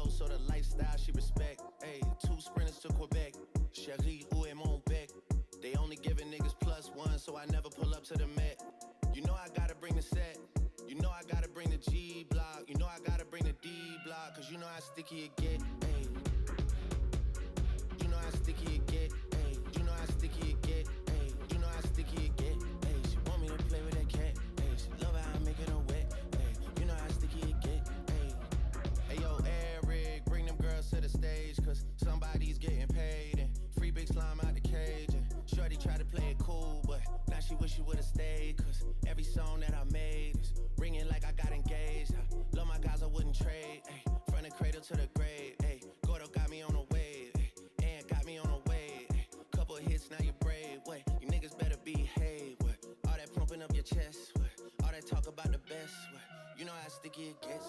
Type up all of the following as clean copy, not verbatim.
flow, so the lifestyle she respect. Ayy, 2 sprinters to Quebec. Cherie, où est mon bec? They only giving niggas +1, so I never pull up to the Met. You know I gotta bring the set. You know I gotta bring the G block. You know I gotta bring the D block. Cause you know how sticky it get. Ayy. You know how sticky it get. Ayy. You know how sticky it get. Ayy. You know how sticky it get. Ayy. She want me to play with that cat. Ayy. She love how I'm making her wet. Ayy. You know how sticky it get. Ayy. Hey yo, Eric, bring them girls to the stage. Cause somebody's getting paid. And free big slime out the cage. And shorty try to play it cool, but now she wish she would've stayed. Cause every song that I made is ringing like I got engaged. I love my guys, I wouldn't trade. Ay, from the cradle to the grave. Ay, Gordo got me on a wave. Ay, and got me on a wave. Ay, couple of hits, now you're brave. Wait, you niggas better behave. What? All that pumping up your chest. What? All that talk about the best. What? You know how sticky it gets.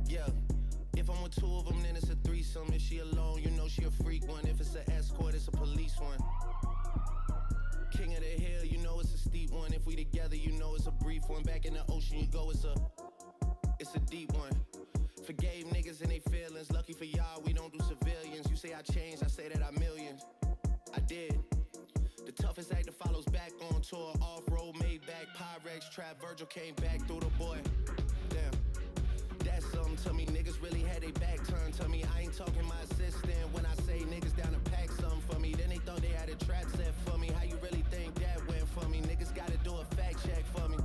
Yeah, if I'm with 2 of them, then it's a threesome. If she alone, you know she a freak one. If it's an escort, it's a police one. King of the hill, you know it's a steep one. If we together, you know it's a brief one. Back in the ocean, you go, it's a deep one. Forgave niggas and they feelings. Lucky for y'all, we don't do civilians. You say I changed, I say that I millions. I did. The toughest actor follows back on tour. Off-road, made back, Pyrex, trap. Virgil came back through the boy. Damn. That's something to me, niggas really had their back turned to me. I ain't talking my assistant when I say niggas down to pack something for me. Then they thought they had a trap set for me. How you really think that went for me? Niggas gotta do a fact check for me.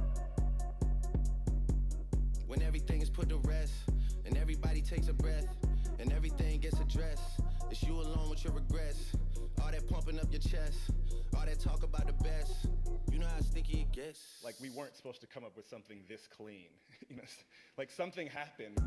When everything is put to rest, and everybody takes a breath, and everything gets addressed, it's you alone with your regrets. All that pumping up your chest, all that talk about the best. You know how sticky it gets. Like, we weren't supposed to come up with something this clean. You know, like something happened.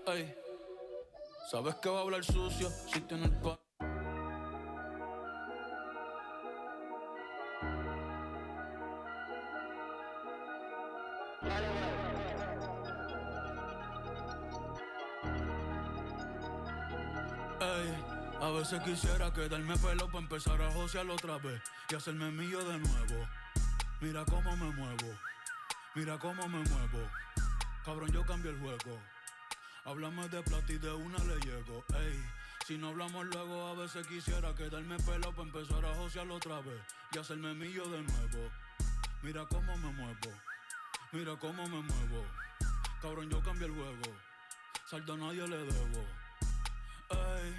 Ey, sabes que va a hablar sucio si tiene el pa. Ey, a veces quisiera quedarme pelo para empezar a josear otra vez y hacerme mío de nuevo. Mira cómo me muevo, mira cómo me muevo. Cabrón, yo cambio el juego. Háblame de plata y de una le llego. Ey, si no hablamos luego, a veces quisiera quedarme pelo para empezar a josear otra vez y hacerme mío de nuevo. Mira cómo me muevo, mira cómo me muevo. Cabrón, yo cambio el juego. Saldo a nadie le debo. Ey,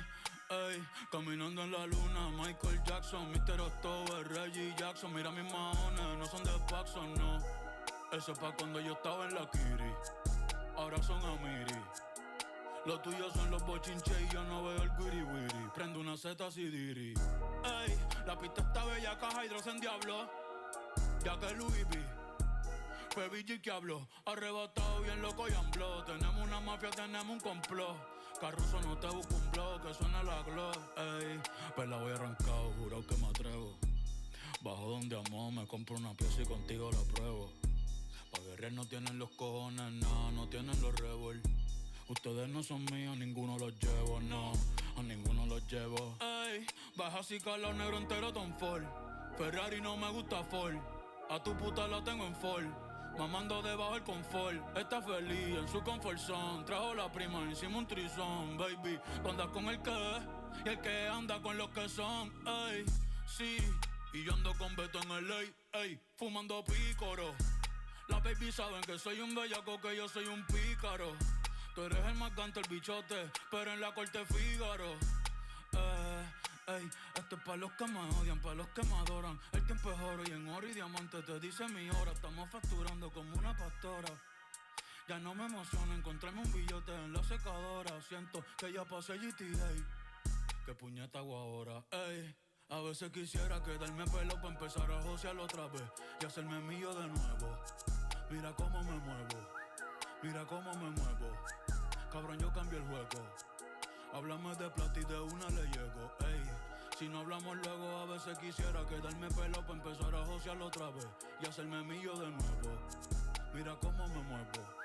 ey, caminando en la luna, Michael Jackson, Mr. October, Reggie Jackson. Mira mis maones, no son de Paxson, no. Eso es pa' cuando yo estaba en la Kiri, ahora son Amiri. Los tuyos son los bochinches y yo no veo el guiri wiri. Prendo una zeta Sidiri. Ey, la pista está bella, caja hidros en diablo. Ya que Louis V fue BG que habló, arrebatado bien loco y ambló. Tenemos una mafia, tenemos un complot. Carruso no te busco un blog, que suena la glow. Ey, pues la voy arrancado, juro que me atrevo. Bajo donde amo, me compro una pieza y contigo la pruebo. Pa' guerrear no tienen los cojones, nada, no tienen los revol. Ustedes no son míos, ninguno los llevo, no, a ninguno los llevo. Ey, baja así calor negro entero Tom Ford. Ferrari no me gusta Ford, a tu puta la tengo en Ford. Mamando debajo el confort, está feliz en su comfort zone. Trajo la prima, encima un trizón, baby. Tú andas con el que es y el que anda con los que son, ey, sí. Y yo ando con Beto en el ey, ey, fumando pícoro. Las baby saben que soy un bellaco, que yo soy un pícaro. Tú eres el más gante, el bichote, pero en la corte Fígaro. Ey, esto es pa' los que me odian, pa' los que me adoran. El tiempo es oro y en oro y diamante te dice mi hora. Estamos facturando como una pastora. Ya no me emociona encontrarme un billete en la secadora. Siento que ya pasé GTA. ¿Qué puñeta hago ahora? Ey, a veces quisiera quedarme pelo para empezar a josear otra vez y hacerme mío de nuevo. Mira cómo me muevo, mira cómo me muevo. Cabrón, yo cambio el juego. Háblame de plata y de una le llego. Ey, si no hablamos luego, a veces quisiera quedarme pelo para empezar a josear otra vez y hacerme mío de nuevo. Mira cómo me muevo.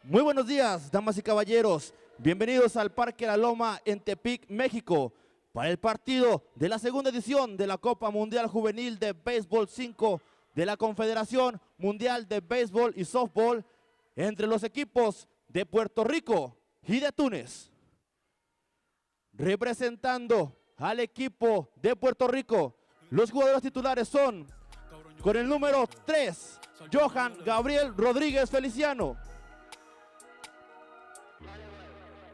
Muy buenos días, damas y caballeros. Bienvenidos al Parque La Loma en Tepic, México, para el partido de la segunda edición de la Copa Mundial Juvenil de Béisbol 5 de la Confederación Mundial de Béisbol y Softball entre los equipos de Puerto Rico y de Túnez. Representando al equipo de Puerto Rico, los jugadores titulares son, con el número 3, Johan Gabriel Rodríguez Feliciano.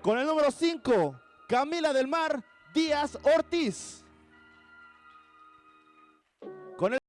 Con el número 5, Camila del Mar Díaz Ortiz. Con el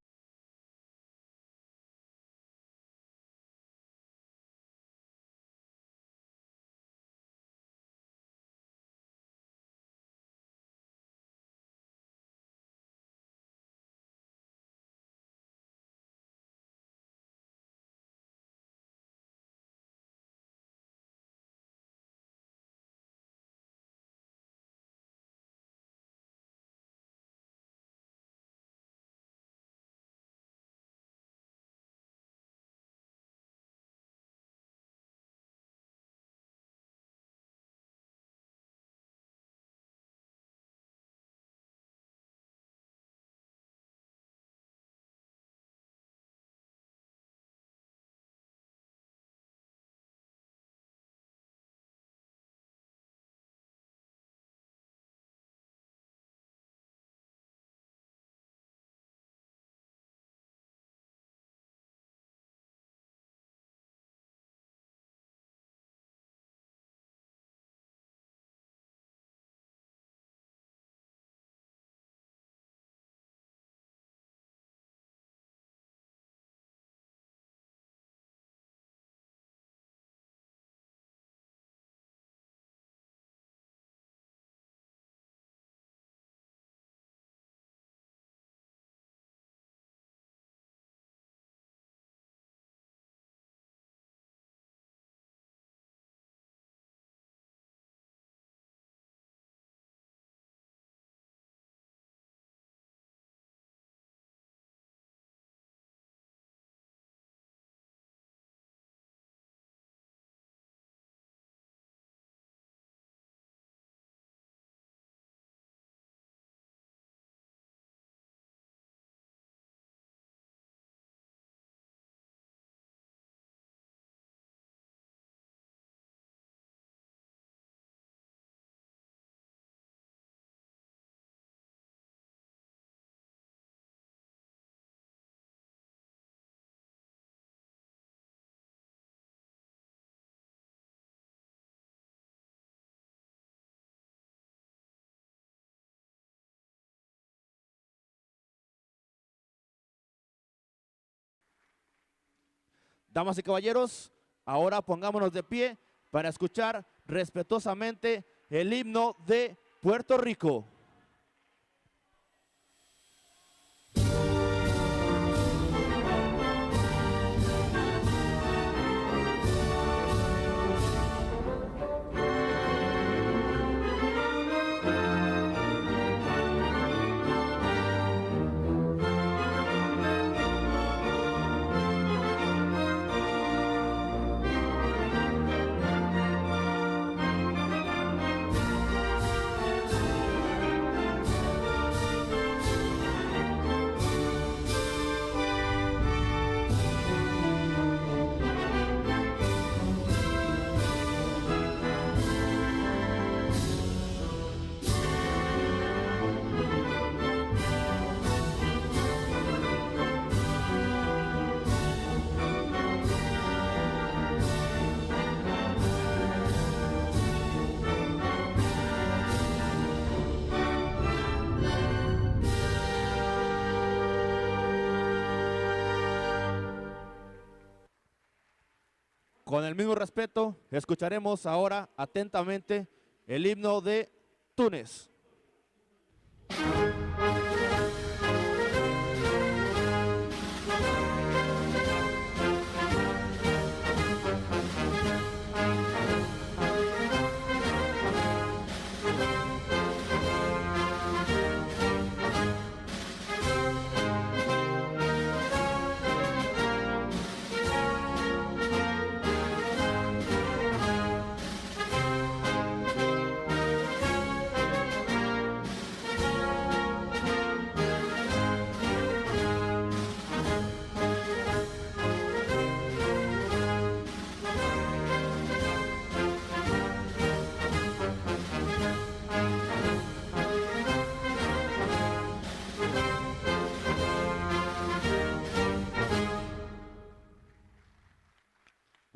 Damas y caballeros, ahora pongámonos de pie para escuchar respetuosamente el himno de Puerto Rico. Con el mismo respeto, escucharemos ahora atentamente el himno de Túnez.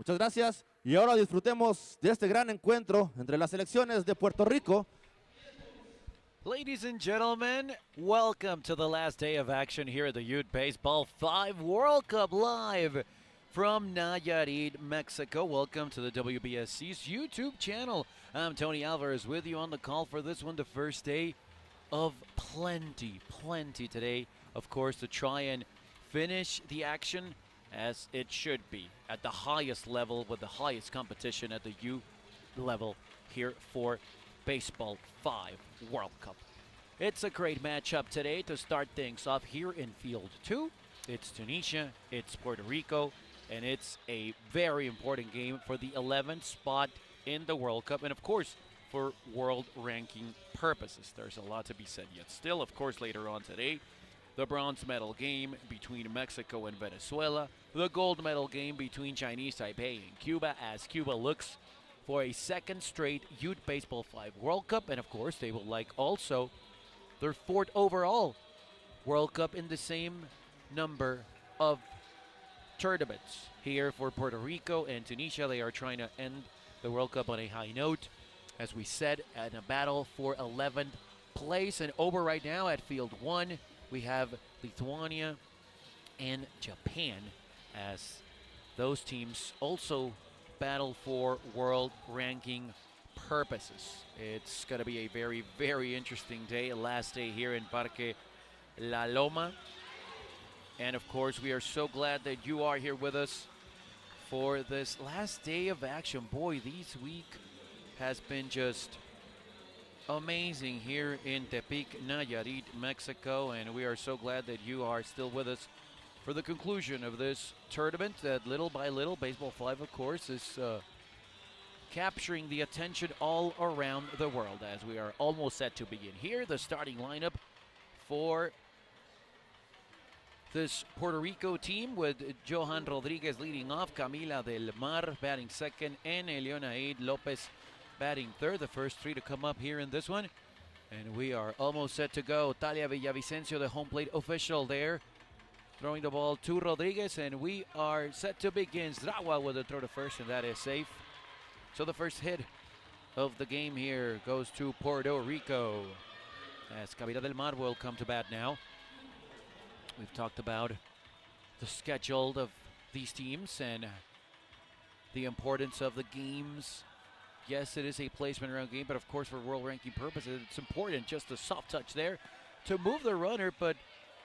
Muchas gracias y ahora disfrutemos de este gran encuentro entre las selecciones de Puerto Rico. Ladies and gentlemen, welcome to the last day of action here at the Youth Baseball 5 World Cup live from Nayarit, Mexico. Welcome to the WBSC's YouTube channel. I'm Tony Alvarez with you on the call for this one, the first day of plenty today, of course, to try and finish the action as it should be at the highest level with the highest competition at the U level here for Baseball 5 World Cup. It's a great matchup today to start things off here in Field 2. It's Tunisia, it's Puerto Rico, and it's a very important game for the 11th spot in the World Cup and, of course, for world ranking purposes. There's a lot to be said yet still. Of course, later on today, the bronze medal game between Mexico and Venezuela, the gold medal game between Chinese Taipei and Cuba as Cuba looks for a second straight Youth Baseball 5 World Cup, and of course they will like also their fourth overall World Cup in the same number of tournaments. Here for Puerto Rico and Tunisia, they are trying to end the World Cup on a high note, as we said, in a battle for 11th place. And over right now at Field 1, we have Lithuania and Japan as those teams also battle for world ranking purposes. It's going to be a very, very interesting day, a last day here in Parque La Loma. And of course, we are so glad that you are here with us for this last day of action. Boy, this week has been just amazing here in Tepic, Nayarit, Mexico, and we are so glad that you are still with us for the conclusion of this tournament that little by little, Baseball 5, of course, is capturing the attention all around the world as we are almost set to begin. Here, the starting lineup for this Puerto Rico team with Johan Rodriguez leading off, Camila del Mar batting second, and Leonaid Lopez batting third, the first three to come up here in this one. And we are almost set to go. Talia Villavicencio, the home plate official there, throwing the ball to Rodriguez, and we are set to begin. Zdrawa with a throw to first, and that is safe. So the first hit of the game here goes to Puerto Rico, as Camila del Mar will come to bat now. We've talked about the schedule of these teams and the importance of the games. Yes, it is a placement round game, but of course for world ranking purposes, it's important. Just a soft touch there to move the runner, but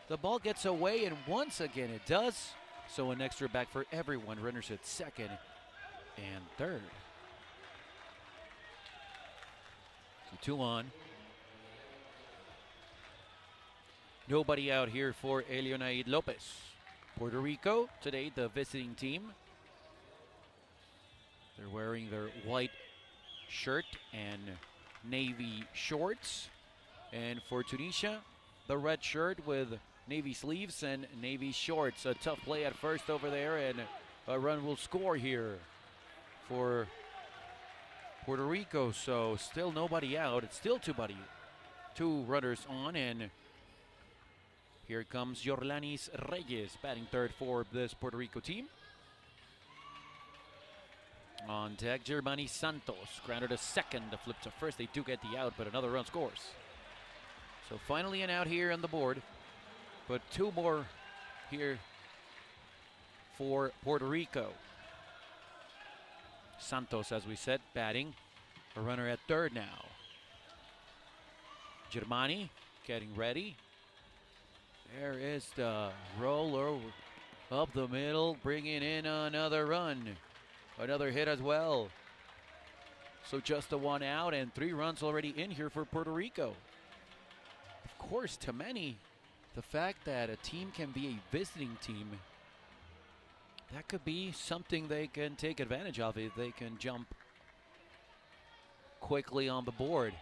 the ball gets away, and once again it does. So an extra back for everyone. Runners at second and third. So 2 on. Nobody out here for Nayarit Lopez. Puerto Rico today, the visiting team. They're wearing their white shirt and navy shorts. And for Tunisia, the red shirt with navy sleeves and navy shorts. A tough play at first over there, and a run will score here for Puerto Rico. So still nobody out. It's still 2 runners on, and here comes Yorlanis Reyes batting third for this Puerto Rico team. On deck, Germani Santos grounded to second, a flip to first. They do get the out, but another run scores. So finally an out here on the board, but 2 more here for Puerto Rico. Santos, as we said, batting. A runner at third now. Germani getting ready. There is the roller up the middle, bringing in another run. Another hit as well. So just the 1 out and 3 runs already in here for Puerto Rico. Of course, to many, the fact that a team can be a visiting team, that could be something they can take advantage of if they can jump quickly on the board.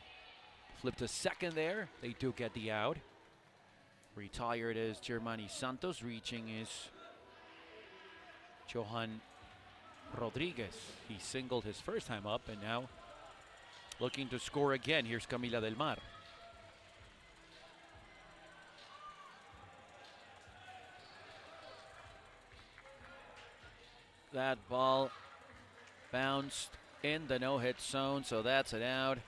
Flip to second there. They do get the out. Retired is Germani Santos. Reaching is Johan Rodriguez. He singled his first time up and now looking to score again. Here's Camila Del Mar. That ball bounced in the no-hit zone, so that's an out.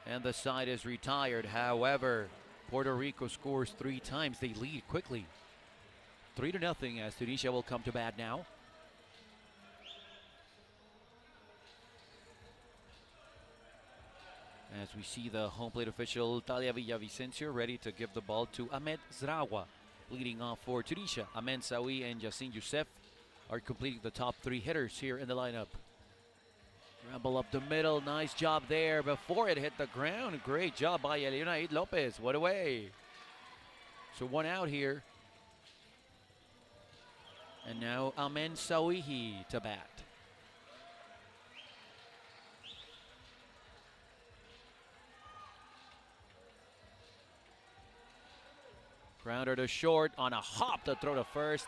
And the side is retired. However, Puerto Rico scores 3 times. They lead quickly. 3-0 as Tunisia will come to bat now. As we see the home plate official Talia Villavicencio ready to give the ball to Ahmed Zrawa. Leading off for Tunisia, Amen Sawi and Yassin Youssef are completing the top 3 hitters here in the lineup. Ramble up the middle, nice job there before it hit the ground. Great job by Nayarit Lopez. What away. So 1 out here. And now Amen Sawihi to bat. Grounder to short on a hop to throw to first.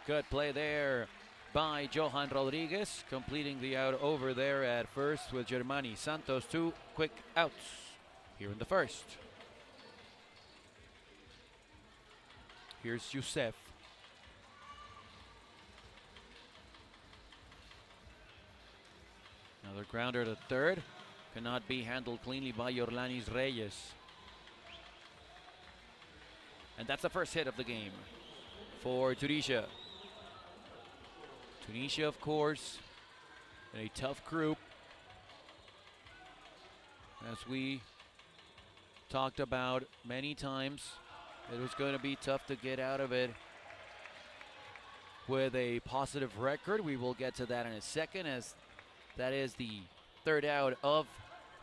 Good play there by Johan Rodriguez, completing the out over there at first with Germani Santos. 2 quick outs here in the first. Here's Youssef. Another grounder to third. Cannot be handled cleanly by Yorlanis Reyes. And that's the first hit of the game for Tunisia. Tunisia, of course, in a tough group. As we talked about many times, it was going to be tough to get out of it with a positive record. We will get to that in a second, as that is the 3rd out of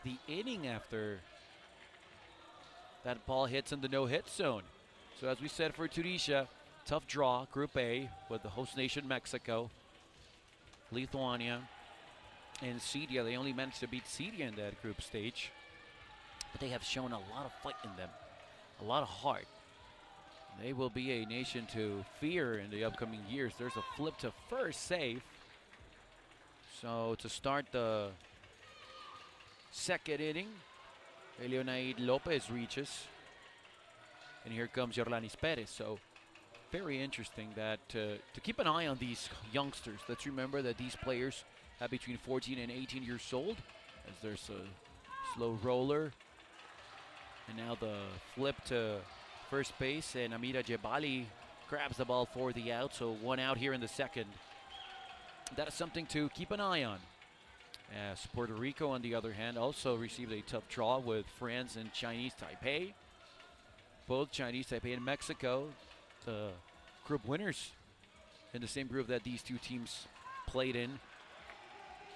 the inning after that ball hits in the no-hit zone. So as we said for Tunisia, tough draw, Group A, with the host nation Mexico, Lithuania, and Syria. They only managed to beat Syria in that group stage, but they have shown a lot of fight in them, a lot of heart. They will be a nation to fear in the upcoming years. There's a flip to first save. So to start the second inning, Nayarit Lopez reaches. And here comes Yorlanis Perez. So very interesting that to keep an eye on these youngsters. Let's remember that these players have between 14 and 18 years old. As there's a slow roller. And now the flip to first base, and Amira Jebali grabs the ball for the out. So 1 out here in the second. that is something to keep an eye on. As Puerto Rico, on the other hand, also received a tough draw with France and Chinese Taipei. Both Chinese Taipei and Mexico, the group winners in the same group that these two teams played in.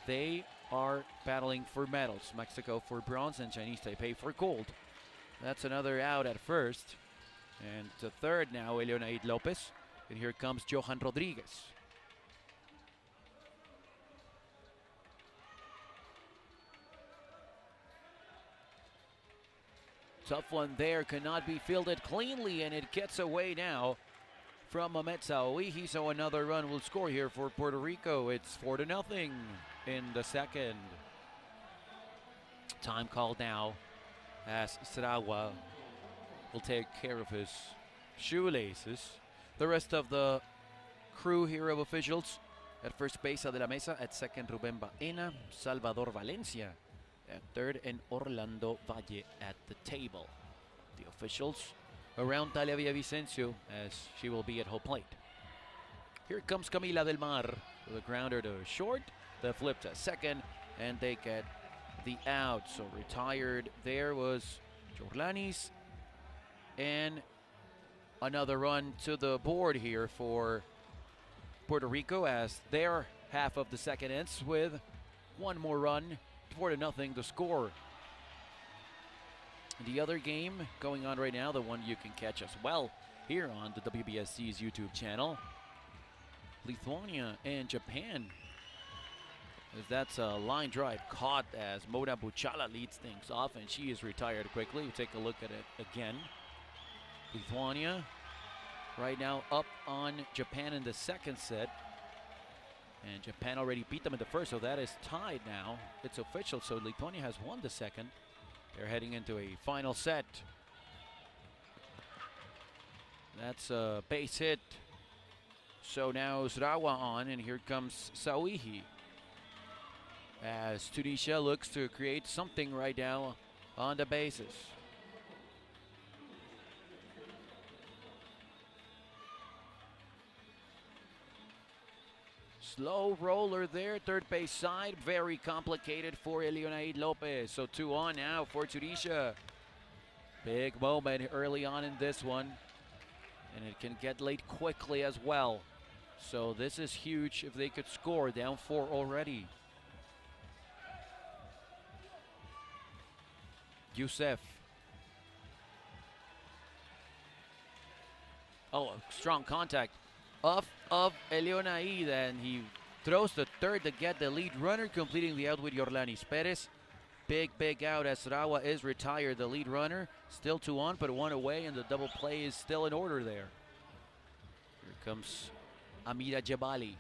They are battling for medals. Mexico for bronze and Chinese Taipei for gold. That's another out at first. And to third now, Eleonaid Lopez. And here comes Johan Rodriguez. Tough one there, cannot be fielded cleanly, and it gets away now from Mehmet Sawihi. So another run will score here for Puerto Rico. It's 4-0 in the second. Time called now as Sarawa will take care of his shoelaces. The rest of the crew here of officials: at first base, de la Mesa; at second, Rubén Baena; Salvador Valencia at third, and Orlando Valle at the table. The officials around Talia Villavicencio, as she will be at home plate. Here comes Camila Del Mar with a grounder to short, the flip to second, and they get the out. So retired there was Jorlanis, and another run to the board here for Puerto Rico as their half of the second ends with one more run. 4-0 the score. The other game going on right now, the one you can catch as well here on the WBSC's YouTube channel, Lithuania and Japan. As that's a line drive caught as Mona Buchala leads things off, and she is retired quickly. We'll take a look at it again. Lithuania right now up on Japan in the second set. And Japan already beat them in the first, so that is tied now. It's official, so Lithuania has won the second. They're heading into a final set. That's a base hit. So now Srawa on, and here comes Sawihi. As Tunisia looks to create something right now on the bases. Slow roller there, third base side. Very complicated for Eleonaid Lopez. So 2 on now for Tunisia. Big moment early on in this one. And it can get late quickly as well. So this is huge if they could score. Down 4 already. Youssef. Oh, strong contact off of Eleonaid, and he throws the third to get the lead runner, completing the out with Yorlanis Perez. Big out as Sarawa is retired. The lead runner still 2 on, but 1 away, and the double play is still in order there. Here comes Amira Jebali.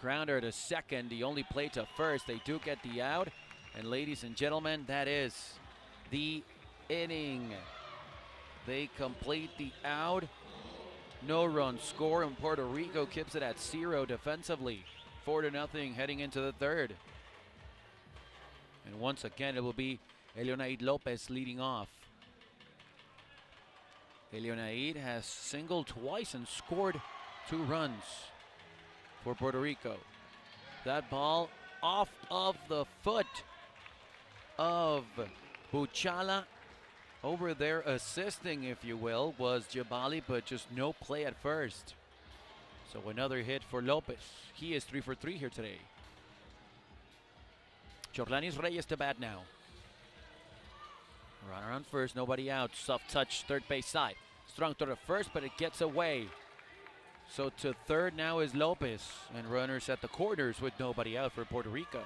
Grounder to second, the only play to first. They do get the out. And ladies and gentlemen, that is the inning. They complete the out. No run score, and Puerto Rico keeps it at 0 defensively. 4-0 heading into the third. And once again, it will be Eleonaid Lopez leading off. Eleonaid has singled twice and scored 2 runs for Puerto Rico. That ball off of the foot of Buchala. Over there assisting, if you will, was Jebali, but just no play at first. So another hit for Lopez. He is 3 for 3 here today. Jorlanis Reyes to bat now. Runner on first, nobody out. Soft touch, third base side. Strong throw to first, but it gets away. So to third now is Lopez, and runners at the corners with nobody out for Puerto Rico.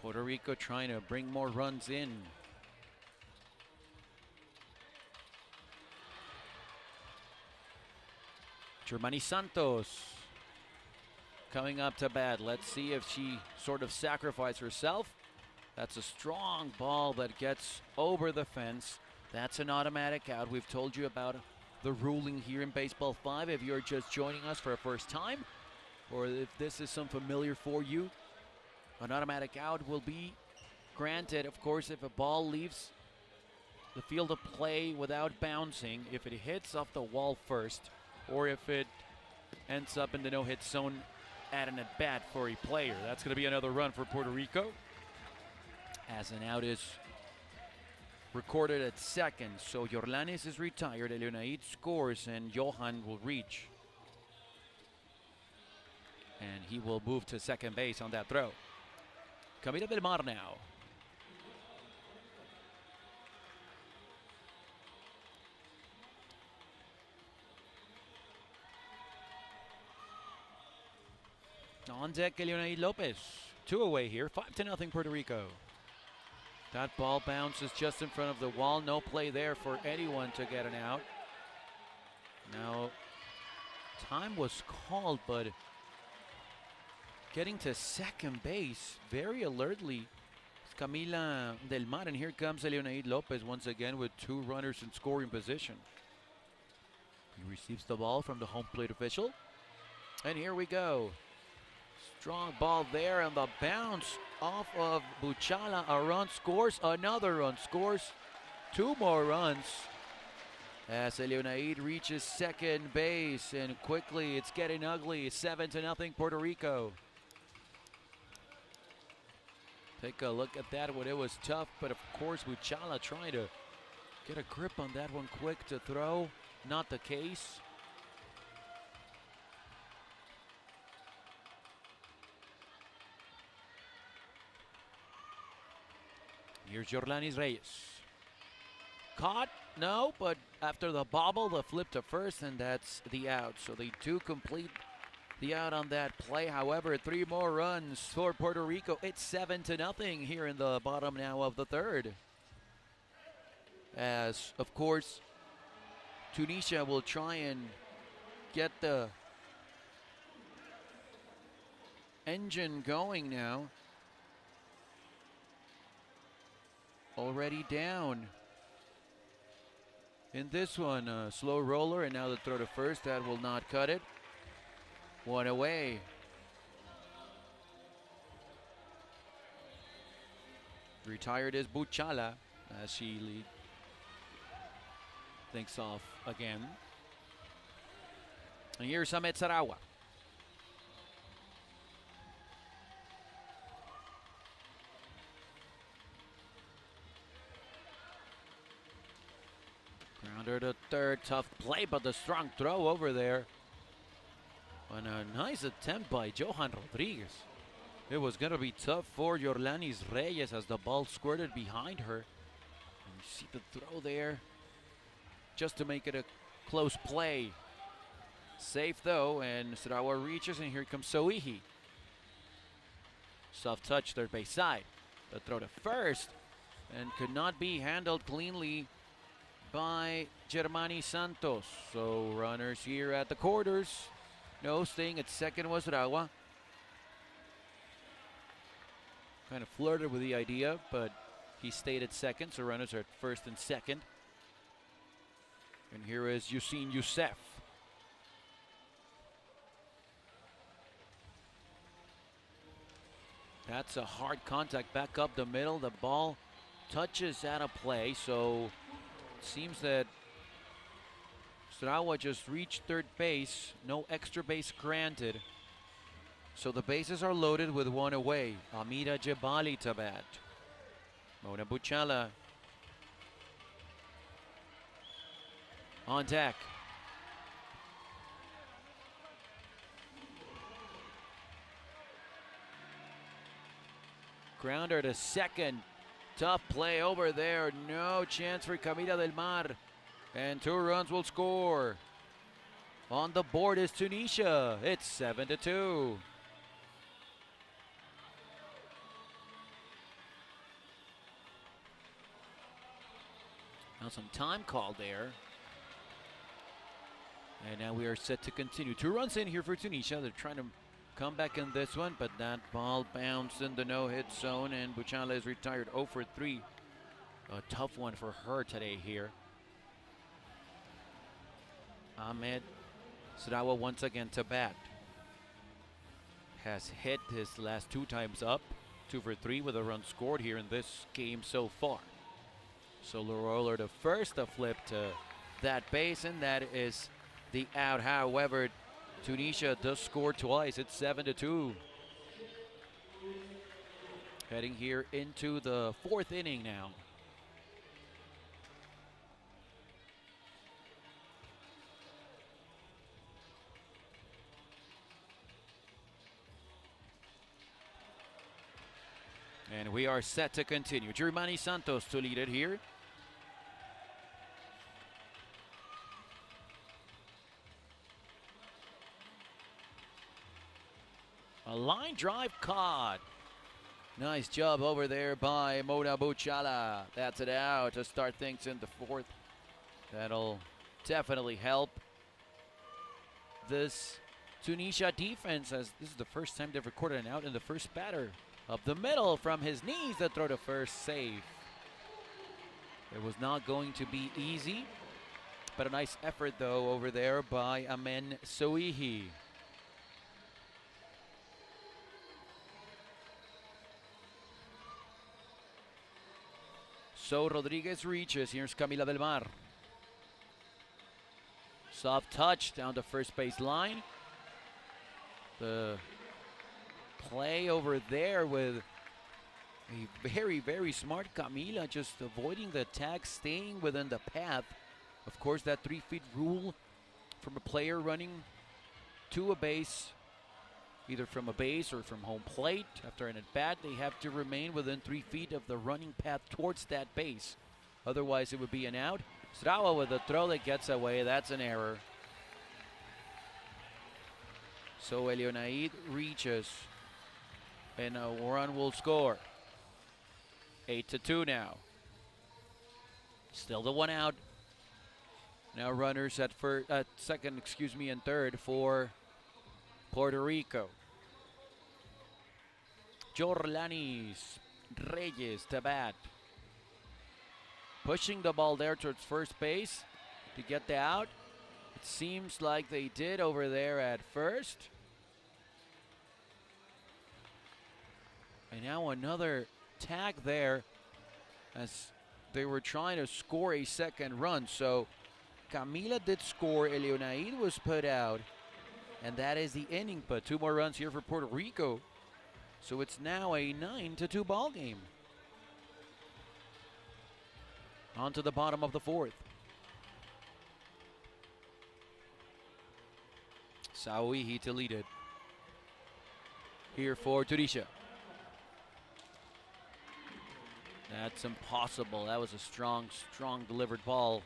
Puerto Rico trying to bring more runs in. Germani Santos coming up to bat. Let's see if she sort of sacrificed herself. That's a strong ball that gets over the fence. That's an automatic out. We've told you about the ruling here in Baseball 5. If you're just joining us for a first time, or if this is some familiar for you, an automatic out will be granted, of course, if a ball leaves the field of play without bouncing, if it hits off the wall first, or if it ends up in the no-hit zone at an at-bat for a player. That's going to be another run for Puerto Rico, as an out is recorded at second. So Yorlanes is retired, Leonaid scores, and Johan will reach. And he will move to second base on that throw. Camila Del Mar now. On deck, Leonaid Lopez. 2 away here, 5-0 Puerto Rico. That ball bounces just in front of the wall. No play there for anyone to get an out. Now, time was called, but getting to second base very alertly is Camila Del Mar, and here comes Leonaid Lopez once again with 2 runners in scoring position. He receives the ball from the home plate official, and here we go. Strong ball there, and the bounce off of Buchala. A run scores, another run scores, 2 more runs as Leonaid reaches second base, and quickly it's getting ugly. 7-0 Puerto Rico. Take a look at that when it was tough, but of course Buchala trying to get a grip on that one quick to throw. Not the case. Here's Yorlanis Reyes. Caught? No, but after the bobble, the flip to first, and that's the out. So they do complete the out on that play. However, 3 more runs for Puerto Rico. It's 7-0 here in the bottom now of the third. As, of course, Tunisia will try and get the engine going now. Already down in this one. A slow roller, and now the throw to first. That will not cut it. 1 away. Retired is Buchala as she thinks off again. And here's Ahmed Sarawa. Grounder to third, tough play, but the strong throw over there. And a nice attempt by Johan Rodriguez. It was going to be tough for Yorlanis Reyes as the ball squirted behind her. And you see the throw there just to make it a close play. Safe though, and Sarawa reaches, and here comes Soihi. Soft touch, third base side. The throw to first, and could not be handled cleanly by Germani Santos. So runners here at the quarters. No, staying at second was Rawa. Kind of flirted with the idea, but he stayed at second, so runners are at first and second. And here is Yusin Youssef. That's a hard contact back up the middle. The ball touches out of play, so it seems that Sarawa just reached third base. No extra base granted. So the bases are loaded with 1 away. Amira Jebali to bat. Mona Buchala on deck. Grounder to second. Tough play over there. No chance for Camila Del Mar. And 2 runs will score. On the board is Tunisia. It's 7-2. Now some time called there. And now we are set to continue. 2 runs in here for Tunisia. They're trying to come back in this one, but that ball bounced in the no-hit zone, and Buchala is retired 0 for 3. A tough one for her today here. Ahmed Sarawa once again to bat. has hit his last 2 times up. 2 for 3 with a run scored here in this game so far. So roller to first, a flip to that base, and that is the out. However, Tunisia does score twice. It's 7-2. Heading here into the 4th inning now. And we are set to continue. Germani Santos to lead it here. A line drive caught. Nice job over there by Mona Buchala. That's it out to start things in the 4th. That'll definitely help this Tunisia defense, as this is the first time they've recorded an out in the first batter. Up the middle from his knees, the throw to first, safe. It was not going to be easy, but a nice effort though over there by Amen Soihi. So Rodriguez reaches. Here's Camila Del Mar. Soft touch down the first base line. The play over there with a very, very smart Camila, just avoiding the tag, staying within the path. Of course, that 3 feet rule from a player running to a base, either from a base or from home plate. After an at-bat, they have to remain within 3 feet of the running path towards that base. Otherwise, it would be an out. Strawa with a throw that gets away. That's an error. So Elionaid reaches, and a run will score. 8-2 now. Still the 1 out. Now runners at second, and third for Puerto Rico. Jorlanis Reyes to bat. Pushing the ball there towards first base to get the out. It seems like they did over there at first. And now another tag there as they were trying to score a second run. So Camila did score, Elionaid was put out, and that is the inning. But 2 more runs here for Puerto Rico. So it's now a 9-2 ball game. On to the bottom of the 4th. Sauihi to lead it. Here for Tunisia. That's impossible. That was a strong delivered ball.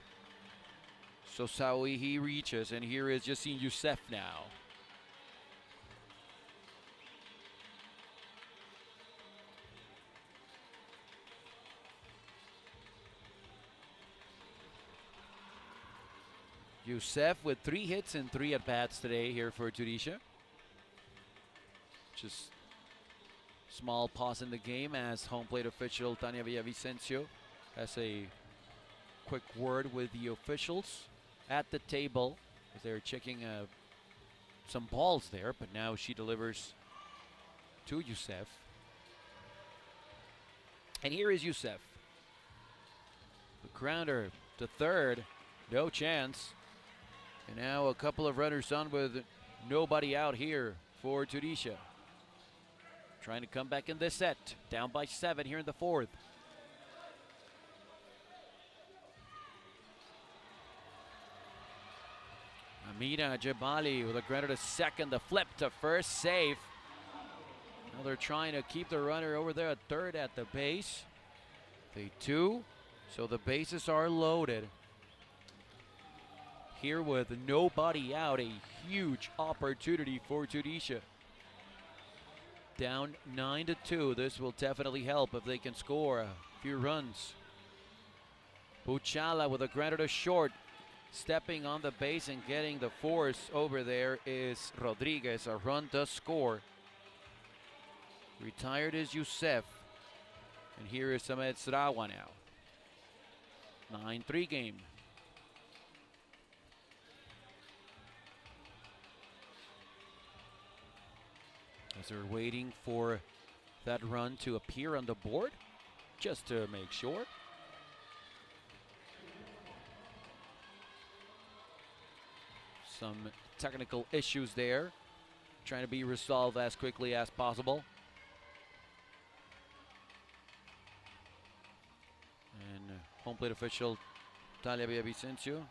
So Sauihi reaches, and here is Yassine Youssef now. Youssef with 3 hits and 3 at-bats today here for Tunisia. Just small pause in the game as home plate official Tania Villavicencio has a quick word with the officials at the table as they're checking some balls there, but now she delivers to Youssef. And here is Youssef. The grounder to third, no chance. And now a couple of runners on with nobody out here for Tunisia. Trying to come back in this set. Down by 7 here in the 4th. Amina Jabali with a grounder to second. The flip to first, safe. Now they're trying to keep the runner over there at third at the base. They 2. So the bases are loaded. Here with nobody out, a huge opportunity for Tunisia. Down 9-2. This will definitely help if they can score a few runs. Buchala with a grounder to short. Stepping on the base and getting the force over there is Rodriguez. A run does score. Retired is Youssef. And here is Ahmed Srawa now. 9-3 game. as they're waiting for that run to appear on the board, just to make sure. Some technical issues there, trying to be resolved as quickly as possible. And home plate official Talia Villavicencio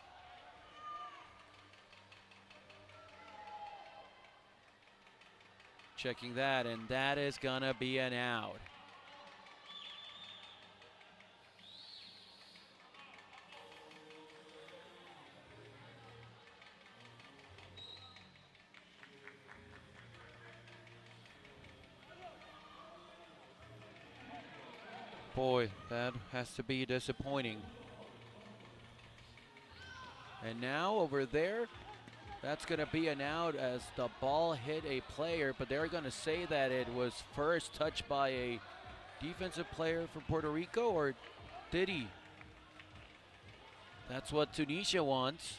checking that, and that is gonna be an out. Boy, that has to be disappointing. And now over there, that's going to be an out as the ball hit a player, but they're going to say that it was first touched by a defensive player from Puerto Rico, or did he? That's what Tunisia wants.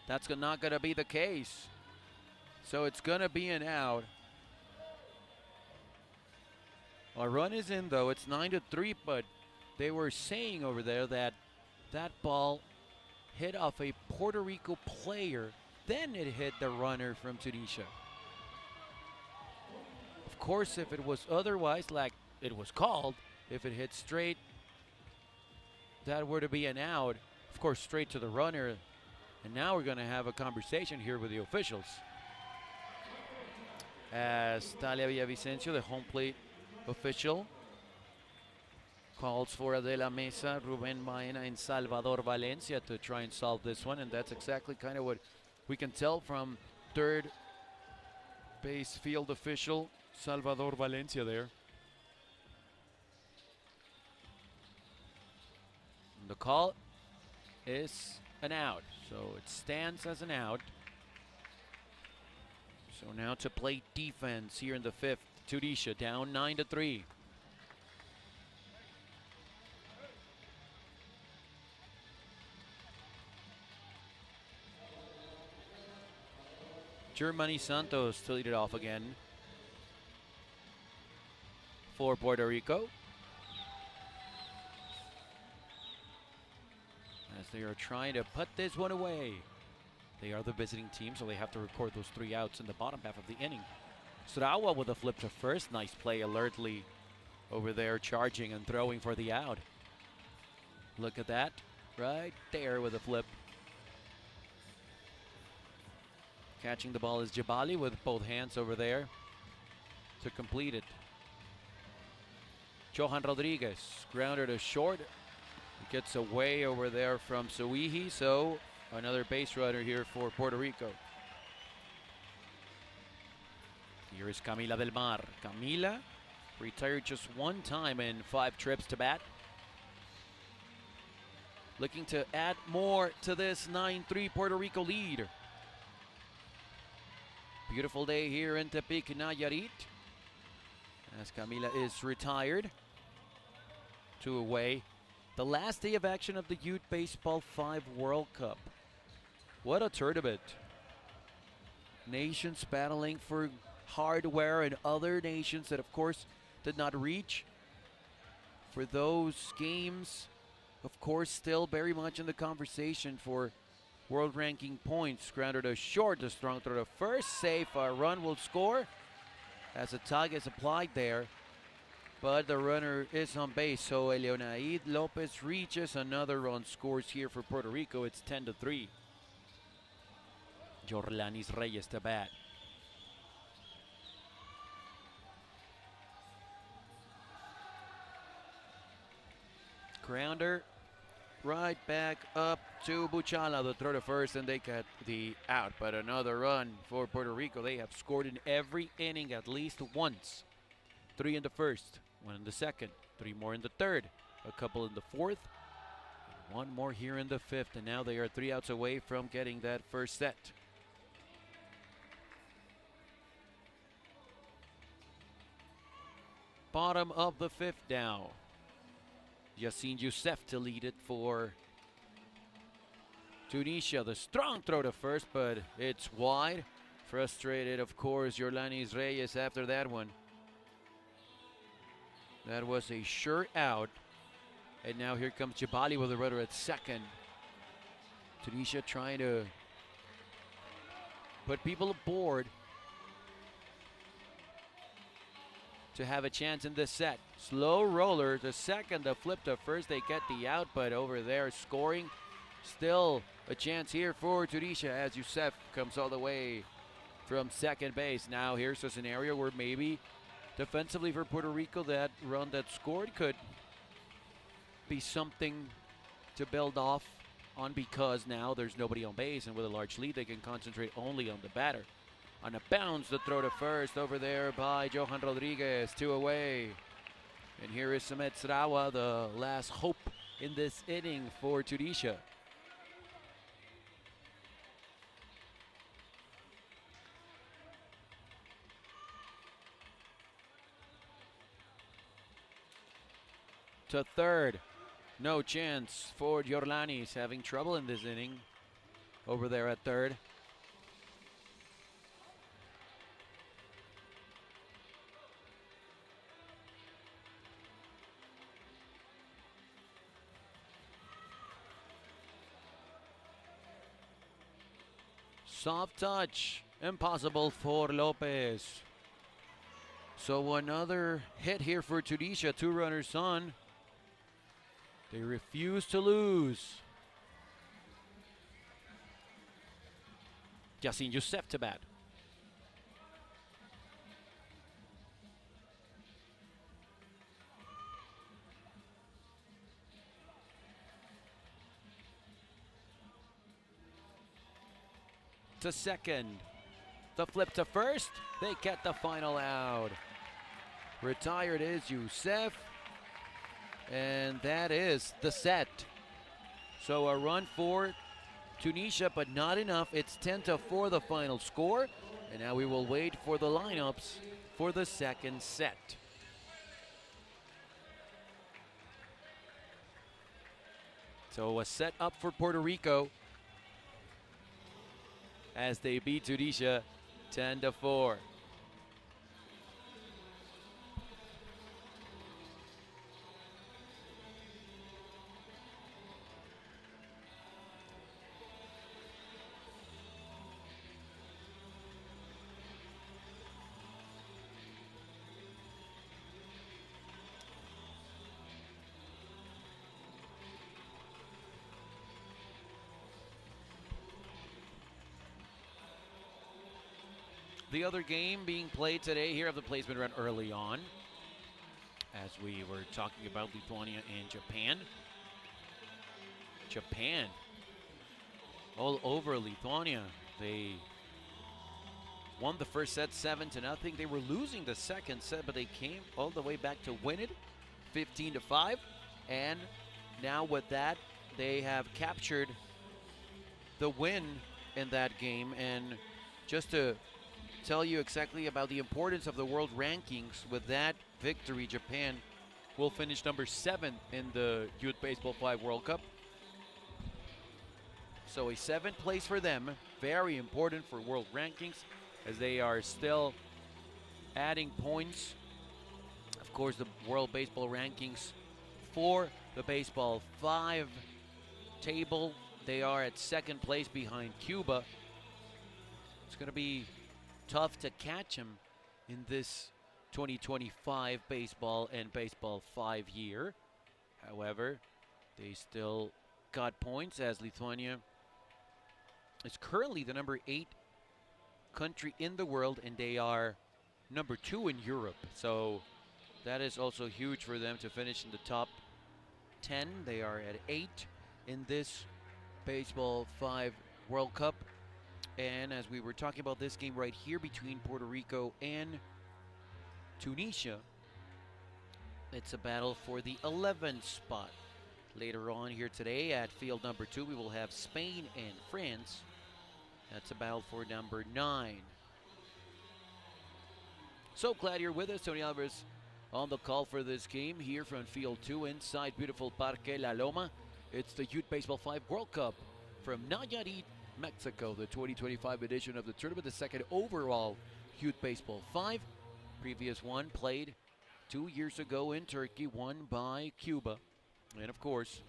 That's not going to be the case. So it's going to be an out. A run is in, though. It's 9-3, but they were saying over there that that ball hit off a Puerto Rico player, then it hit the runner from Tunisia. Of course, if it was otherwise, like it was called, if it hit straight, that were to be an out, of course, straight to the runner. And now we're going to have a conversation here with the officials. As Talia Villavicencio, the home plate official, calls for De La Mesa, Ruben Maena, and Salvador Valencia to try and solve this one. And that's exactly kind of what we can tell from third base field official Salvador Valencia there. And the call is an out, so it stands as an out. So now to play defense here in the fifth. Tunisia down 9-3. Germany Santos to lead it off again for Puerto Rico, as they are trying to put this one away. They are the visiting team, so they have to record those 3 outs in the bottom half of the inning. Surawa with a flip to first. Nice play alertly over there, charging and throwing for the out. Look at that, right there with a flip. Catching the ball is Jabali with both hands over there to complete it. Johan Rodriguez, grounder to short. He gets away over there from Suihi, so another base runner here for Puerto Rico. Here is Camila Del Mar. Camila retired just one time in 5 trips to bat. Looking to add more to this 9-3 Puerto Rico lead. Beautiful day here in Tepic, Nayarit, as Camila is retired. 2 away. The last day of action of the Youth Baseball 5 World Cup. What a tournament. Nations battling for hardware, and other nations that of course did not reach for those games, of course still very much in the conversation for world ranking points. Grounder to short, a strong throw to first, safe. A run will score as a tag is applied there, but the runner is on base, so Eleonaid Lopez reaches. Another run scores here for Puerto Rico. It's 10-3. Jorlanis Reyes to bat. Grounder right back up to Buchala. The throw to first, and they get the out. But another run for Puerto Rico. They have scored in every inning at least once. 3 in the first, 1 in the second, 3 more in the third, a couple in the fourth, and 1 more here in the fifth. And now they are 3 outs away from getting that first set. Bottom of the fifth now. Yassine Youssef to lead it for Tunisia. The strong throw to first, but it's wide. Frustrated, of course, Yorlanis Reyes after that one. That was a sure out. And now here comes Jabali with a runner at second. Tunisia trying to put people aboard to have a chance in this set. Slow roller to second, the flip to first. They get the out, but over there scoring. Still a chance here for Tunisia as Youssef comes all the way from second base. Now here's a scenario where maybe defensively for Puerto Rico, that run that scored could be something to build off on, because now there's nobody on base, and with a large lead they can concentrate only on the batter. On a bounce, the throw to first over there by Johan Rodriguez, 2 away. And here is Samet Srawa, the last hope in this inning for Tunisia. To third, no chance for Yorlanis, having trouble in this inning over there at third. Soft touch, impossible for Lopez. So another hit here for Tunisia, 2 runners on. They refuse to lose. Yassin Youssef to bat. To second. The flip to first. They get the final out. Retired is Youssef. And that is the set. So a run for Tunisia, but not enough. It's 10-4 the final score. And now we will wait for the lineups for the second set. So a set up for Puerto Rico as they beat Tunisia 10-4. The other game being played today, here have the plays been run early on, as we were talking about Lithuania and Japan. Japan all over Lithuania. They won the first set 7-0. They were losing the second set, but they came all the way back to win it 15-5. And now with that, they have captured the win in that game. And just to tell you exactly about the importance of the world rankings, with that victory, Japan will finish number 7 in the Youth Baseball 5 World Cup. So a 7th place for them, very important for world rankings, as they are still adding points. Of course, the World Baseball rankings for the Baseball 5 table, they are at 2nd place behind Cuba. It's going to be tough to catch them in this 2025 baseball and Baseball 5 year. However, they still got points, as Lithuania is currently the number 8 country in the world, and they are number 2 in Europe. So that is also huge for them to finish in the top 10. They are at 8 in this Baseball 5 World Cup. And as we were talking about this game right here between Puerto Rico and Tunisia, it's a battle for the 11th spot. Later on here today at field number 2, we will have Spain and France. That's a battle for number 9. So glad you're with us. Tony Alvarez on the call for this game here from field 2 inside beautiful Parque La Loma. It's the Youth Baseball 5 World Cup from Nayarit, Mexico, the 2025 edition of the tournament, the second overall Youth Baseball 5. Previous one played 2 years ago in Turkey, won by Cuba. And of course,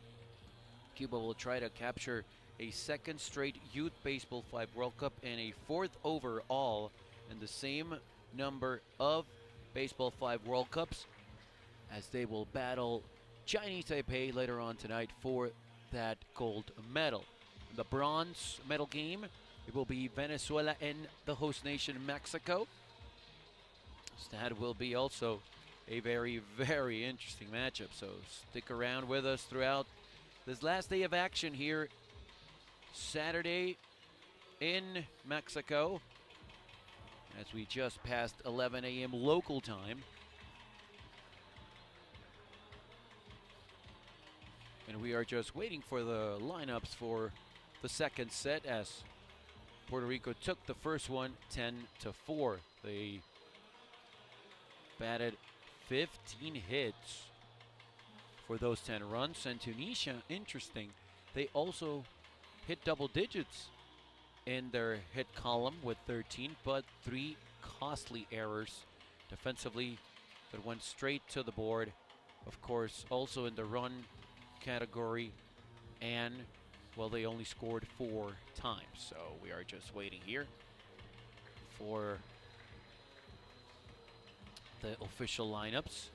Cuba will try to capture a second straight Youth Baseball 5 World Cup and a fourth overall in the same number of Baseball 5 World Cups, as they will battle Chinese Taipei later on tonight for that gold medal. The bronze medal game, it will be Venezuela and the host nation Mexico. So that will be also a very, very interesting matchup. So stick around with us throughout this last day of action here Saturday in Mexico, as we just passed 11 a.m. local time. And we are just waiting for the lineups for the second set, as Puerto Rico took the first one 10-4. They batted 15 hits for those 10 runs. And Tunisia, interesting, they also hit double digits in their hit column with 13, but 3 costly errors defensively that went straight to the board. Of course, also in the run category, and well, they only scored 4 times. So we are just waiting here for the official lineups,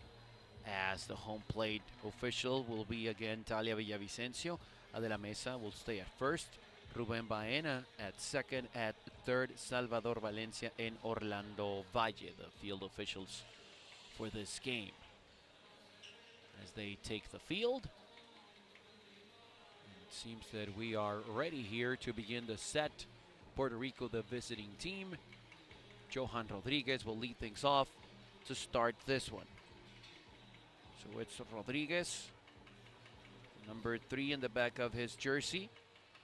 as the home plate official will be again Talia Villavicencio. Adela Mesa will stay at first, Ruben Baena at second, at third Salvador Valencia and Orlando Valle, the field officials for this game. As they take the field, it seems that we are ready here to begin the set. Puerto Rico, the visiting team. Johan Rodriguez will lead things off to start this one. So it's Rodriguez, number 3 in the back of his jersey,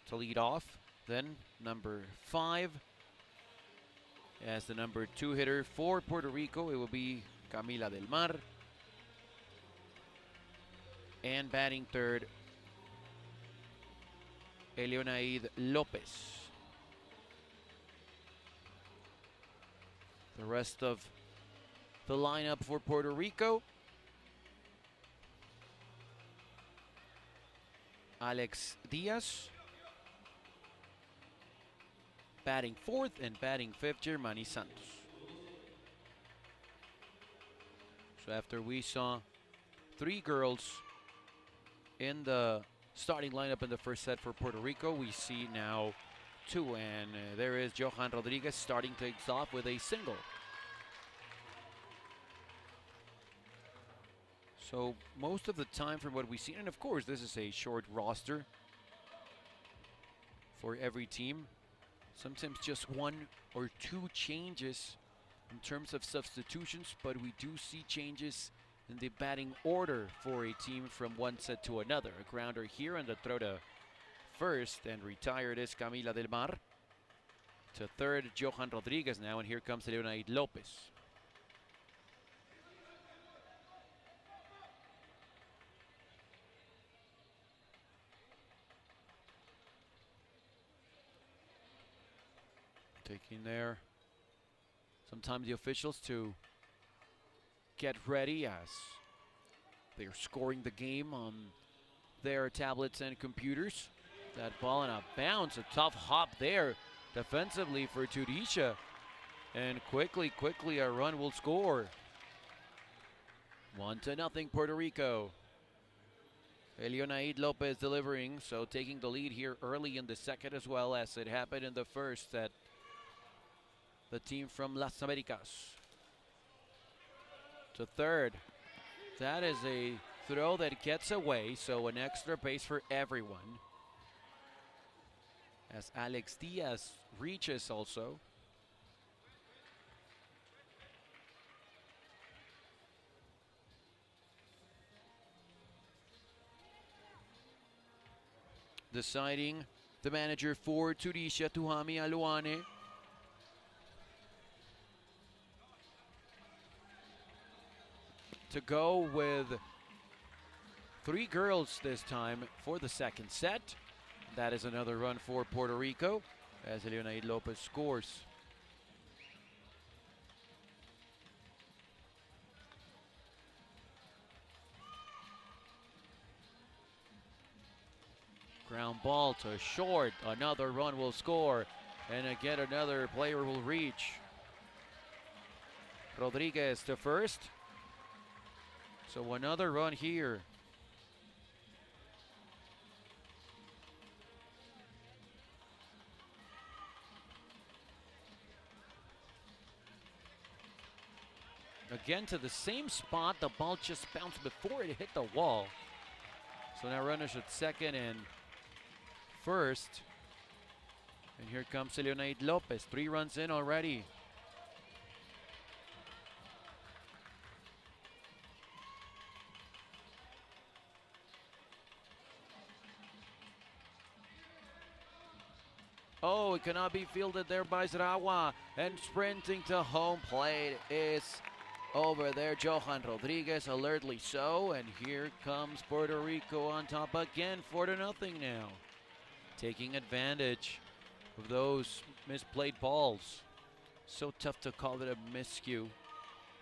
to lead off. Then number 5 as the number 2 hitter for Puerto Rico. It will be Camila del Mar. And batting third, Eleonaid Lopez. The rest of the lineup for Puerto Rico: Alex Diaz, batting 4th, and batting 5th, Germani Santos. So after we saw 3 girls in the starting lineup in the first set for Puerto Rico, we see now 2, and there is Johan Rodriguez starting things off with a single. So most of the time, from what we've seen, and of course this is a short roster for every team, sometimes just 1 or 2 changes in terms of substitutions, but we do see changes in the batting order for a team from one set to another. A grounder here, and the throw to first, and retired is Camila del Mar. To third, Johan Rodriguez now, and here comes Leonaid Lopez. Taking there sometimes the officials to get ready, as they are scoring the game on their tablets and computers. That ball in a bounce, a tough hop there defensively for Tunisia, and quickly a run will score. 1-0 Puerto Rico. Eleonaid Lopez delivering, so taking the lead here early in the second, as well as it happened in the first, that the team from Las Americas. To third, that is a throw that gets away, so an extra base for everyone, as Alex Diaz reaches also. Deciding the manager for Tunisia, Tuhami Alouane. To go with 3 girls this time for the second set. That is another run for Puerto Rico. as Nayarit Lopez scores. Ground ball to short. Another run will score. And again, another player will reach. Rodriguez to first. So another run here. Again to the same spot. The ball just bounced before it hit the wall. So now runners at second and first. And here comes Nayarit Lopez. 3 runs in already. Oh, it cannot be fielded there by Zarawa. And sprinting to home plate is over there, Johan Rodriguez, alertly so. And here comes Puerto Rico on top again, 4-0 now. Taking advantage of those misplayed balls. So tough to call it a miscue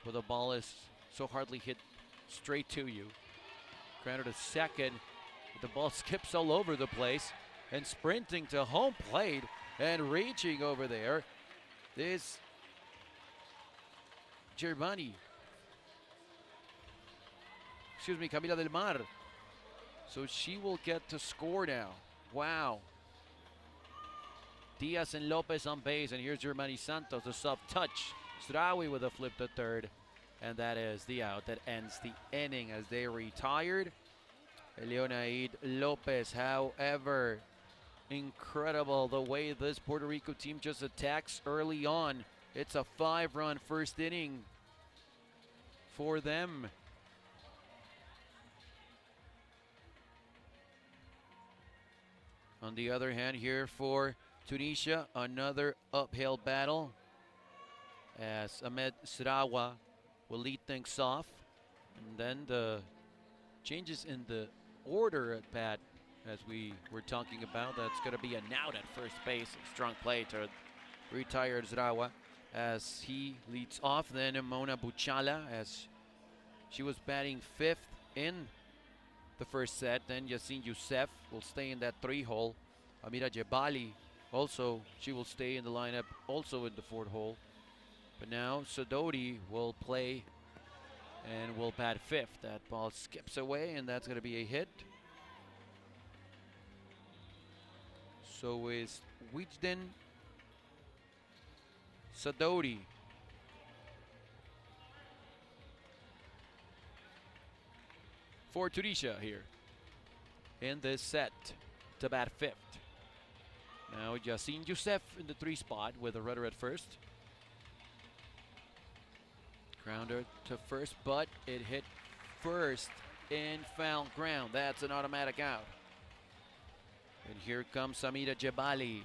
where the ball is so hardly hit straight to you. Granted, a second, but the ball skips all over the place. And sprinting to home plate and reaching over there is Camila Del Mar. So she will get to score now. Wow. Diaz and Lopez on base, and here's Germani Santos, the soft touch. Strawi with a flip to third, and that is the out that ends the inning as they retired. Nayarit Lopez, however, incredible the way this Puerto Rico team just attacks early on. It's a 5-run first inning for them. On the other hand, here for Tunisia, another uphill battle as Ahmed Sirawa will lead things off. And then the changes in the order at bat, as we were talking about, that's going to be an out at first base. Strong play to retired Zarawa as he leads off. Then Mona Buchala as she was batting 5th in the first set. Then Yacine Youssef will stay in that 3-hole. Amira Jebali also, she will stay in the lineup also in the 4th hole. But now Sadodi will play and will bat 5th. That ball skips away and that's going to be a hit. So is Wijden Sadodi. For Tunisia here in this set to bat 5th. Now Yacine Youssef in the 3 spot with a runner at first. Grounder to first, but it hit first in foul ground. That's an automatic out. And here comes Amira Jebali.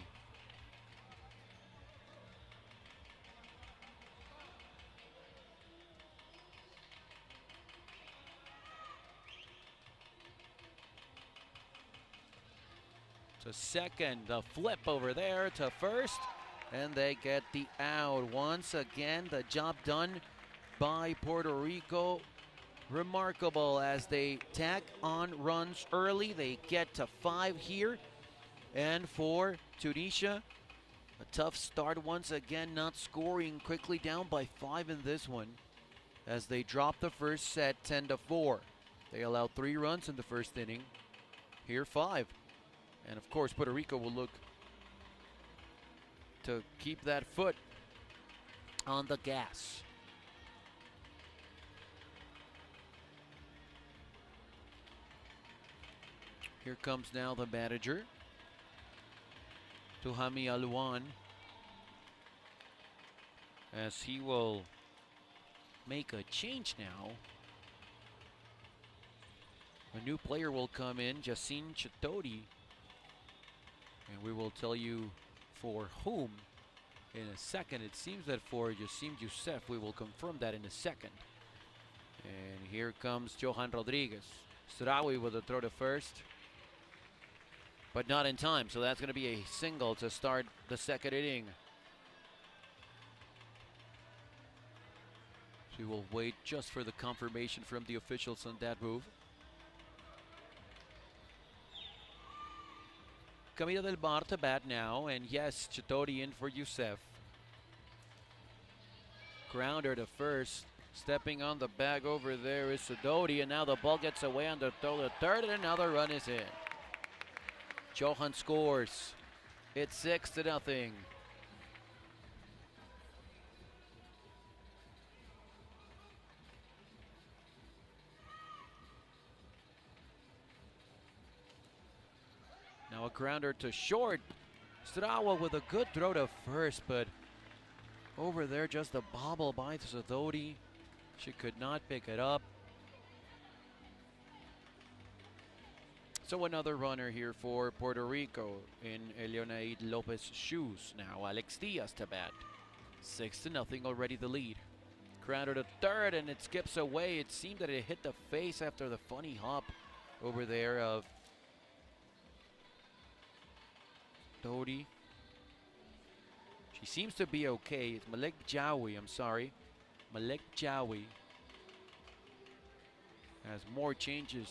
To second, the flip over there to first, and they get the out. Once again, the job done by Puerto Rico. Remarkable as they tack on runs early. They get to 5 here. And for Tunisia, a tough start once again, not scoring, quickly down by 5 in this one as they drop the first set 10-4. They allowed 3 runs in the first inning. Here 5. And of course, Puerto Rico will look to keep that foot on the gas. Here comes now the manager, Tuhami Aluan, as he will make a change now. A new player will come in, Yacine Chitodi, and we will tell you for whom in a second. It seems that for Yacine Youssef, we will confirm that in a second. And here comes Johan Rodriguez. Sraoui with a throw to first. but not in time. So that's going to be a single to start the second inning. We will wait just for the confirmation from the officials on that move. Camila Del Mar to bat now, and yes, Chitori in for Youssef. Grounder to first. Stepping on the bag over there is Sidoti, and now the ball gets away on the throw to third, and another run is in. Johan scores. It's 6-0. Now a grounder to short. Strawa with a good throw to first, but over there just a bobble by Sidoti. She could not pick it up. So another runner here for Puerto Rico in Eleonaid Lopez's shoes. Now Alex Diaz to bat. 6-0 already the lead. Grounder to third, and it skips away. It seemed that it hit the face after the funny hop over there of Dodi. She seems to be okay. It's Malek Jawi, I'm sorry. Malek Jawi. As more changes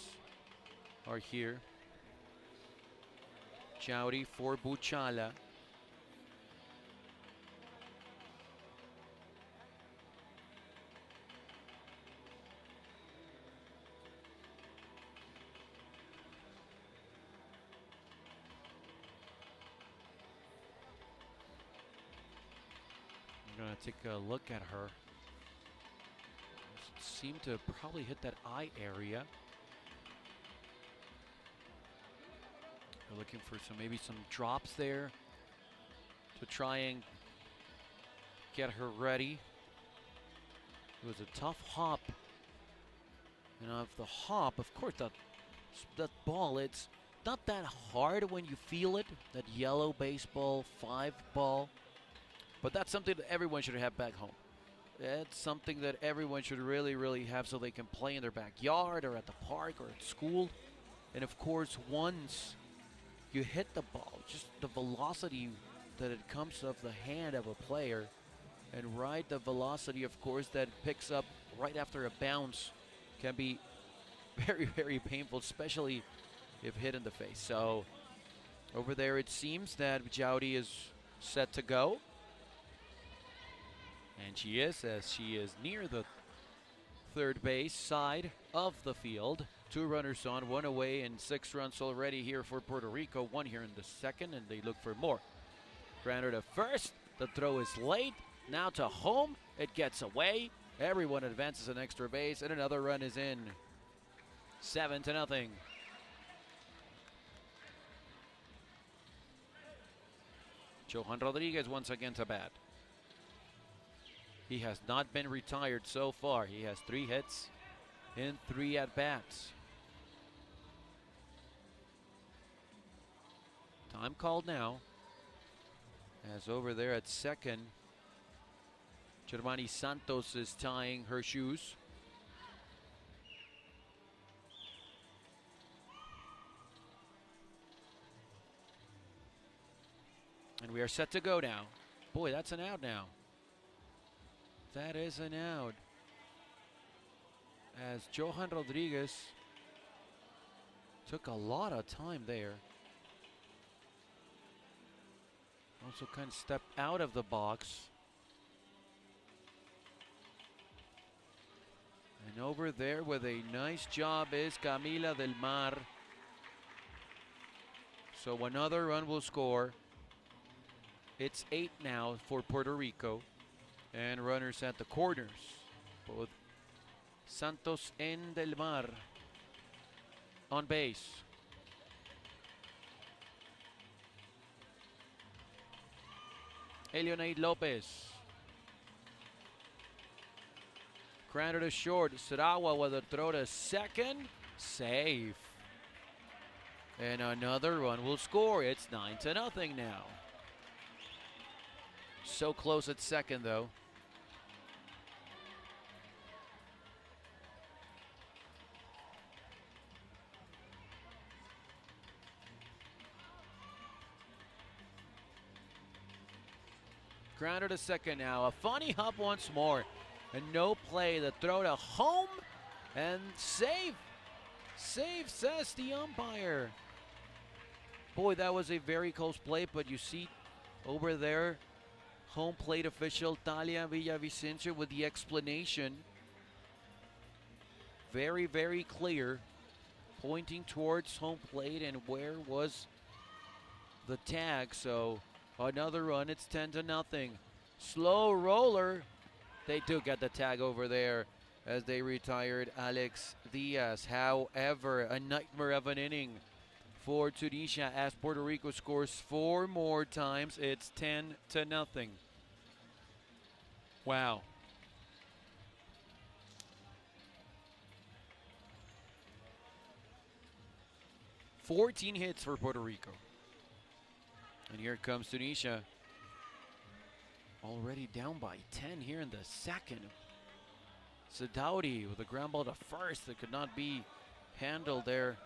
are here. Jawi for Buchala. I'm gonna take a look at her. Seemed to probably hit that eye area. We're looking for maybe some drops there to try and get her ready. It was a tough hop. And of the hop, of course, that ball, it's not that hard when you feel it, that yellow baseball 5 ball. But that's something that everyone should have back home. It's something that everyone should really, really have so they can play in their backyard or at the park or at school. And of course, once you hit the ball, just the velocity that it comes off the hand of a player, and the velocity, of course, that picks up right after a bounce can be very, very painful, especially if hit in the face. So over there, it seems that Jowdy is set to go. And she is, as she is near the third base side of the field. 2 runners on, 1 away, and 6 runs already here for Puerto Rico. 1 here in the second, and they look for more. Grounder to first. The throw is late. Now to home. It gets away. Everyone advances an extra base, and another run is in. 7-0. Johan Rodriguez once again to bat. He has not been retired so far. He has 3 hits in 3 at-bats. Time called now. As over there at second, Germani Santos is tying her shoes. And we are set to go now. Boy, that's an out now. That is an out. As Johan Rodriguez took a lot of time there. Also kind of stepped out of the box. And over there with a nice job is Camila Del Mar. So another run will score. It's 8 now for Puerto Rico. And runners at the corners. Both Santos and Del Mar on base. Eleonaid Lopez. Grounder to short. Sarawa with a throw to second. Safe. And another run will score. It's 9-0 now. So close at second, though. Grounder to second now. A funny hop once more. And no play. The throw to home. And save. Save, says the umpire. Boy, that was a very close play, but you see over there, home plate official Talia Villavicencio with the explanation. Very, very clear. Pointing towards home plate and where was the tag. So another run. It's 10-0. Slow roller. They do get the tag over there as they retired Alex Diaz. However, a nightmare of an inning for Tunisia as Puerto Rico scores 4 more times. It's 10-0. Wow. "14 hits for Puerto Rico. And here comes Tunisia. Already down by 10 here in the second. Sadauri with a ground ball to first that could not be handled there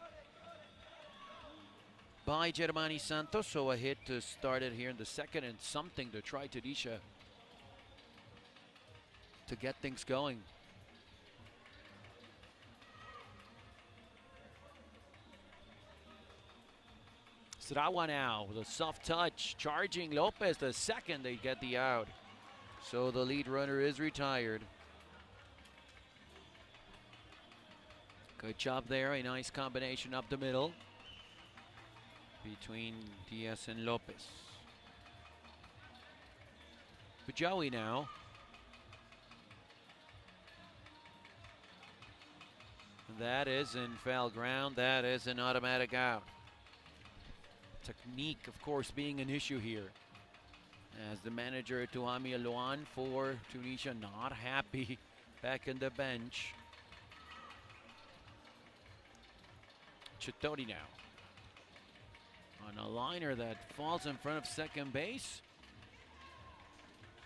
by Germani Santos. So a hit to start it here in the second and something to try Tunisia to get things going. Sarawa now with a soft touch, charging Lopez the second. They get the out. So the lead runner is retired. Good job there, a nice combination up the middle between Diaz and Lopez. Bujawi now. That is in foul ground. That is an automatic out. Technique, of course, being an issue here. As the manager, Tuhami Aluan for Tunisia, not happy back in the bench. Chitori now. On a liner that falls in front of second base.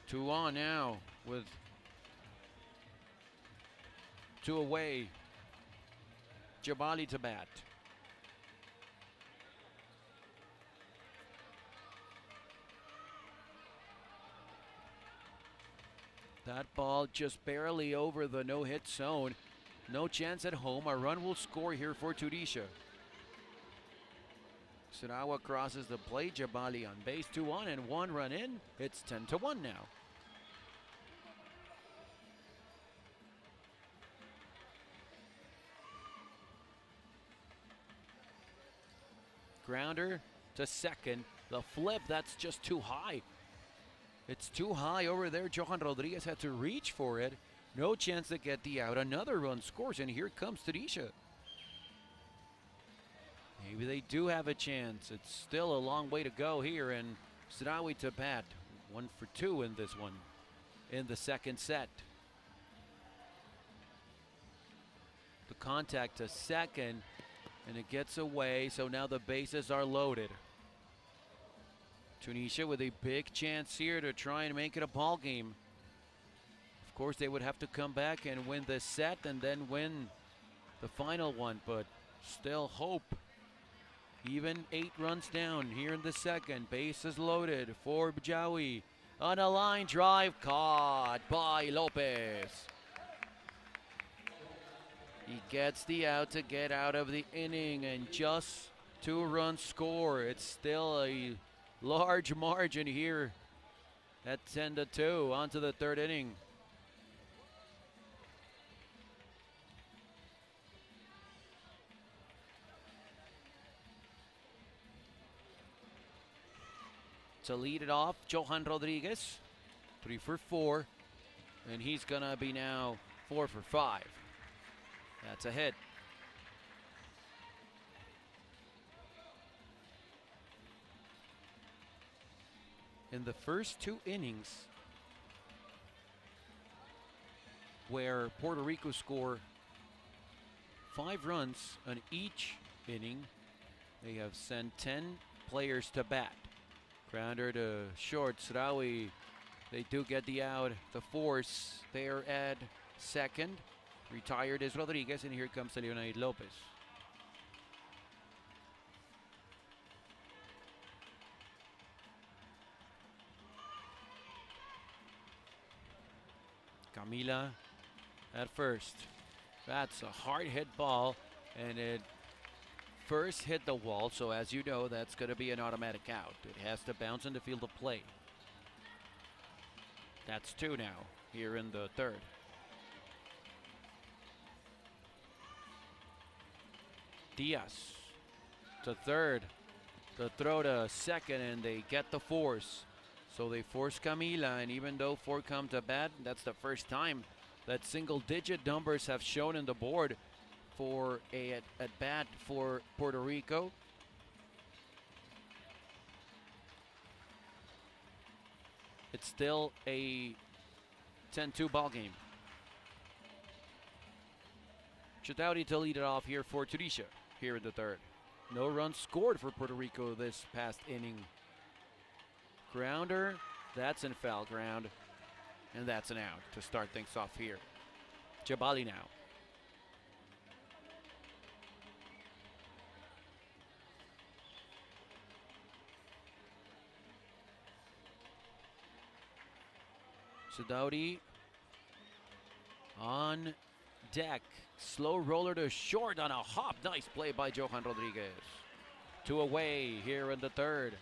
2 on now with 2 away. Jabali to bat. That ball just barely over the no-hit zone. No chance at home. A run will score here for Tunisia. Sarawa crosses the plate. Jabali on base. 2 on and 1 run in. It's 10-1 now. Grounder to second. The flip, that's just too high. It's too high over there. Johan Rodriguez had to reach for it. No chance to get the out. Another run scores, and here comes Tunisia. Maybe they do have a chance. It's still a long way to go here, and Sarawi to bat. 1 for 2 in this one, in the second set. The contact to second, and it gets away, so now the bases are loaded. Tunisia with a big chance here to try and make it a ball game. Of course, they would have to come back and win this set and then win the final one, but still hope. Even 8 runs down here in the second. Bases loaded for Bujawi. On a line drive, caught by Lopez. He gets the out to get out of the inning, and just 2 runs score. It's still a large margin here at 10-2. On to the third inning. To lead it off, Johan Rodriguez, 3 for 4, and he's gonna be now 4 for 5. That's a hit. In the first 2 innings, where Puerto Rico score 5 runs on each inning, they have sent 10 players to bat. Grounder to short. Sarawi, they do get the out. The force there at second. Retired is Rodriguez, and here comes Leonid Lopez. Camila at first. That's a hard hit ball, and it first hit the wall, so as you know, that's going to be an automatic out. It has to bounce in the field of play. That's 2 now, here in the third. Diaz to third. The throw to second, and they get the force. So they force Camila, and even though 4 come to bat, that's the first time that single-digit numbers have shown in the board for a at bat for Puerto Rico. It's still a 10-2 ball game. Chitauri to lead it off here for Tunisia here in the third. No runs scored for Puerto Rico this past inning. Grounder, that's in foul ground, and that's an out to start things off here. Jabali now. Sadauri on deck. Slow roller to short on a hop. Nice play by Johan Rodriguez. 2 away here in the third.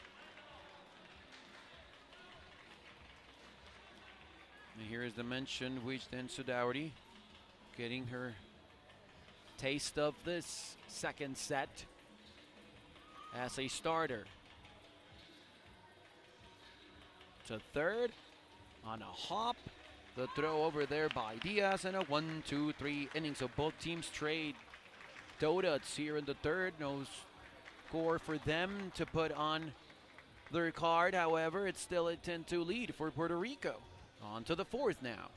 And here is the mentioned Wijden Sadauri getting her taste of this second set as a starter. To third on a hop. The throw over there by Diaz, and a 1-2-3 inning. So both teams trade donuts here in the third. No score for them to put on their card. However, it's still a 10-2 lead for Puerto Rico. On to the fourth now.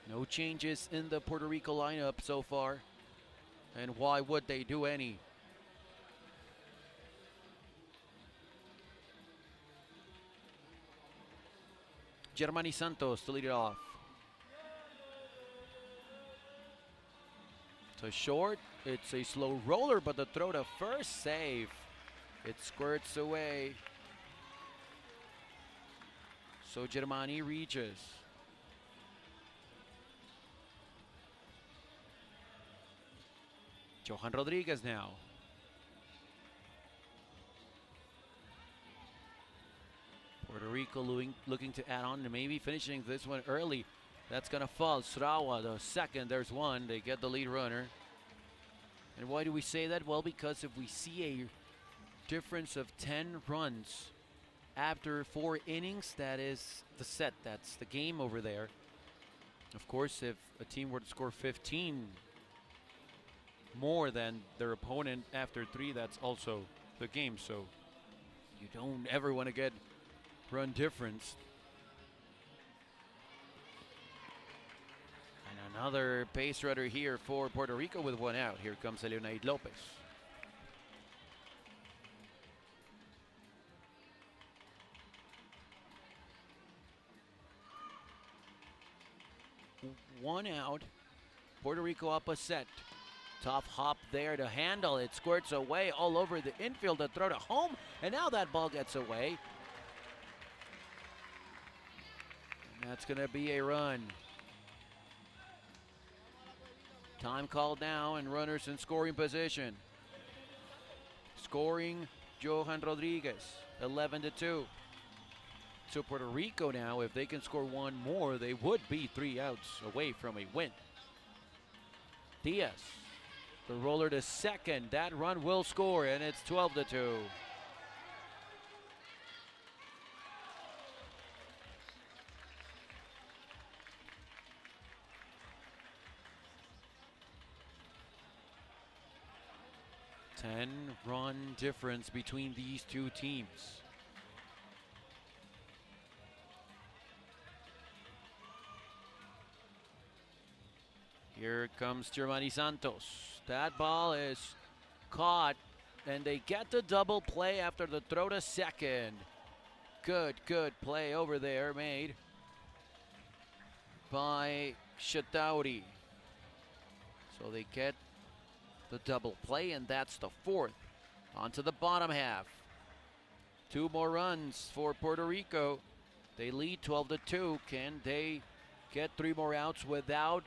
No changes in the Puerto Rico lineup so far. And why would they do any? Germani Santos to lead it off. To short, it's a slow roller, but the throw to first, save. It squirts away. So Germani reaches. Johan Rodriguez now. Puerto Rico looking to add on and maybe finishing this one early. That's going to fall. Srawa, the second. There's one. They get the lead runner. And why do we say that? Well, because if we see a difference of 10 runs after 4 innings, that is the set. That's the game over there. Of course, if a team were to score 15 more than their opponent after 3, that's also the game. So you don't ever want to get run difference. And another base runner here for Puerto Rico with 1 out. Here comes Leonid Lopez. One out. Puerto Rico up a set. Tough hop there to handle. It squirts away all over the infield to throw to home. And now that ball gets away. And that's going to be a run. Time called now and runners in scoring position. Scoring Johan Rodriguez, 11-2. So Puerto Rico now, if they can score 1 more, they would be 3 outs away from a win. Diaz, the roller to second. That run will score, and it's 12-2. Run difference between these two teams. Here comes Germani Santos. That ball is caught, and they get the double play after the throw to second. Good play over there made by Chitauri. So they get the double play, and that's the 4th. On to the bottom half. 2 more runs for Puerto Rico. They lead 12-2. Can they get 3 more outs without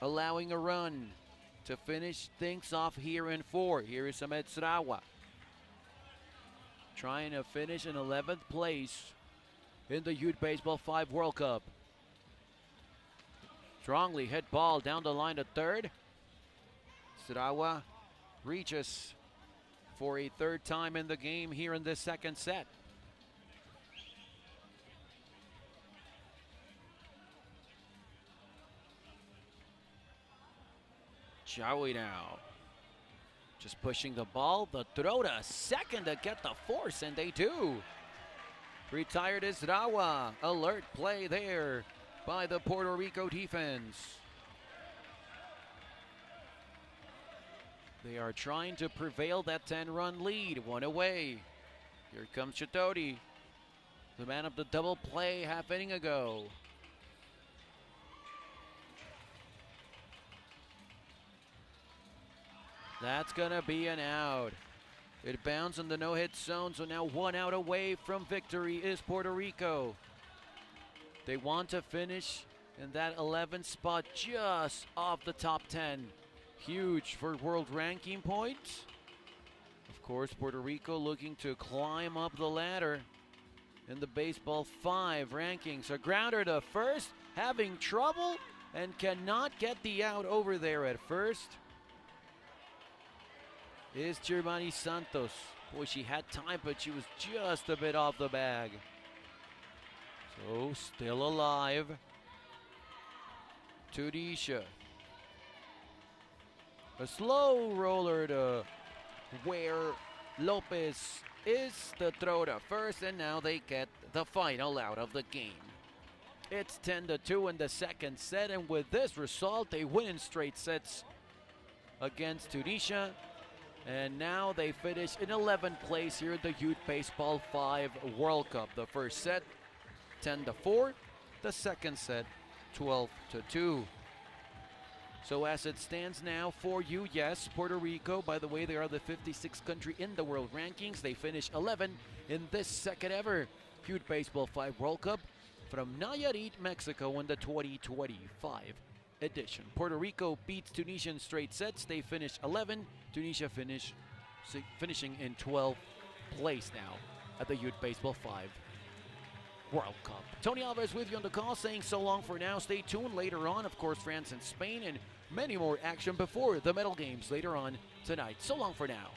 allowing a run to finish things off here in 4? Here is Ahmed Sarawa trying to finish in 11th place in the Youth Baseball 5 World Cup. Strongly hit ball down the line to third. Sarawa reaches for a 3rd time in the game here in this 2nd set. Joey now just pushing the ball. The throw to second to get the force, and they do. Retired is Rawa. Alert play there by the Puerto Rico defense. They are trying to prevail that 10-run lead. 1 away. Here comes Chitoti, the man of the double play half inning ago. That's gonna be an out. It bounced in the no-hit zone, so now 1 out away from victory is Puerto Rico. They want to finish in that 11th spot, just off the top 10. Huge for world ranking points. Of course, Puerto Rico looking to climb up the ladder in the Baseball 5 rankings. A grounder to first, having trouble, and cannot get the out over there at first. Is Germani Santos. Boy, she had time, but she was just a bit off the bag. So, still alive. Tudisha. A slow roller to where Lopez is the throw to first, and now they get the final out of the game. It's 10-2 in the 2nd set, and with this result, they win in straight sets against Tunisia. And now they finish in 11th place here at the Youth Baseball 5 World Cup. The first set, 10-4. The second set, 12-2. So as it stands now for you, yes, Puerto Rico, by the way, they are the 56th country in the world rankings. They finish 11 in this second ever Youth Baseball 5 World Cup from Nayarit, Mexico in the 2025 edition. Puerto Rico beats Tunisia in straight sets. They finish 11. Tunisia finishing in 12th place now at the Youth Baseball 5 World Cup. Tony Alvarez with you on the call, saying so long for now. Stay tuned later on. Of course, France and Spain, and many more action before the medal games later on tonight. So long for now.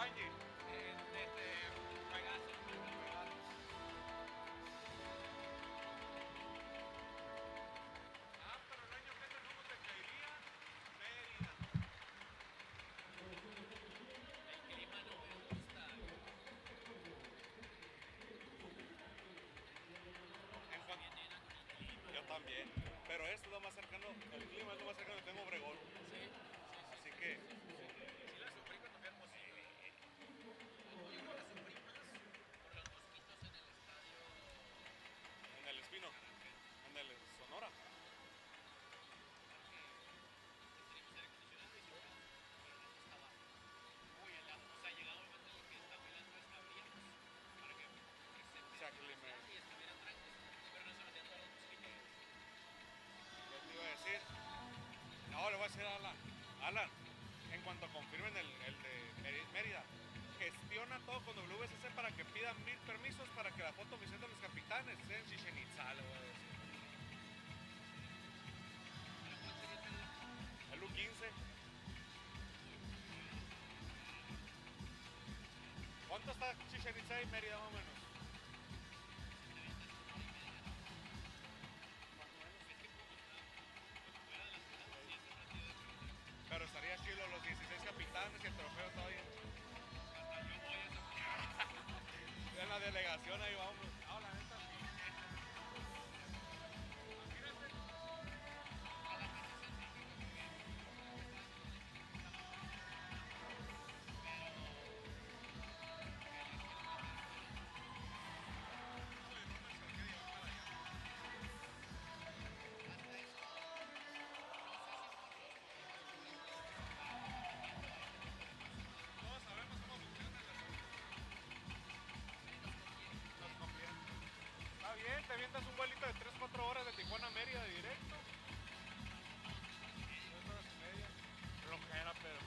Angie? Pegaso. Ah, pero el año que entra, ¿cómo te caería? Mérida. El clima no me gusta. En cuanto... Yo también. Pero esto es lo más cercano, el clima es lo más cercano que tengo a Obregón. Sí. Así que... Sí la sufrí cuando fui a Hermosillo. Yo creo que la sufrí más por los mosquitos en el estadio. En el Espino. En el Sonora. Teníamos aire acondicionado y siempre, pero no estaba muy helado. O sea, llegaba el momento en el que estaba helando, abríamos para que se Se aclime. y estuvieran tranquilos. Pero no se metían todos los mosquitos. Yo te iba a decir... No, le voy a decir a Alan. Alan, en cuanto confirmen el de Mérida, gestiona todo con WBSC para que pidan 1000 permisos para que la foto oficial de los capitanes sea en Chichen Itza, le voy a decir. El U15. ¿Cuánto está Chichen Itza y Mérida más o menos? Pero estaría chido los 16 capitanes y el trofeo todavía. En la delegación ahí vamos. No, la neta. Todos sabemos cómo funciona la nos conviene. Está bien, te avientas un vuelito de 3-4 horas de Tijuana a Mérida directo. 3 horas y media. Flojera, pero...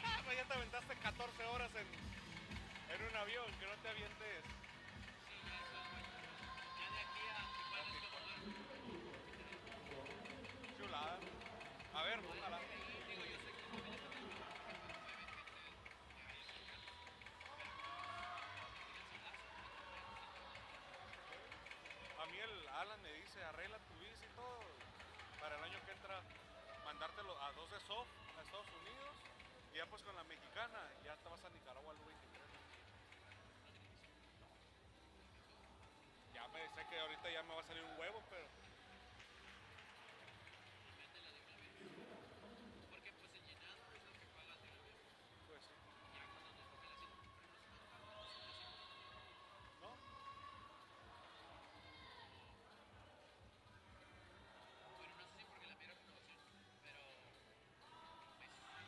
Ah, pues ya te aventaste 14 horas en un avión, que no te avientes. Ya de aquí a Tijuana es como más. Chulada. A ver, ojalá. Digo, yo sé que también está bien. A mí el Alan me dice, arregla tu bici y todo, para el año que entra, mandártelo a 2 de soft a Estados Unidos, y ya pues con la mexicana, ya te vas a Nicaragua el 23. Ya me sé que ahorita ya me va a salir un huevo, pero... Porque pues el llenado es lo que pagas de una vez. Pues sí. Ya cuando nos toque la cita, ¿No? bueno, no sé si porque la mía era renovación, pero pues 3 semanas.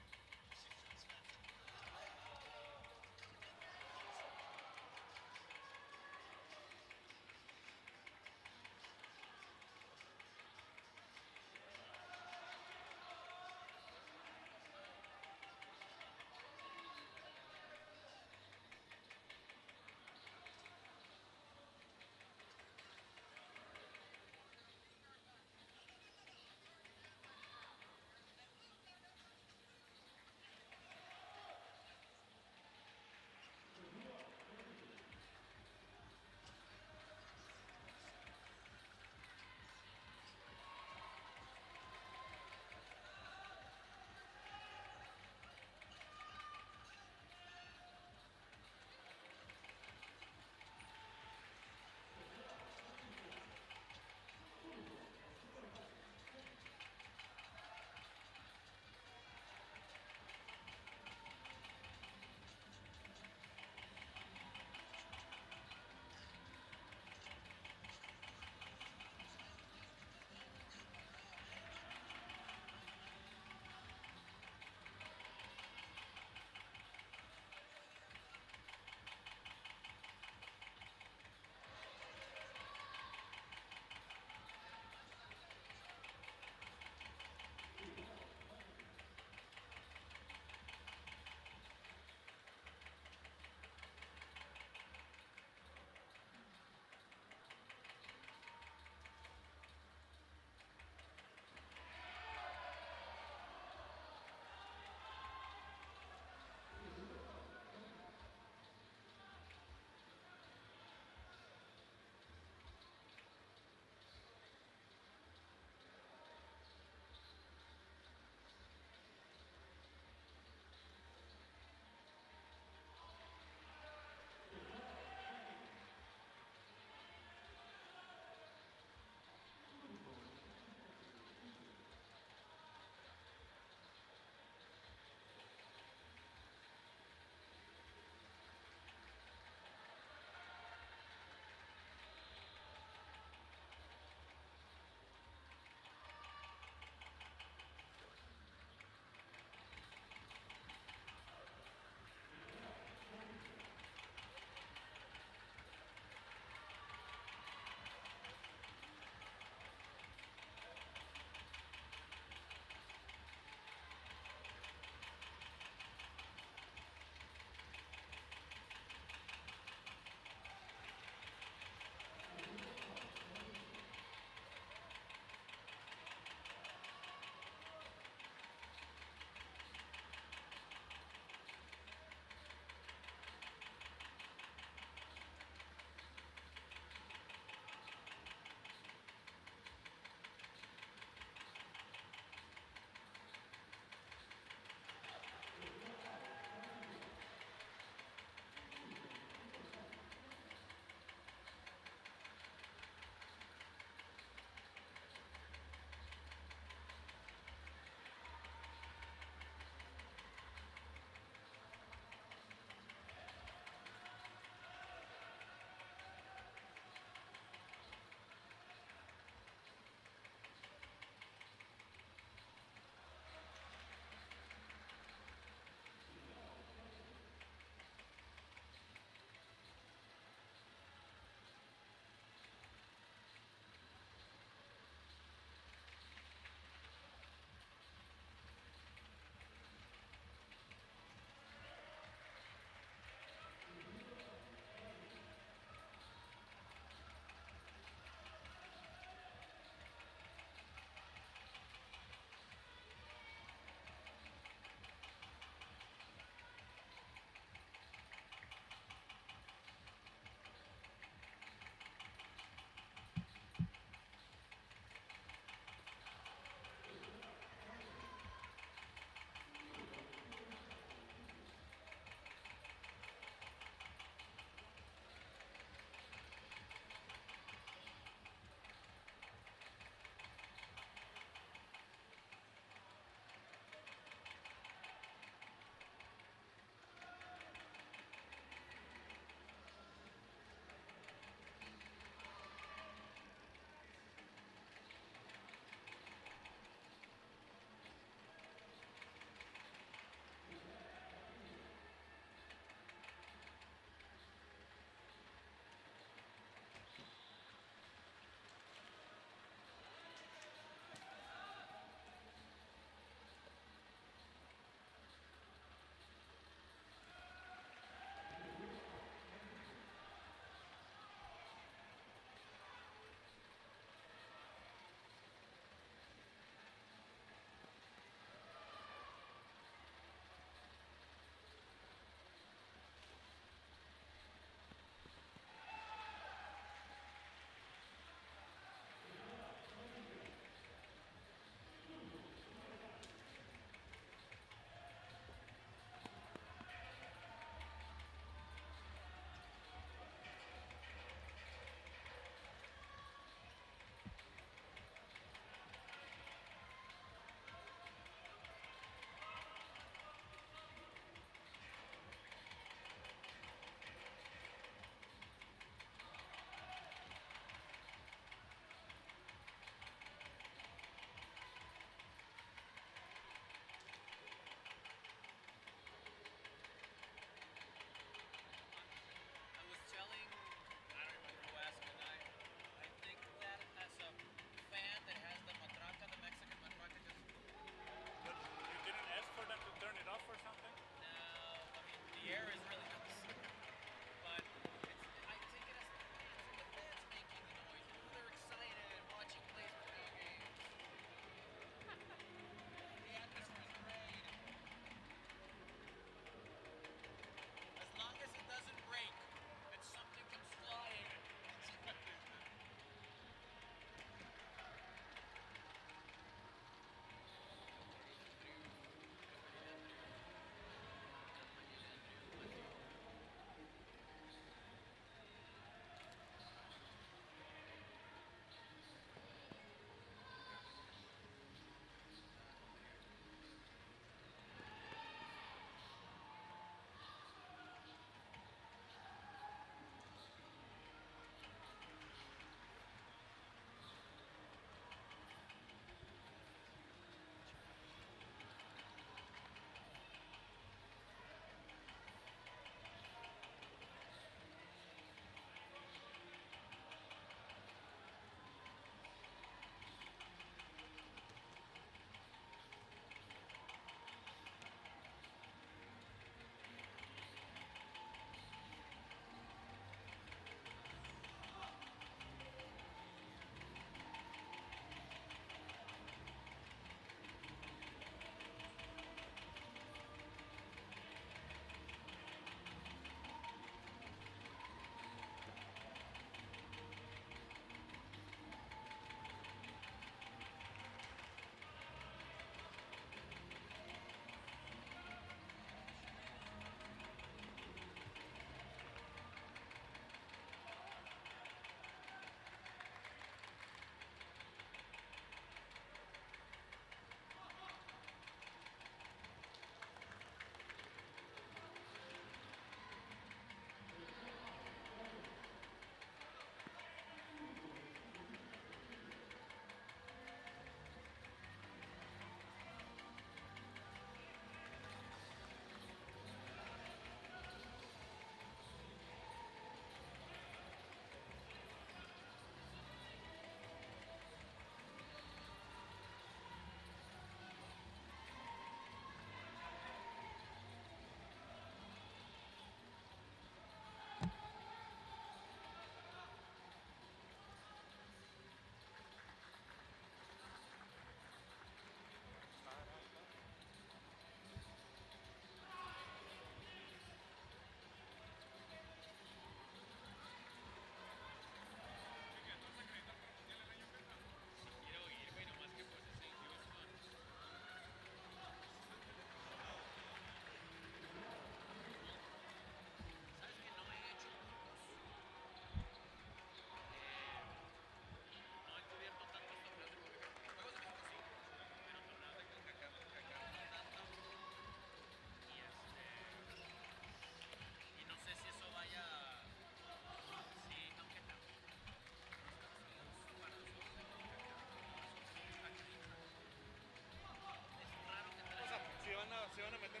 se van a meter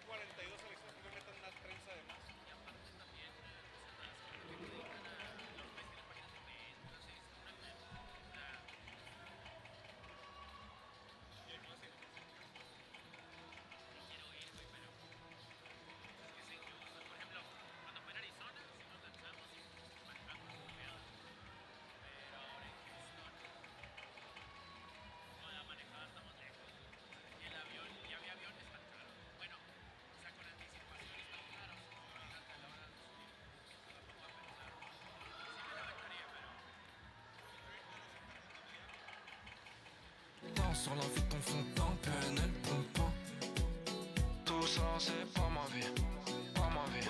42 selecciones que metan una trenza de más. Y aparte también personas que se dedican a los ves en la página de internet, entonces una nueva. O sea, sí quiero ir, güey, pero es que es injusto. Por ejemplo, cuando fue en Arizona, sí nos lanzamos y manejamos como pedo. Pero ahora en Houston, no, la manejada estamos lejos. Y el avión, y había aviones tan caros. Bueno, o sea, con anticipación están caros. Imagínate a la hora de subir. Me lo pongo a pensar. Sí me la aventaría, pero Danse sur la vie, ton fond d'un PNL, pompon. Tout ça, c'est pas ma vie, pas ma vie.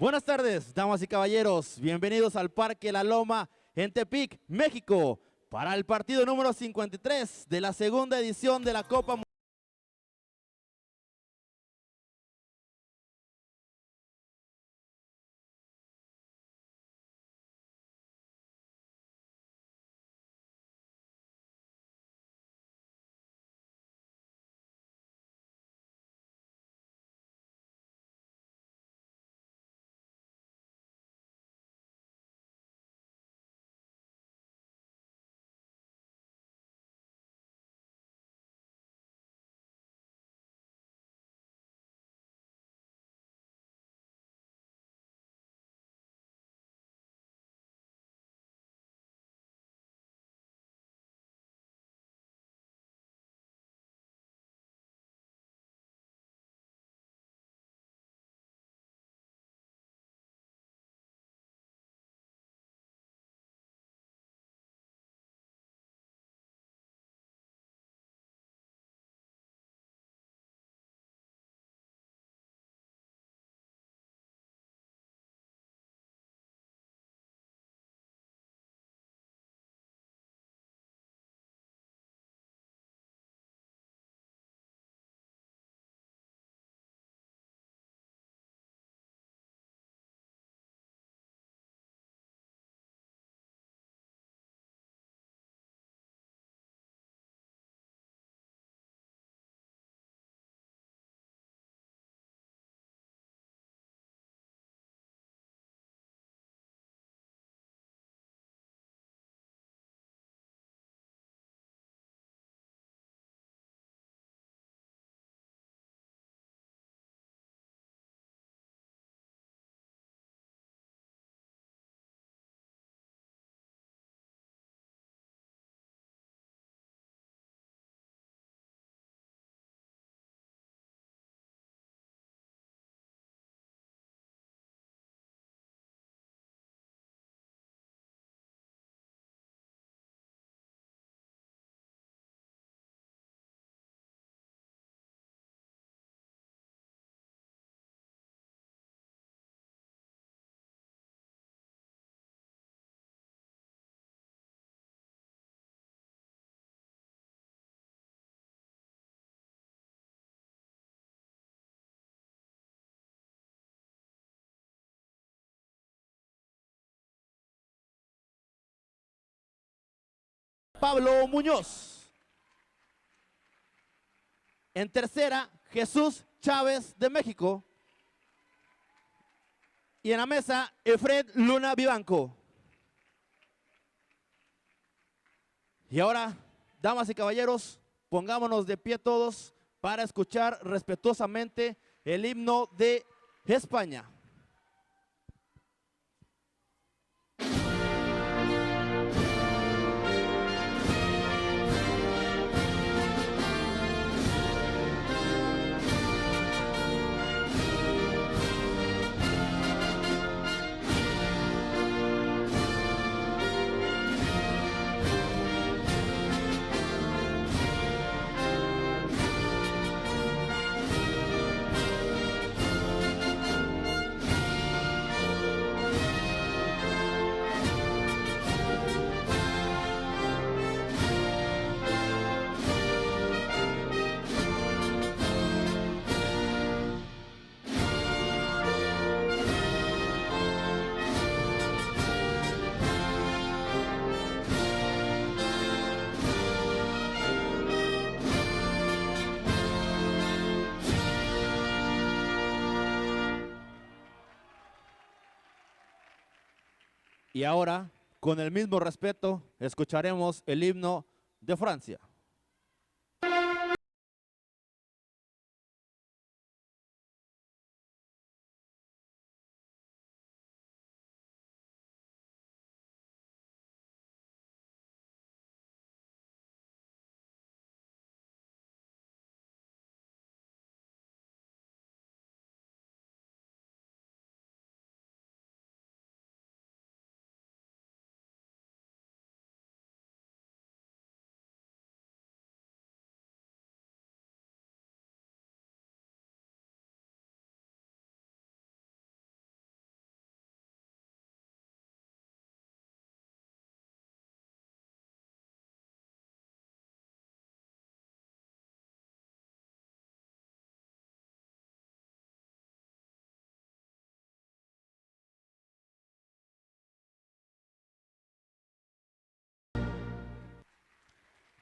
Buenas tardes, damas y caballeros. Bienvenidos al Parque La Loma en Tepic, México, para el partido número 53 de la segunda edición de la Copa Mundial. Pablo Muñoz. En tercera, Jesús Chávez de México. Y en la mesa, Efred Luna Vivanco. Y ahora, damas y caballeros, pongámonos de pie todos para escuchar respetuosamente el himno de España. Y ahora, con el mismo respeto, escucharemos el himno de Francia.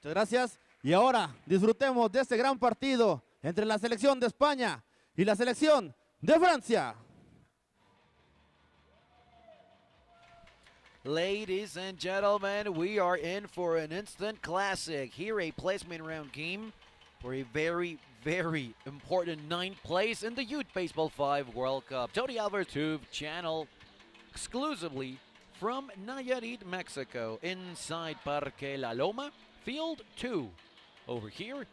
Muchas gracias. Y ahora disfrutemos de este gran partido entre la selección de España y la selección de Francia. Ladies and gentlemen, we are in for an instant classic. Here, a placement round game for a very, very important 9th place in the Youth Baseball 5 World Cup. Tony Alvarez Tube channel exclusively from Nayarit, Mexico, inside Parque La Loma, Field 2. Over here,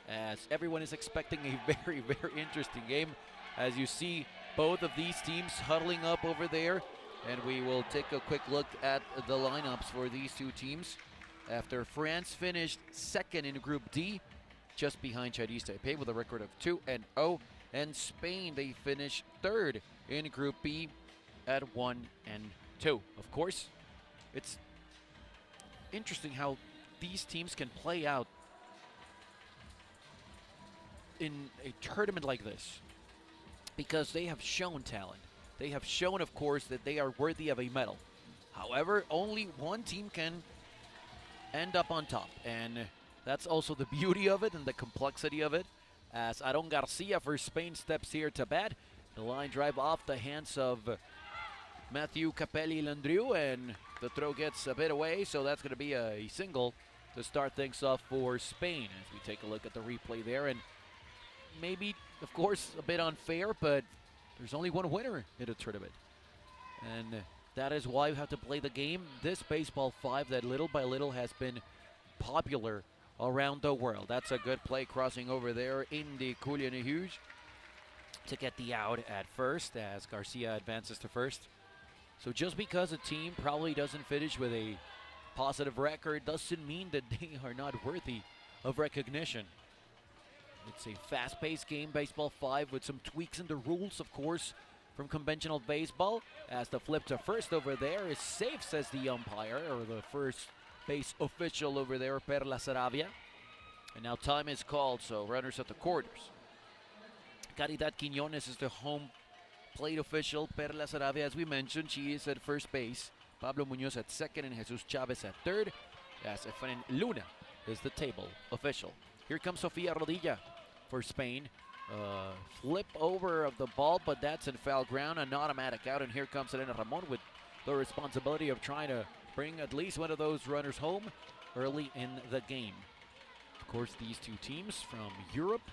as everyone is expecting a very, very interesting game. As you see, both of these teams huddling up over there. And we will take a quick look at the lineups for these two teams. After France finished second in Group D, just behind Chinese Taipei with a record of 2-0. And Spain, they finished third in Group B at 1-2. Of course, it's interesting how these teams can play out in a tournament like this, because they have shown talent. They have shown, of course, that they are worthy of a medal. However, only one team can end up on top, and that's also the beauty of it and the complexity of it. As Aaron Garcia for Spain steps here to bat, the line drive off the hands of Matthew Capelli-Landrieu, and the throw gets a bit away, so that's going to be a single to start things off for Spain. As we take a look at the replay there, and maybe, of course, a bit unfair, but there's only one winner in a tournament. And that is why we have to play the game. This Baseball 5 that little by little has been popular around the world. That's a good play crossing over there in the Coulier to get the out at first as Garcia advances to first. So just because a team probably doesn't finish with a positive record doesn't mean that they are not worthy of recognition. It's a fast-paced game, Baseball 5, with some tweaks in the rules, of course, from conventional baseball. As the flip to first over there is safe, says the umpire, or the first base official over there, Perla Saravia. And now time is called, so runners at the quarters. Caridad Quiñones is the home plate official. Perla Saravia, as we mentioned, she is at first base. Pablo Muñoz at second and Jesus Chavez at third. As Efrain Luna is the table official. Here comes Sofia Rodilla for Spain. Flip over of the ball, but that's in foul ground, an automatic out. And here comes Elena Ramon with the responsibility of trying to bring at least one of those runners home early in the game. Of course, these two teams from Europe,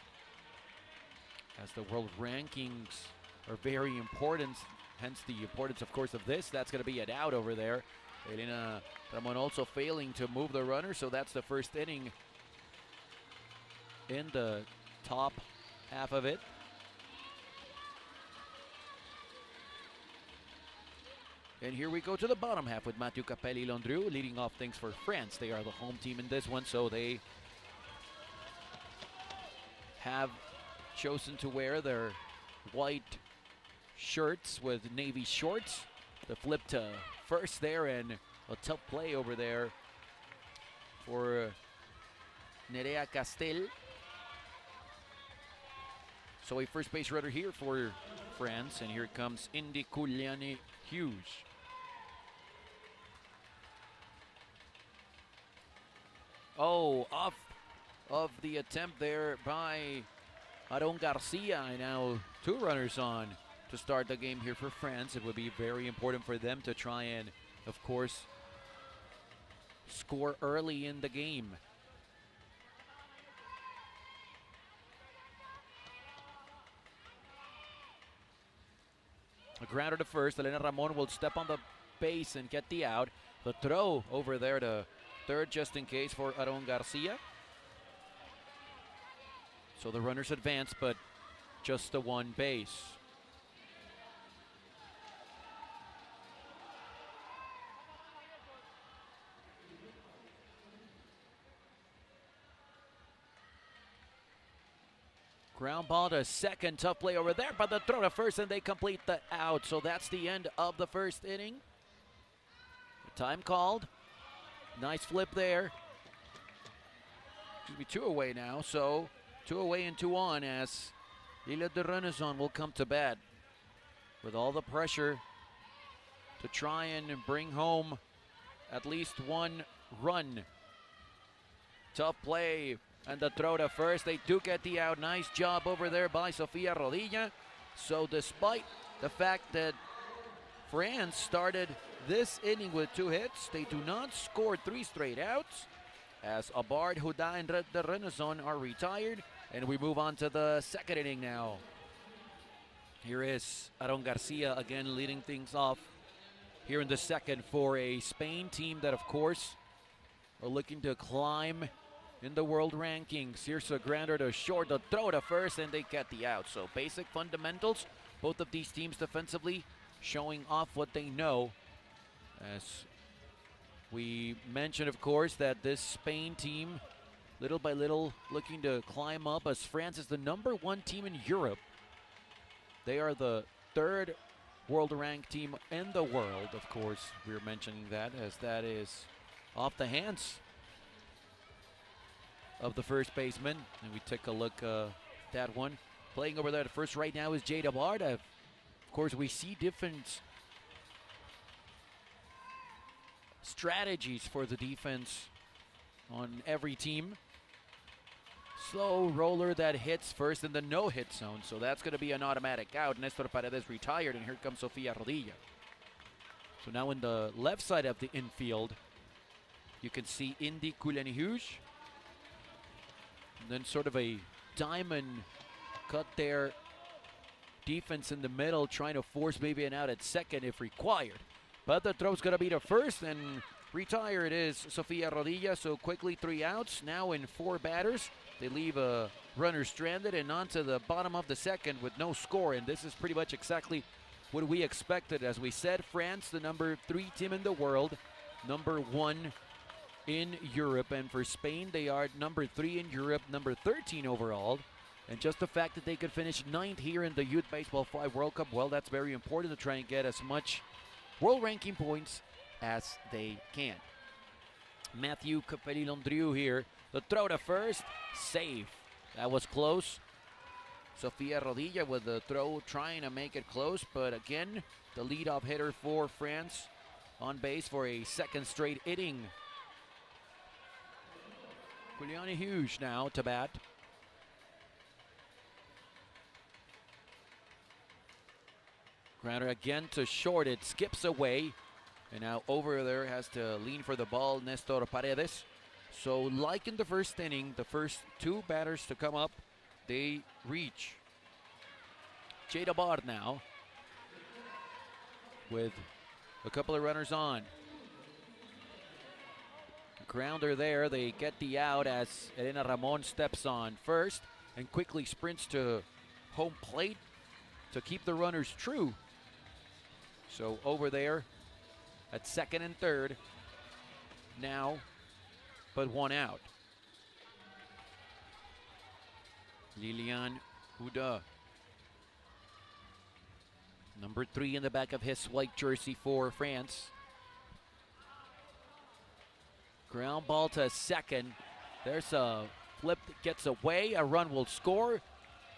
as the world rankings are very important, hence the importance, of course, of this. That's going to be an out over there. Elena Ramon also failing to move the runner, so that's the first inning in the top half of it. And here we go to the bottom half with Mathieu Capelli-Landrieu leading off things for France. They are the home team in this one, so they have chosen to wear their white shirts with navy shorts. The flip to first there, and a tough play over there for Nerea Castel. So a first base runner here for France, and here comes Indy Coulier Hughes. Oh, off of the attempt there by Aaron Garcia. And now two runners on to start the game here for France. It would be very important for them to try and, of course, score early in the game. A grounder to first. Elena Ramon will step on the base and get the out. The throw over there to third just in case for Aaron Garcia. So the runners advance, but just the one base. Ground ball to second, tough play over there, but the throw to first, and they complete the out. So that's the end of the first inning. The time called. Nice flip there. Should be two away now, so 2 away and 2 on as Lilia de Renaissance will come to bat with all the pressure to try and bring home at least one run Tough play. And the throw to first. They do get the out. Nice job over there by Sofia Rodilla. So despite the fact that France started this inning with 2 hits, they do not score 3 straight outs, as Abard, Huda, and the Renaissance are retired. And we move on to the second inning now. Here is Aaron Garcia again leading things off here in the second for a Spain team that, of course, are looking to climb in the world rankings. Here's a grounder to short, the throw to first, and they get the out. So basic fundamentals, both of these teams defensively showing off what they know. As we mentioned, of course, that this Spain team, little by little, looking to climb up, as France is the #1 team in Europe. They are the 3rd world ranked team in the world, of course. We're mentioning that, as that is off the hands of the first baseman. And we take a look at that one. Playing over there at first right now is Jade Abard. Of course, we see different strategies for the defense on every team. Slow roller that hits first in the no-hit zone, so that's going to be an automatic out. Nestor Paredes retired, and here comes Sofia Rodilla. So now in the left side of the infield, you can see Indy Kulenihuj. And then sort of a diamond cut there. Defense in the middle, trying to force maybe an out at second if required. But the throw's going to be to first, and retired is Sofia Rodilla. So quickly 3 outs. Now in 4 batters. They leave a runner stranded and onto the bottom of the second with no score. And this is pretty much exactly what we expected. As we said, France, the #3 team in the world, #1 in Europe. And for Spain, they are #3 in Europe, #13 overall. And just the fact that they could finish 9th here in the Youth Baseball 5 World Cup, well, that's very important to try and get as much world ranking points as they can. Matthew Capelli-Londrieu here. The throw to first, safe. That was close. Sofia Rodilla with the throw, trying to make it close, but again, the leadoff hitter for France on base for a second straight inning. Kulenihuj now to bat. Grounder again to short, it skips away. And now over there has to lean for the ball, Nestor Paredes. So like in the first inning, the first 2 batters to come up, they reach. Jade Abard now with a couple of runners on. Grounder there, they get the out as Elena Ramon steps on first and quickly sprints to home plate to keep the runners true. So over there at second and third now, but 1 out. Lilian Huda, #3 in the back of his white jersey for France. Ground ball to second. There's a flip that gets away. A run will score.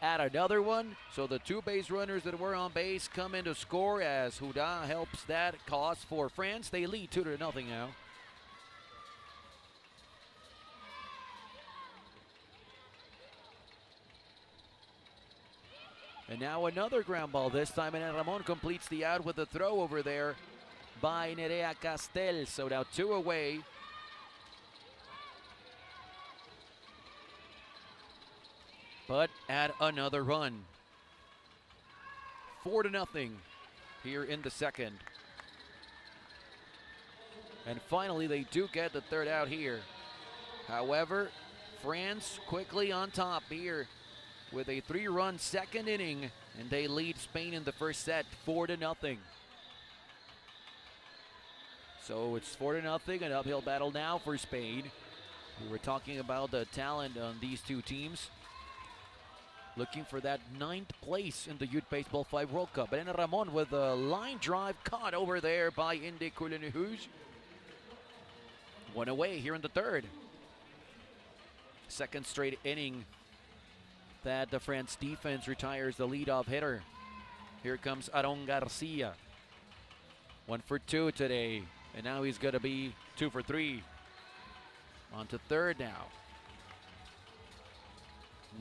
Add another one. So the 2 base runners that were on base come in to score as Huda helps that cause for France. They lead 2-0 now. And now another ground ball, this time, and Ramon completes the out with a throw over there by Nerea Castel. So now 2 away. But add another run. 4-0 here in the second. And finally, they do get the 3rd out here. However, France quickly on top here with a 3-run second inning, and they lead Spain in the first set 4-0. So it's 4-0, an uphill battle now for Spain. We were talking about the talent on these 2 teams, looking for that 9th place in the Youth Baseball 5 World Cup. Elena Ramon with a line drive caught over there by Indy Kulenihuj. 1 away here in the 3rd. Second straight inning that the France defense retires the leadoff hitter. Here comes Aaron Garcia. 1 for 2 today, and now he's going to be 2 for 3. On to 3rd now.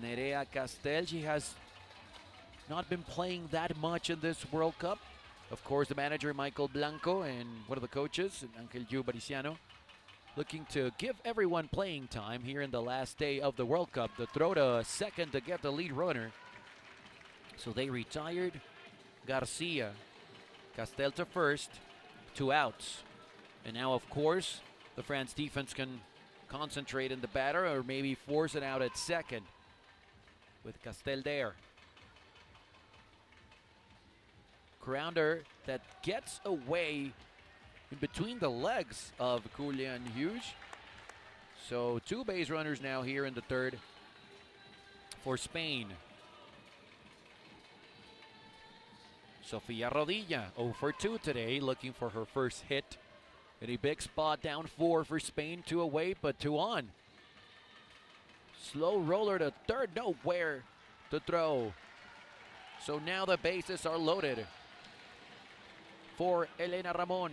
Nerea Castel, she has not been playing that much in this World Cup. Of course, the manager, Michael Blanco, and one of the coaches, Angel Yu Bariciano, looking to give everyone playing time here in the last day of the World Cup. The throw to second to get the lead runner. So they retired Garcia. Castel to first, 2 outs. And now, of course, the France defense can concentrate in the batter or maybe force it out at second with Castel there. Grounder that gets away in between the legs of Julian Hughes. So 2 base runners now here in the third for Spain. Sofia Rodilla, 0 for 2 today, looking for her first hit. And a big spot down 4 for Spain, 2 away, but 2 on. Slow roller to third, nowhere to throw. So now the bases are loaded for Elena Ramon.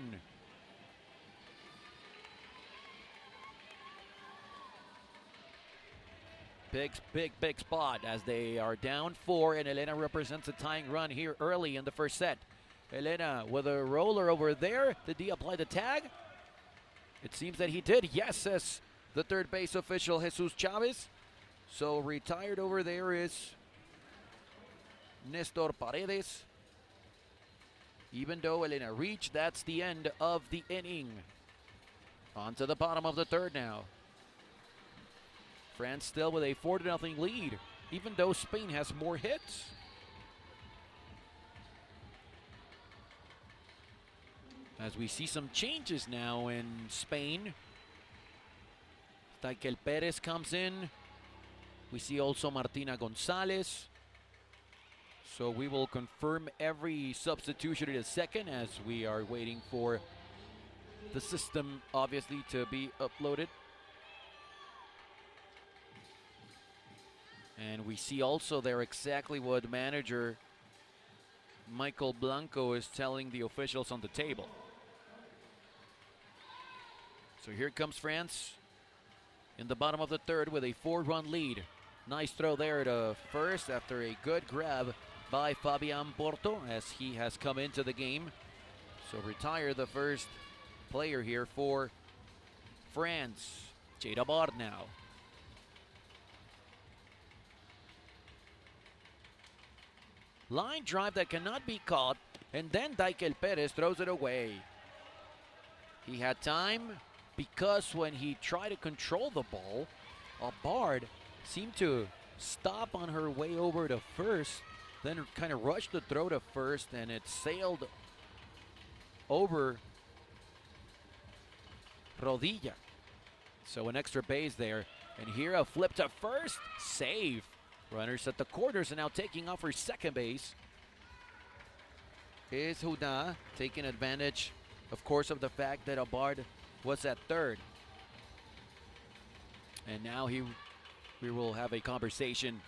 Big spot as they are down 4, and Elena represents a tying run here early in the first set. Elena with a roller over there. Did he apply the tag? It seems that he did. Yes, says the third base official, Jesus Chavez. So retired over there is Nestor Paredes. Even though Elena reached, that's the end of the inning. On to the bottom of the third now. France still with a 4-0 lead, even though Spain has more hits. As we see some changes now in Spain. Taikel Perez comes in. We see also Martina Gonzalez. So we will confirm every substitution in a second as we are waiting for the system, obviously, to be uploaded. And we see also there exactly what manager Michael Blanco is telling the officials on the table. So here comes France in the bottom of the third with a 4-run lead. Nice throw there to first after a good grab by Fabian Porto as he has come into the game. So retire the first player here for France. Jada Bard now. Line drive that cannot be caught, and then Taikel Perez throws it away. He had time because when he tried to control the ball, Bard seemed to stop on her way over to first, then kind of rushed the throw to first, and it sailed over Rodilla. So an extra base there, and here a flip to first, save. Runners at the corners and now taking off for second base is Huda, taking advantage, of course, of the fact that Abard was at third. And now we will have a conversation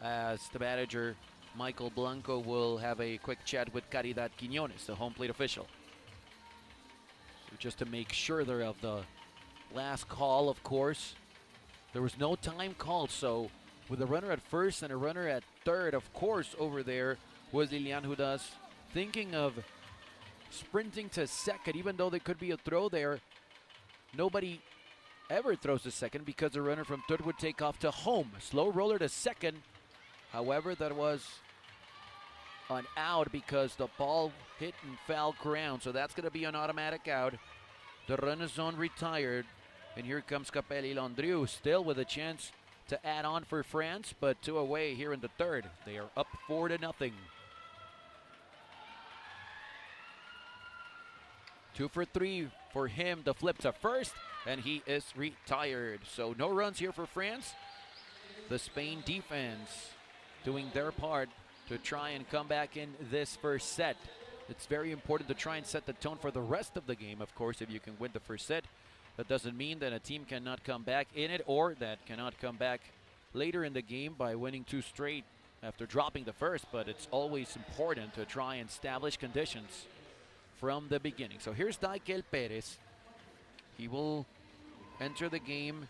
as the manager, Michael Blanco, will have a quick chat with Caridad Quiñones, the home plate official. So just to make sure they're of the last call, of course. There was no time called, so with a runner at first and a runner at third, of course, over there was Lilian Hudas thinking of sprinting to second, even though there could be a throw there. Nobody ever throws to second because the runner from third would take off to home. Slow roller to second. However, that was an out because the ball hit and foul ground. So that's going to be an automatic out. The runner's on retired. And here comes Capelli Landrieu, still with a chance to add on for France, but 2 away here in the third. They are up 4-0. 2 for 3 for him. The flip to first, and he is retired. So no runs here for France. The Spain defense doing their part to try and come back in this first set. It's very important to try and set the tone for the rest of the game, of course, if you can win the first set. That doesn't mean that a team cannot come back in it or that cannot come back later in the game by winning 2 straight after dropping the first, but it's always important to try and establish conditions from the beginning. So here's Taikel Perez. He will enter the game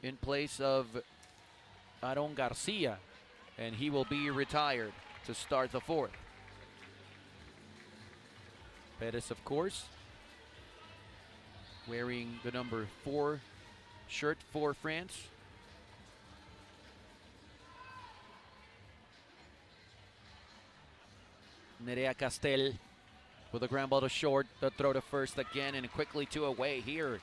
in place of Aaron Garcia, and he will be retired to start the fourth. Perez, of course, wearing the number 4 shirt for France. Nerea Castel with a ground ball to short. The throw to first again, and quickly 2 away here.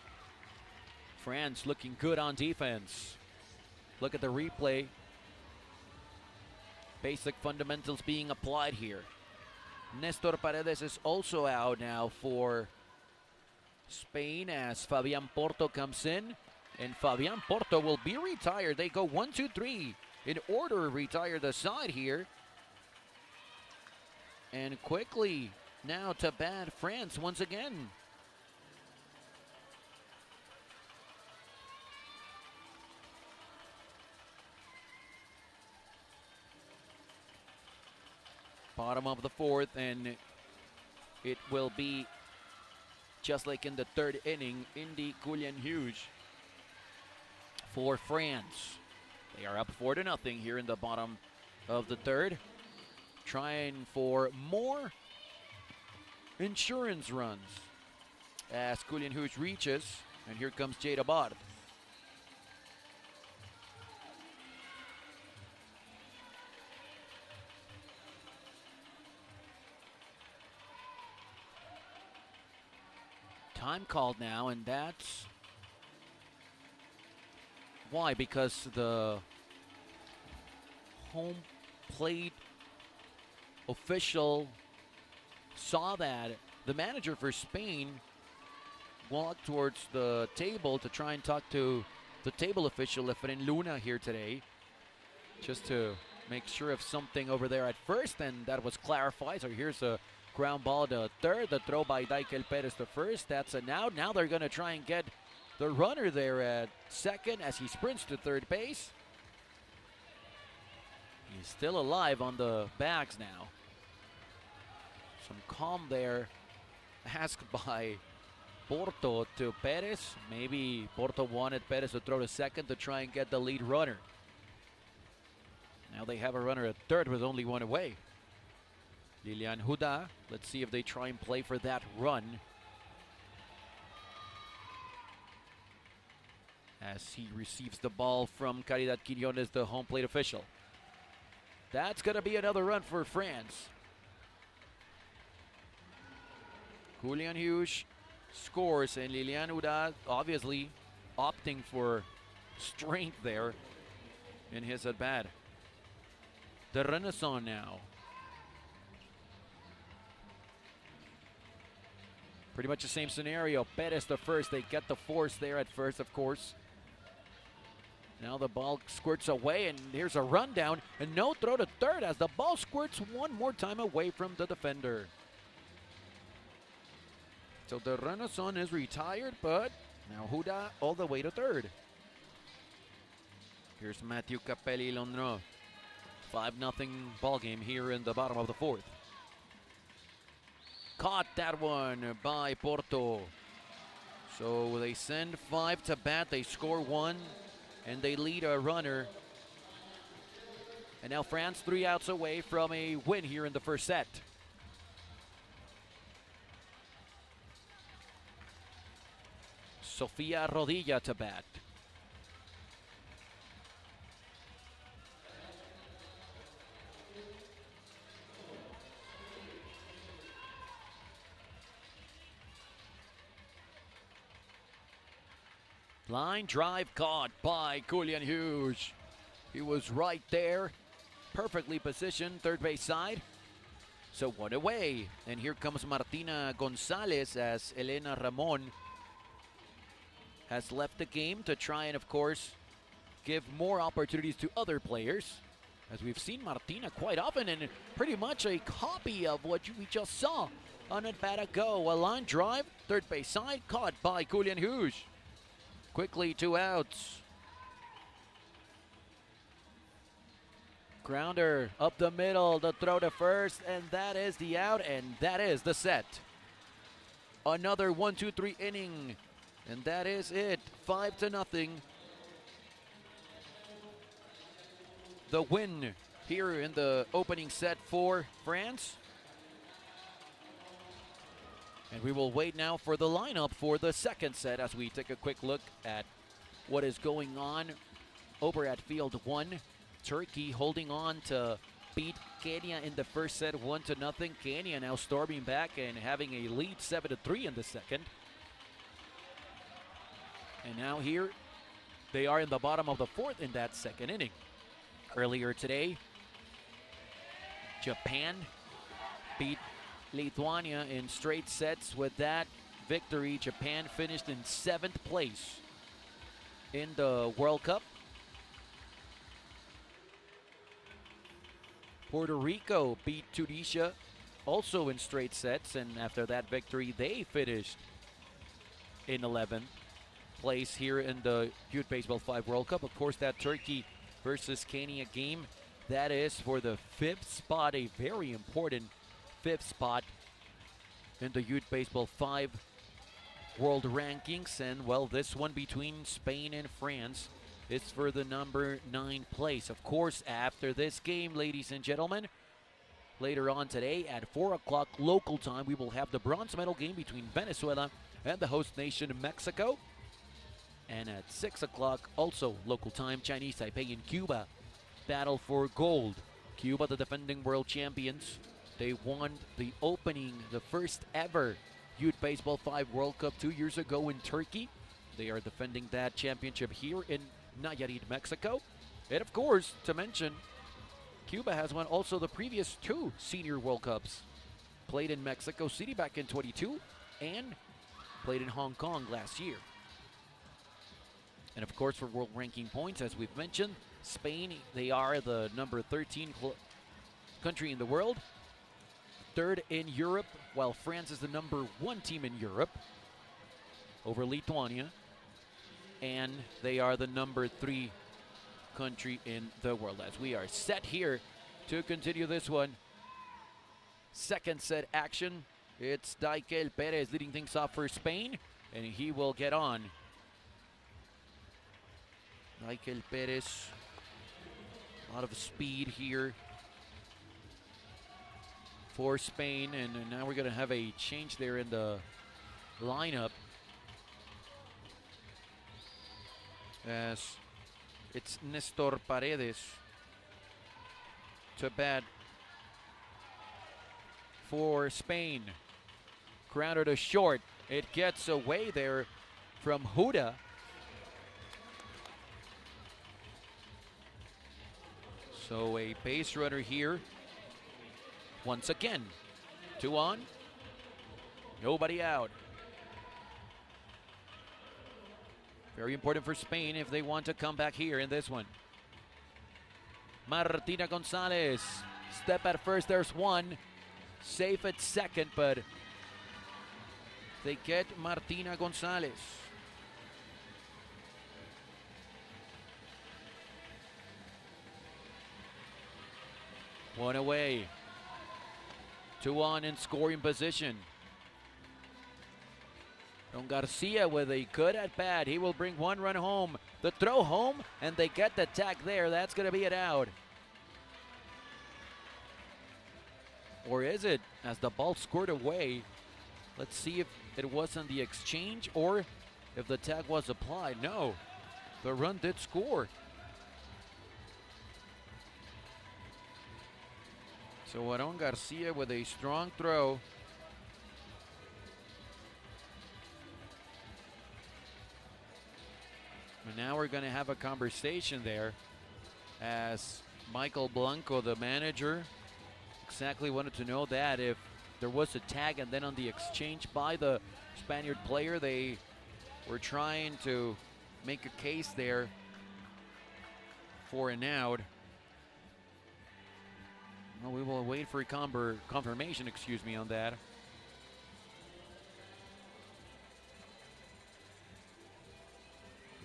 France looking good on defense. Look at the replay. Basic fundamentals being applied here. Nestor Paredes is also out now for Spain as Fabian Porto comes in. And Fabian Porto will be retired. They go 1, 2, 3 in order, retire the side here. And quickly now to bat France once again. Bottom of the fourth, and it will be just like in the third inning, Indy Cullen-Hughes for France. They are up 4-0 here in the bottom of the third, trying for more insurance runs as Cullen-Hughes reaches, and here comes Jada Bard. Time called now, and that's why, because the home plate official saw that. The manager for Spain walked towards the table to try and talk to the table official, Efren Luna, here today, just to make sure of something over there at first, and that was clarified. So here's a ground ball to third, the throw by Daikel Perez to first. That's an out. Now they're going to try and get the runner there at second as he sprints to third base. He's still alive on the bags now. Some calm there asked by Porto to Perez. Maybe Porto wanted Perez to throw to second to try and get the lead runner. Now they have a runner at third with only 1 away. Lilian Huda, let's see if they try and play for that run, as he receives the ball from Caridad Quiñones, the home plate official. That's going to be another run for France. Cullen-Hughes scores, and Lilian Huda obviously opting for strength there in his at-bat. The Renaissance now. Pretty much the same scenario. Perez the first. They get the force there at first, of course. Now the ball squirts away, and here's a rundown, and no throw to third as the ball squirts one more time away from the defender. So the Renaissance is retired, but now Huda all the way to third. Here's Matthew Capelli Londres. 5-0 ball game here in the bottom of the fourth. Caught that one by Porto. So they send 5 to bat, they score 1, and they lead a runner. And now France 3 outs away from a win here in the first set. Sofia Rodilla to bat. Line drive caught by Cullen-Hughes. He was right there, perfectly positioned, third base side. So 1 away, and here comes Martina Gonzalez as Elena Ramon has left the game to try and, of course, give more opportunities to other players. As we've seen Martina quite often, and pretty much a copy of what we just saw on at bat ago. A line drive, third base side, caught by Cullen-Hughes. Quickly 2 outs. Grounder up the middle, the throw to first, and that is the out, and that is the set. Another 1-2-3 inning, and that is it. 5-0. the win here in the opening set for France. And we will wait now for the lineup for the second set as we take a quick look at what is going on over at field 1. Turkey holding on to beat Kenya in the first set 1-0. Kenya now storming back and having a lead 7-3 in the second. And now here they are in the bottom of the fourth in that second inning. Earlier today, Japan beat Lithuania in straight sets. With that victory, Japan finished in 7th place in the World Cup. Puerto Rico beat Tunisia also in straight sets, and after that victory, they finished in 11th place here in the Youth Baseball 5 World Cup. Of course, that Turkey versus Kenya game, that is for the 5th spot, a very important 5th spot in the Youth Baseball 5 World Rankings. And, well, this one between Spain and France is for the number 9 place. Of course, after this game, ladies and gentlemen, later on today at 4 o'clock local time, we will have the bronze medal game between Venezuela and the host nation Mexico. And at 6 o'clock, also local time, Chinese Taipei and Cuba battle for gold. Cuba, the defending world champions, they won the first ever Youth Baseball 5 World Cup 2 years ago in Turkey. They are defending that championship here in Nayarit, Mexico. And of course, to mention, Cuba has won also the previous 2 Senior World Cups. Played in Mexico City back in 22 and played in Hong Kong last year. And of course, for world ranking points, as we've mentioned, Spain, they are the number 13 country in the world. 3rd in Europe, while France is the number 1 team in Europe over Lithuania. And they are the number 3 country in the world. As we are set here to continue this one. Second set action. It's Daikel Perez leading things off for Spain, and he will get on. Daikel Perez, a lot of speed here for Spain, and now we're going to have a change there in the lineup, as it's Nestor Paredes to bat for Spain. Grounder to short. It gets away there from Huda. So a base runner here. Once again, 2 on, nobody out. Very important for Spain if they want to come back here in this one. Martina Gonzalez, step at first, there's 1. Safe at second, but they get Martina Gonzalez. One away. 2 on in scoring position. Don Garcia with a good at bat. He will bring 1 run home. The throw home, and they get the tag there. That's going to be it out. Or is it, as the ball scored away? Let's see if it wasn't the exchange or if the tag was applied. No, the run did score. So Aaron Garcia with a strong throw. And now we're going to have a conversation there, as Michael Blanco, the manager, exactly wanted to know that if there was a tag, and then on the exchange by the Spaniard player, they were trying to make a case there for an out. Well, we will wait for a confirmation, on that.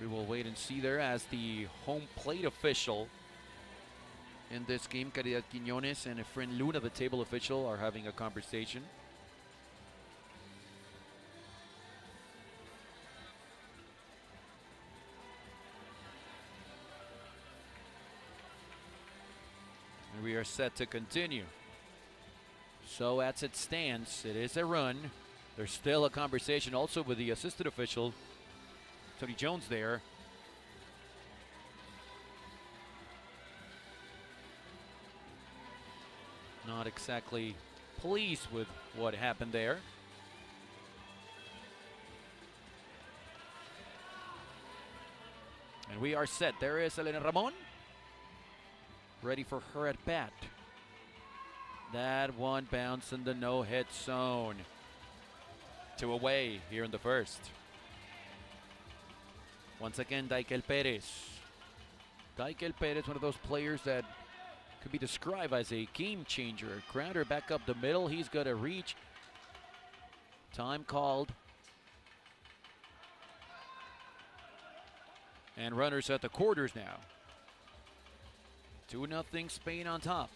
We will wait and see there, as the home plate official in this game, Caridad Quiñones, and Efren Luna, the table official, are having a conversation. we are set to continue. So as it stands, it is a run. There's still a conversation also with the assistant official, Tony Jones there. Not exactly pleased with what happened there. And we are set. There is Elena Ramon, ready for her at bat. That one bounced in the no-hit zone. 2 away here in the first. Once again, Daikel Perez. Daikel Perez, one of those players that could be described as a game changer. Grounder back up the middle. He's going to reach. Time called. And runners at the quarters now. 2-0 Spain on top.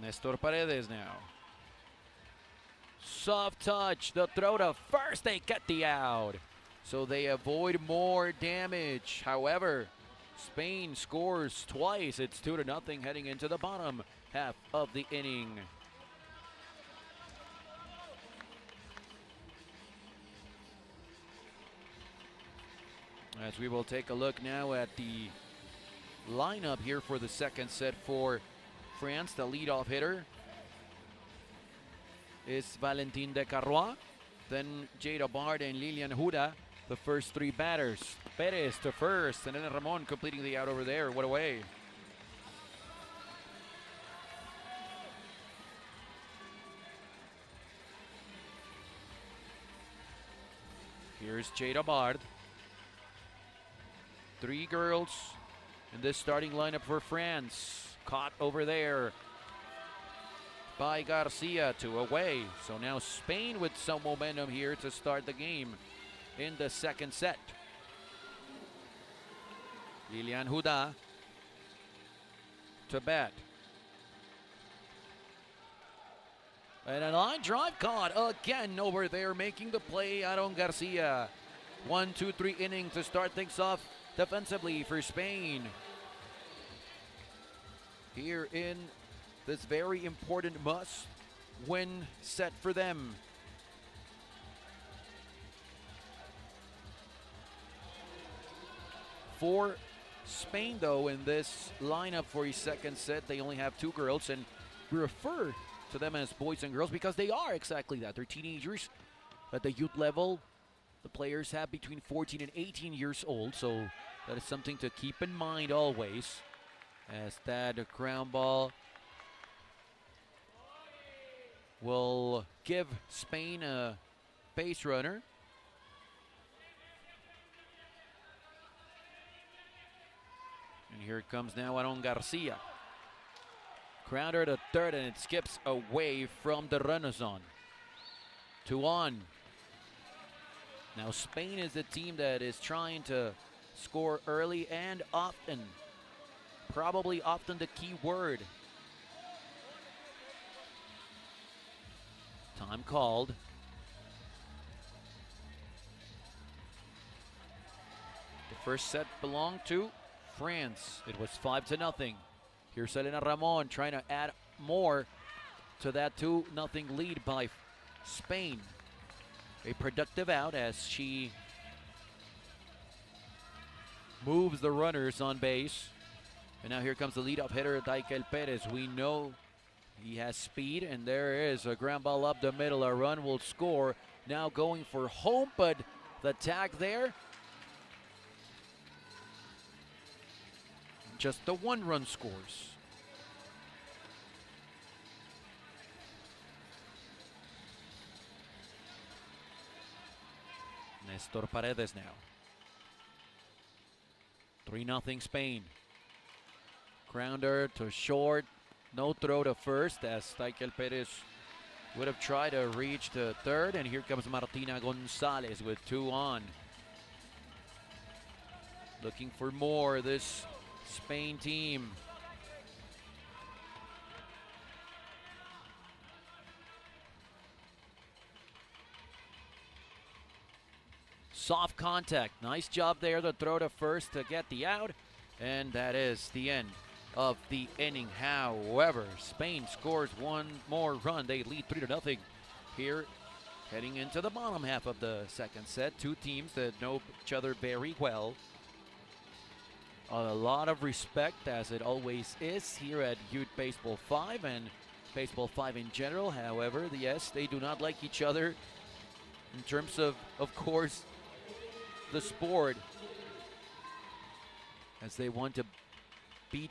Nestor Paredes now. Soft touch, the throw to first, they get the out. So they avoid more damage. However, Spain scores twice. It's 2-0 heading into the bottom half of the inning. As we will take a look now at the lineup here for the second set for France. The leadoff hitter is Valentin de Carrois. Then Jada Bard and Lilian Huda, the first 3 batters. Perez to first, and then Ramon completing the out over there. What a way. Here's Jada Bard. 3 girls in this starting lineup for France. Caught over there by Garcia, 2 away. So now Spain with some momentum here to start the game in the second set. Lilian Huda to bat. And a line drive caught again over there, making the play, Aaron Garcia. 1, 2, 3 innings to start things off defensively for Spain. Here in this very important must-win set for them. For Spain, though, in this lineup for a second set, they only have 2 girls, and we refer to them as boys and girls because they are exactly that. They're teenagers at the youth level. The players have between 14 and 18 years old, so that is something to keep in mind always. As that ground ball will give Spain a base runner. And here it comes now Aaron Garcia. Grounder to third, and it skips away from the runners on. 2 on. Now Spain is the team that is trying to score early and often. Probably often the key word. Time called. The first set belonged to France. It was 5-0. Here's Elena Ramon trying to add more to that 2-0 lead by Spain. A productive out as she moves the runners on base. And now here comes the leadoff hitter, Daikel Perez. We know he has speed, and there is a ground ball up the middle. A run will score. Now going for home, but the tag there. Just the 1 run scores. Nestor Paredes now. 3-0 Spain. Grounder to short. No throw to first as Daikel Perez would have tried to reach to third. And here comes Martina Gonzalez with 2 on. Looking for more, this Spain team. Soft contact. Nice job there to throw to first to get the out. And that is the end of the inning. However, Spain scores one more run. They lead 3-0 here heading into the bottom half of the second set. Two teams that know each other very well. A lot of respect, as it always is here at Youth Baseball 5 and Baseball 5 in general. However, yes, they do not like each other in terms of course, the sport, as they want to beat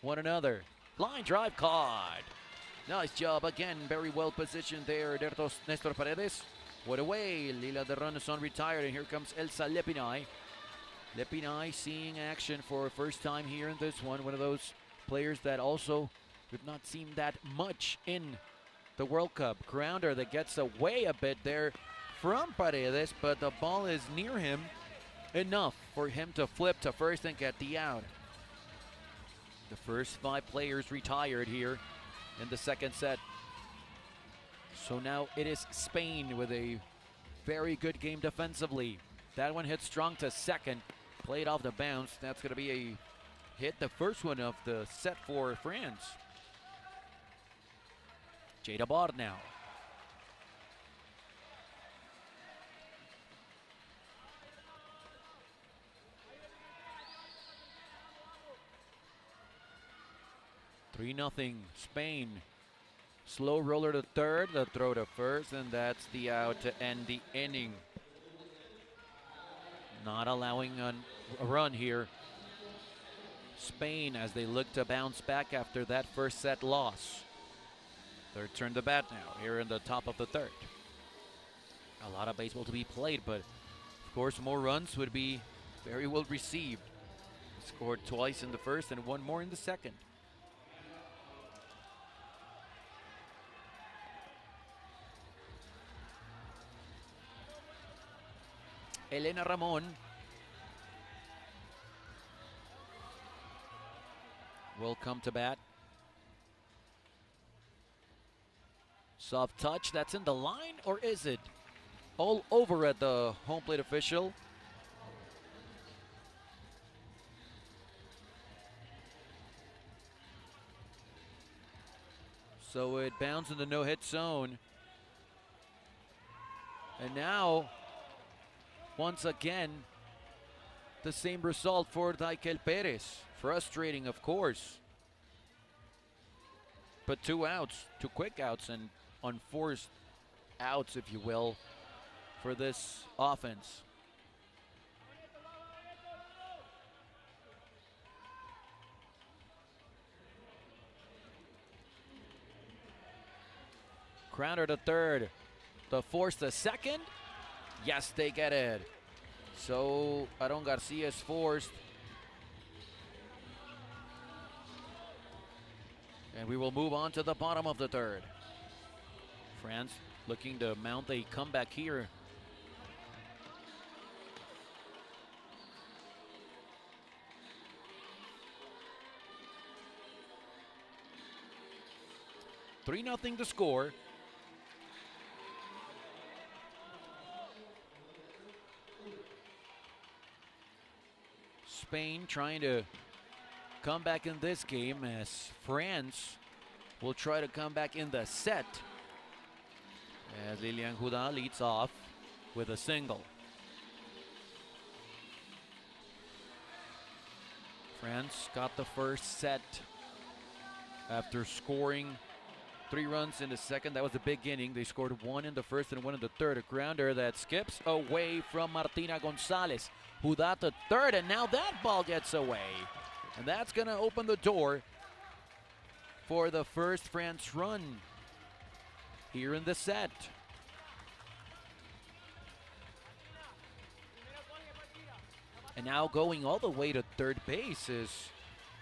one another. Line drive caught. Nice job again, very well positioned there, Nestor Paredes. What away, Lila de Renaissance retired, and here comes Elsa Lepinay. Lepinay seeing action for first time here in this one. One of those players that also we've not seen that much in the World Cup. Grounder that gets away a bit there from Paredes, but the ball is near him enough for him to flip to first and get the out. The first 5 players retired here in the second set. So now it is Spain with a very good game defensively. That one hit strong to second, played off the bounce. That's going to be a hit, the first one of the set for France. Jada Bard now. Three nothing Spain. Slow roller to third, the throw to first, and that's the out to end the inning. Not allowing a run here. Spain, as they look to bounce back after that first set loss. Third turn to bat now here in the top of the third. A lot of baseball to be played, but of course more runs would be very well received. Scored twice in the first and one more in the second. Elena Ramon will come to bat. Soft touch, that's in the line, or is it all over at the home plate official? So it bounced in the no-hit zone. And now, once again, the same result for Daikel Perez. Frustrating, of course. But 2 outs, 2 quick outs, and unforced outs, if you will, for this offense. Grounder to third. The force to second. Yes, they get it. So Aaron Garcia is forced. And we will move on to the bottom of the third. France looking to mount a comeback here. Three nothing to score. Spain trying to come back in this game, as France will try to come back in the set, as Lilian Huda leads off with a single. France got the first set after scoring 3 runs in the second. That was a big inning. They scored 1 in the first and 1 in the third. A grounder that skips away from Martina Gonzalez. Huda to third, and now that ball gets away. And that's going to open the door for the first France run here in the set. And now going all the way to third base is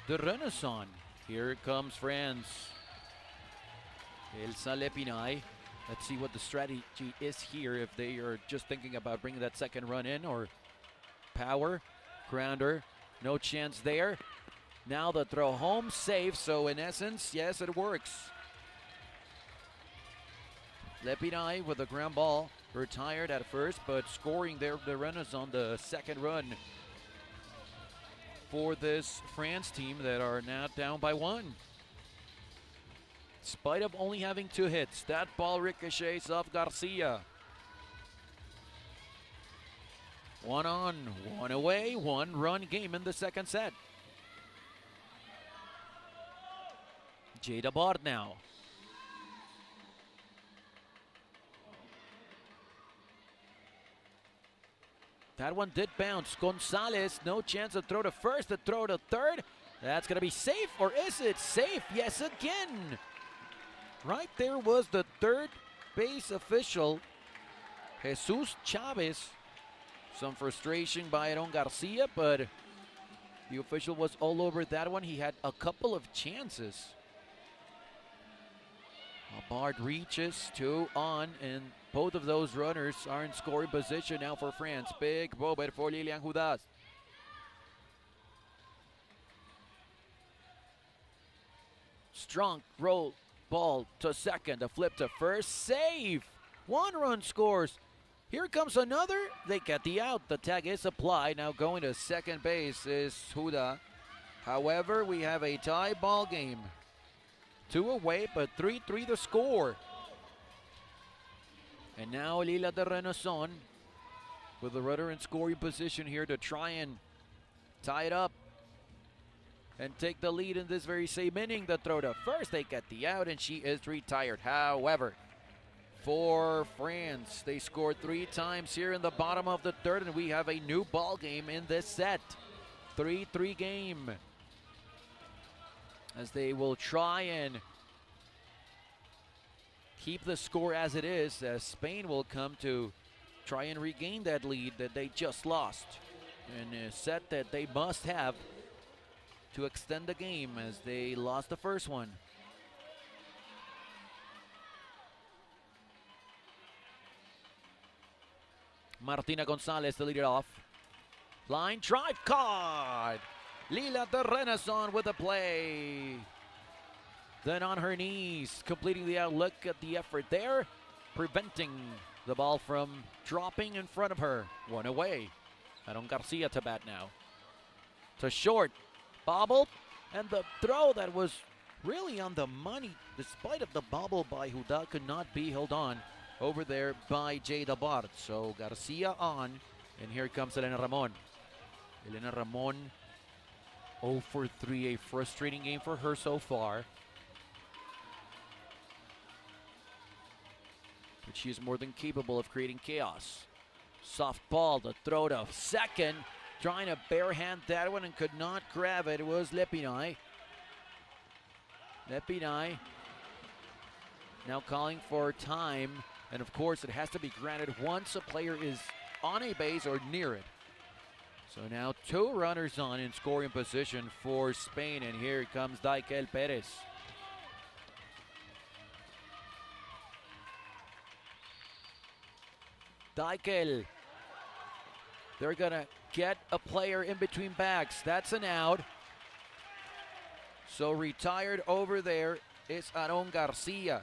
the Renaissance. Here comes France. Elsa Lepinay. Let's see what the strategy is here, if they are just thinking about bringing that second run in, or power. Grounder, no chance there. Now the throw home, safe, so in essence, yes, it works. Lepinay with a ground ball, retired at first, but scoring there the runners on the second run for this France team that are now down by 1. In spite of only having 2 hits, that ball ricochets off Garcia. 1 on, 1 away, 1-run game in the second set. Jada Bard now. That one did bounce. Gonzalez, no chance to throw to first, to throw to third. That's going to be safe, or is it safe? Yes, again. Right there was the third base official, Jesus Chavez. Some frustration by Aaron Garcia, but the official was all over that one. He had a couple of chances. Bard reaches 2 on, and both of those runners are in scoring position now for France. Big moment for Lilian Judas. Strong roll ball to second, a flip to first, save. 1-run scores. Here comes another. They get the out. The tag is applied. Now going to second base is Judas. However, we have a tie ball game. 2 away, but 3-3 the score. And now Lila de Renason with the runner in scoring position here to try and tie it up and take the lead in this very same inning. The throw to first, they get the out, and she is retired. However, for France, they scored 3 times here in the bottom of the third, and we have a new ball game in this set. 3-3 game. As they will try and keep the score as it is, as Spain will come to try and regain that lead that they just lost in a set that they must have to extend the game, as they lost the first one. Martina Gonzalez to lead it off. Line drive caught. Lila de Renason with the play. Then on her knees, completing the out. Look at the effort there, preventing the ball from dropping in front of her. 1 away. Aaron Garcia to bat now. To short, bobbled, and the throw that was really on the money, despite of the bobble by Judas, could not be held on over there by Jada Bard. So Garcia on, and here comes Elena Ramon. Elena Ramon 0 for 3, a frustrating game for her so far. But she is more than capable of creating chaos. Soft ball to throw to second. Trying to barehand that one and could not grab it. It was Lepinay. Lepinay now calling for time. And of course, it has to be granted once a player is on a base or near it. So now 2 runners on in scoring position for Spain. And here comes Daikel Perez. Daikel. They're going to get a player in between bags. That's an out. So retired over there is Aaron Garcia.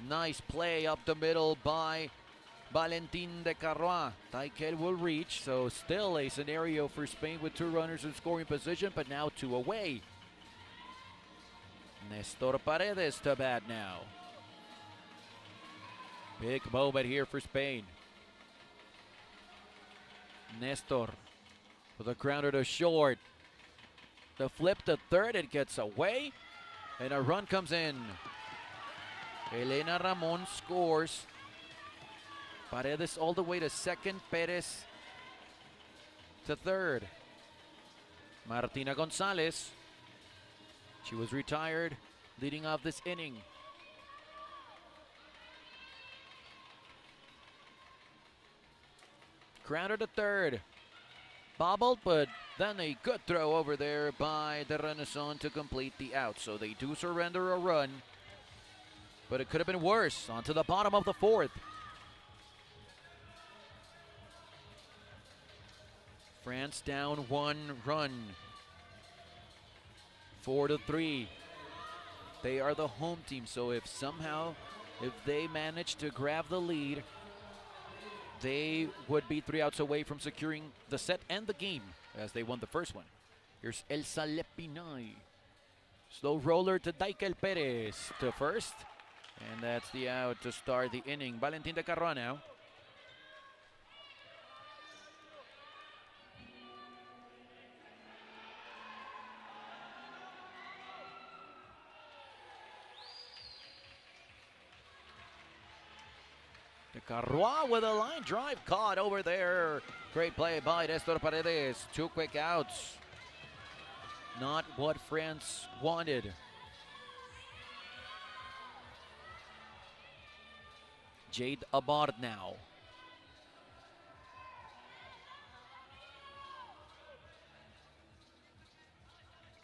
Nice play up the middle by Valentin de Carrois. Daikel will reach, so still a scenario for Spain with 2 runners in scoring position, but now 2 away. Nestor Paredes to bat now. Big moment here for Spain. Nestor with a grounder to short. The flip to third, it gets away, and a run comes in. Elena Ramon scores. Paredes all the way to second, Perez to third. Martina Gonzalez, she was retired leading off this inning. Grounder to third. Bobbled, but then a good throw over there by De Renason to complete the out. So they do surrender a run, but it could have been worse. On to the bottom of the 4th. France down 1 run. 4-3. They are the home team, so if somehow If they manage to grab the lead, they would be 3 outs away from securing the set and the game as they won the first one. Here's Elsa Lepinay. Slow roller to Daikel Perez to first. And that's the out to start the inning. Valentin de Carroa now. De Carroa with a line drive caught over there. Great play by Nestor Paredes. 2 quick outs. Not what France wanted. Jade Abard now.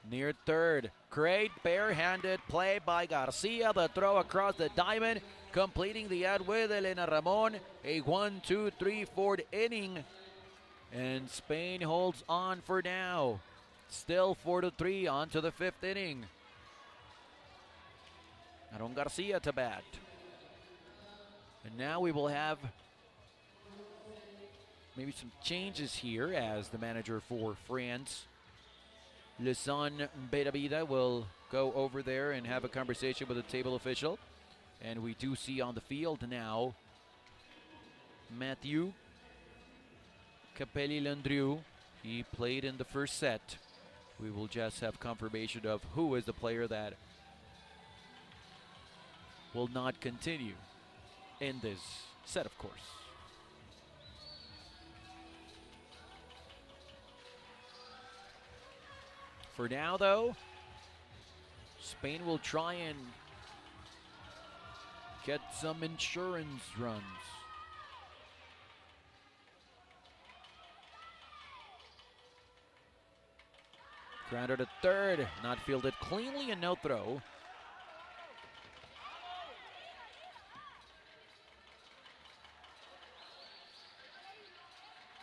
Near third. Great barehanded play by Garcia. The throw across the diamond. Completing the out with Elena Ramon. A 1-2-3 4th inning. And Spain holds on for now. Still 4-3 on to the 5th inning. Aaron Garcia to bat. And now we will have maybe some changes here as the manager for France, Lisan Beravida, will go over there and have a conversation with the table official. And we do see on the field now Matthew Capelli-Landrieu. He played in the first set. We will just have confirmation of who is the player that will not continue in this set, of course. For now, though, Spain will try and get some insurance runs. Grounder to third, not fielded cleanly and no throw.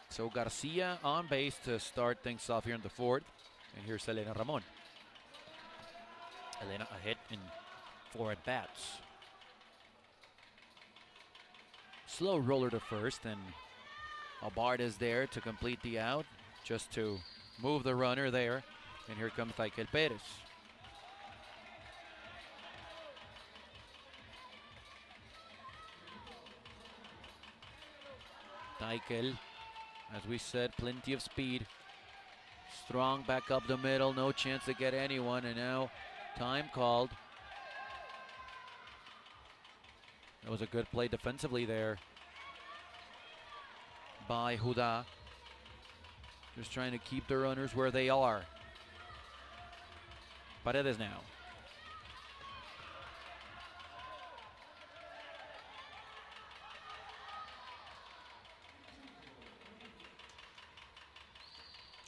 So Garcia on base to start things off here in the 4th. And here's Elena Ramon. Elena a hit in 4 at-bats. Slow roller to first, and Abard is there to complete the out, just to move the runner there. And here comes Daikel Perez. Daikel, as we said, plenty of speed. Strong back up the middle, no chance to get anyone, and now time called. That was a good play defensively there by Huda. Just trying to keep the runners where they are. Paredes now.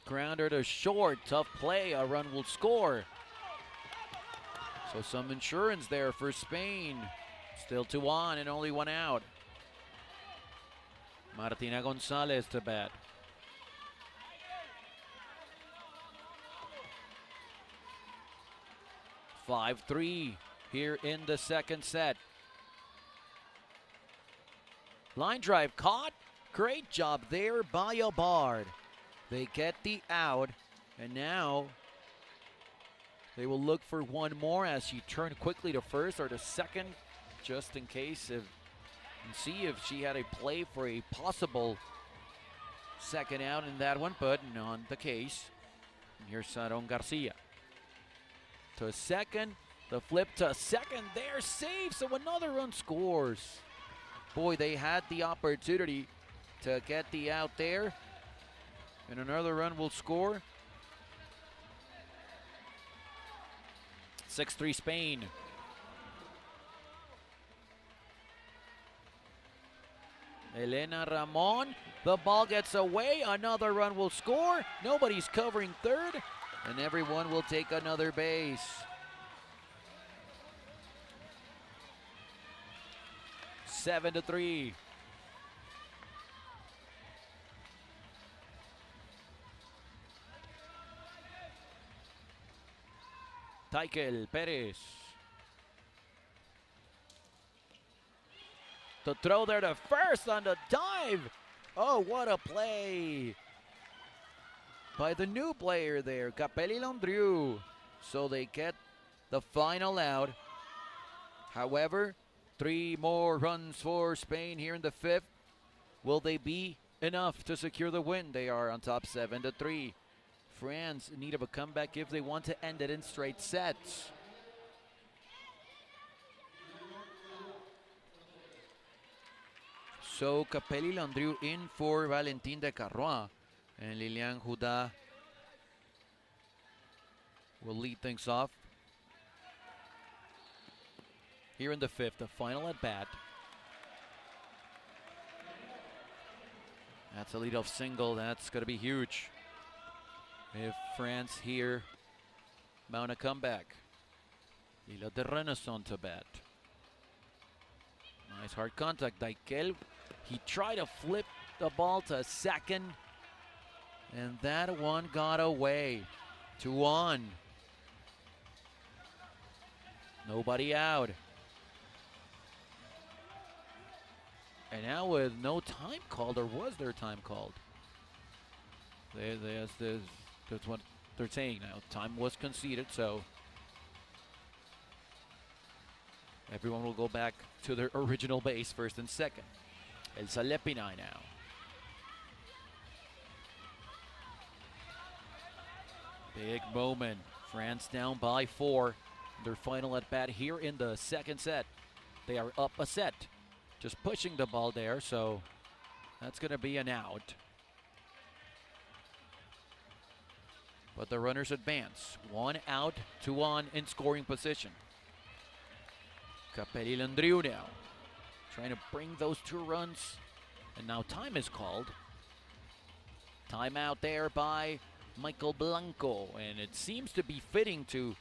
Grounder to short, tough play, a run will score. So some insurance there for Spain. Still 2 on and only 1 out. Martina Gonzalez to bat. (5-3) here in the second set. Line drive caught. Great job there by Abard. They get the out, and now they will look for one more as she turned quickly to first or to second, just in case, and see if she had a play for a possible second out in that one, but not the case. And here's Aaron Garcia. To second, the flip to second, there, safe, so another run scores. Boy, they had the opportunity to get the out there, and another run will score. 6-3 Spain. Elena Ramon, the ball gets away, another run will score. Nobody's covering third, and everyone will take another base. 7-3. Daikel Perez. The throw there to first on the dive. Oh, what a play by the new player there, Capelli Landrieu. So they get the final out. However, 3 more runs for Spain here in the 5th. Will they be enough to secure the win? They are on top 7-3. France in need of a comeback if they want to end it in straight sets. So Capelli Landrieu in for Valentin de Carrois, and Lilian Houda will lead things off. Here in the 5th, the final at bat. That's a leadoff single. That's going to be huge if France here mount a comeback. Hila de Renaissance to bat. Nice hard contact. Daikel, he tried to flip the ball to second, and that one got away. 2-1. Nobody out. And now with no time called, or was there time called? That's what they're saying now. Time was conceded, so everyone will go back to their original base, first and second. El Salepinay now. Big moment. France down by 4. Their final at bat here in the 2nd set. They are up a set. Just pushing the ball there, so that's going to be an out. But the runners advance. 1 out, 2 on in scoring position. Capelli Landrieu now trying to bring those 2 runs. And now time is called. Timeout there by Michael Blanco. And it seems to be fitting to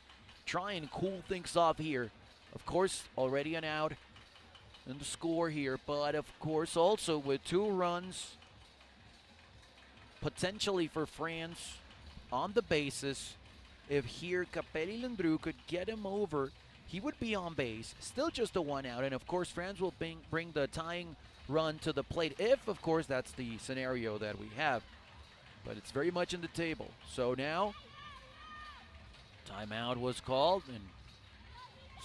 try and cool things off here. Of course, already an out in the score here, but of course also with 2 runs potentially for France on the bases. If here Capelli Landrieu could get him over, he would be on base. Still just a 1 out, and of course France will bring the tying run to the plate if, of course, that's the scenario that we have. But it's very much in the table. So now timeout was called, and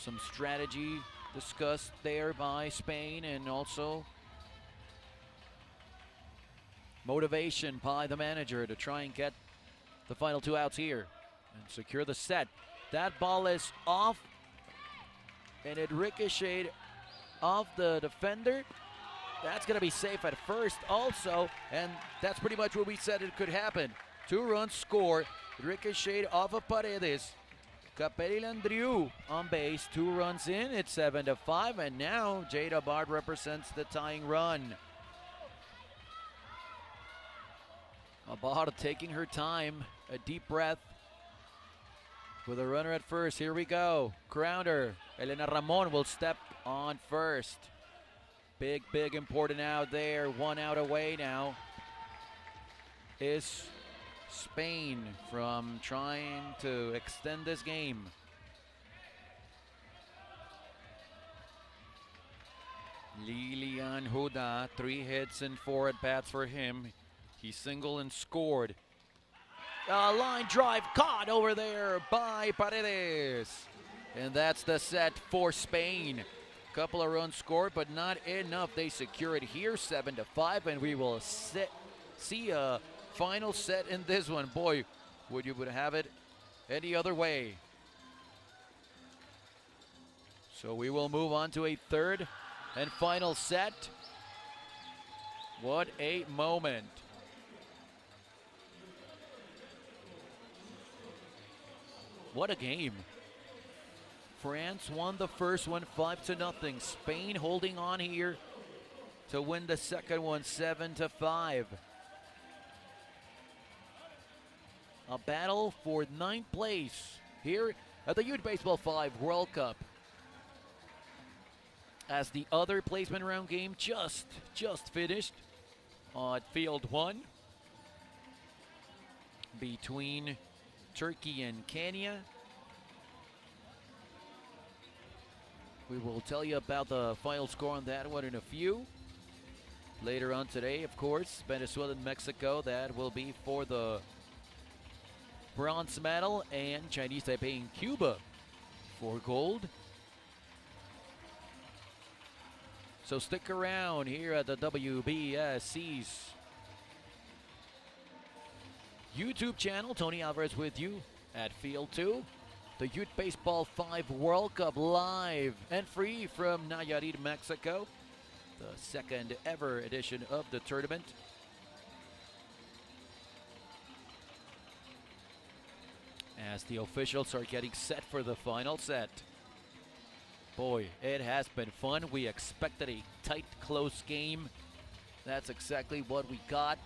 some strategy discussed there by Spain, and also motivation by the manager to try and get the final 2 outs here and secure the set. That ball is off, and it ricocheted off the defender. That's going to be safe at first also, and that's pretty much what we said it could happen. 2 runs scored, ricocheted off of Paredes. Capelli Landrieu on base, 2 runs in, it's 7-5, and now Jada Bard represents the tying run. Bard taking her time, a deep breath with a runner at first. Here we go, grounder. Elena Ramon will step on first. Big important out there. 1 out away now is Spain from trying to extend this game. Lilian Houda, 3 hits and 4 at-bats for him. He singled and scored. A line drive caught over there by Paredes. And that's the set for Spain. Couple of runs scored, but not enough. They secure it here, 7-5, and we will see a final set in this one. Boy, would have it any other way. So we will move on to a 3rd and final set. What a moment. What a game. France won the first one 5-0. Spain holding on here to win the second one 7-5. A battle for 9th place here at the Youth Baseball 5 World Cup. As the other placement round game just finished on field 1 between Turkey and Kenya. We will tell you about the final score on that one in a few. Later on today, of course, Venezuela and Mexico. That will be for the bronze medal, and Chinese Taipei and Cuba for gold. So stick around here at the WBSC's YouTube channel. Tony Alvarez with you at Field 2. The Youth Baseball 5 World Cup live and free from Nayarit, Mexico. The second ever edition of the tournament. As the officials are getting set for the final set. Boy, it has been fun. We expected a tight, close game. That's exactly what we got.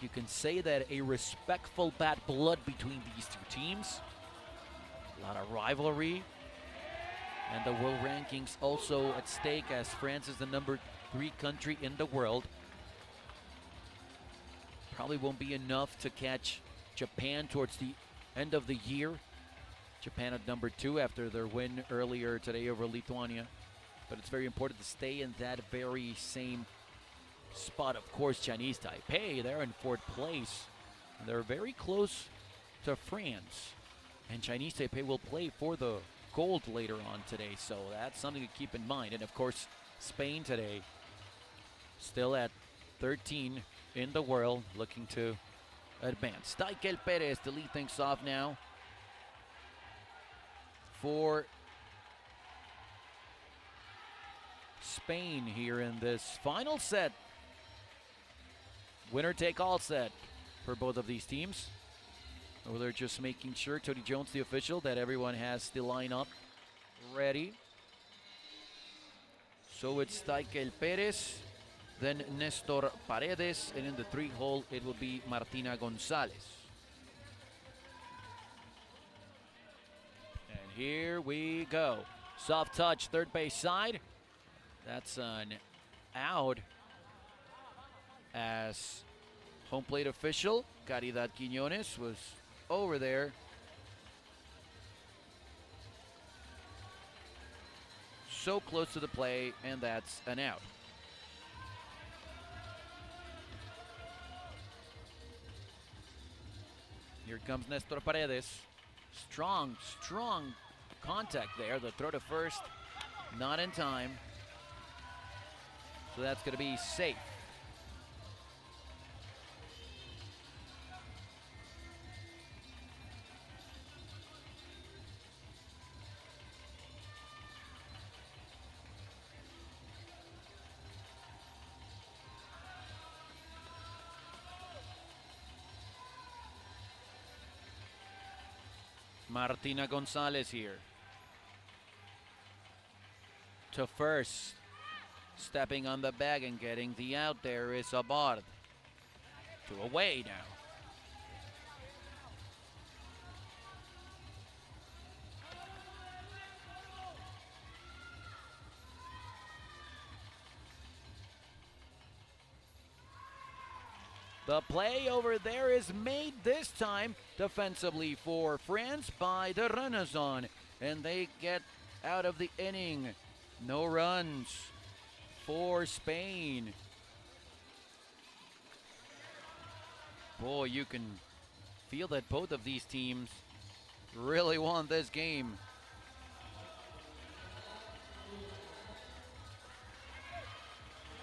You can say that a respectful bad blood between these two teams. A lot of rivalry. And the world rankings also at stake, as France is the number 3 country in the world. Probably won't be enough to catch Japan towards the end of the year. Japan at number 2 after their win earlier today over Lithuania. But it's very important to stay in that very same spot. Of course, Chinese Taipei, they're in 4th place. And they're very close to France. And Chinese Taipei will play for the gold later on today, so that's something to keep in mind. And of course, Spain today, still at 13 in the world, looking to advance. Staikel Perez to lead things off now for Spain here in this final set. Winner take all set for both of these teams. Or they're just making sure, Tony Jones, the official, that everyone has the lineup ready. So it's Staikel Perez, then Nestor Paredes, and in the 3-hole it will be Martina Gonzalez. And here we go. Soft touch, third base side. That's an out as home plate official Caridad Quiñones was over there. So close to the play, and that's an out. Here comes Nestor Paredes. Strong contact there. The throw to first, not in time. So that's going to be safe. Martina Gonzalez here. To first. Stepping on the bag and getting the out there is Abard. To away now. The play over there is made this time defensively for France by the Renaissance. And they get out of the inning. No runs for Spain. Boy, you can feel that both of these teams really want this game.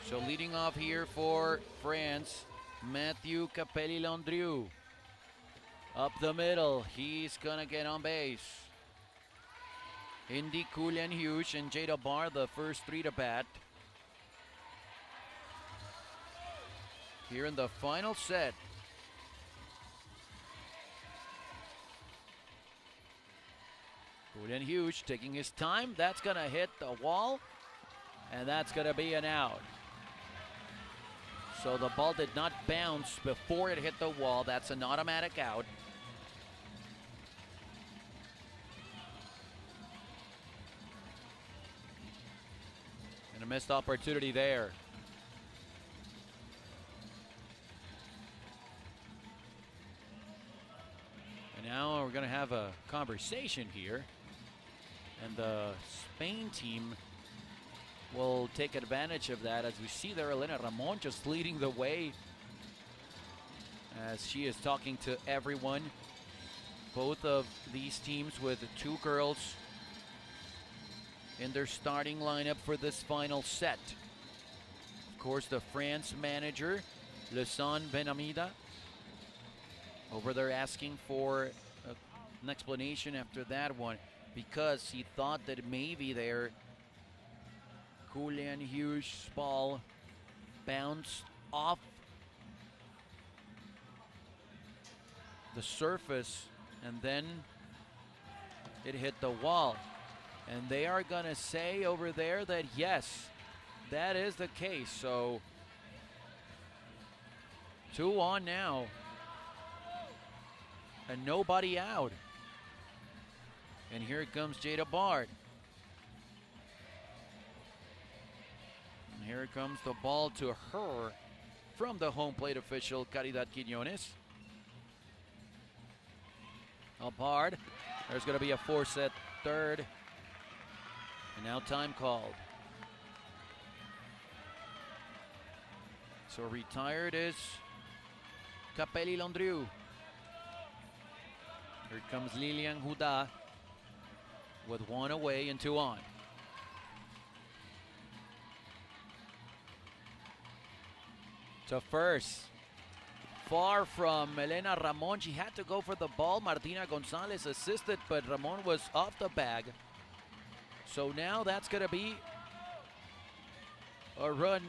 So leading off here for France, Mathieu Capelli-Landrieu. Up the middle, he's gonna get on base. Indy Kulian Hughes and Jada Barr, the first 3 to bat. Here in the final set. Kulian Hughes taking his time. That's gonna hit the wall, and that's gonna be an out. So the ball did not bounce before it hit the wall. That's an automatic out. And a missed opportunity there. And now we're going to have a conversation here. And the Spain team will take advantage of that, as we see there Elena Ramon just leading the way as she is talking to everyone. Both of these teams with 2 girls in their starting lineup for this final set. Of course, the France manager, Lesan Benamida, over there asking for an explanation after that one, because he thought that maybe their Julian Hughes' ball bounced off the surface and then it hit the wall. And they are gonna say over there that yes, that is the case. So 2 on now and nobody out. And here comes Jada Bard. And here comes the ball to her from the home plate official, Caridad Quiñones. Bard. There's going to be a 4-set third. And now time called. So retired is Capelli Landrieu. Here comes Lilian Huda with 1 away and 2 on. To first. Far from Elena Ramon. She had to go for the ball. Martina Gonzalez assisted, but Ramon was off the bag. So now that's going to be a run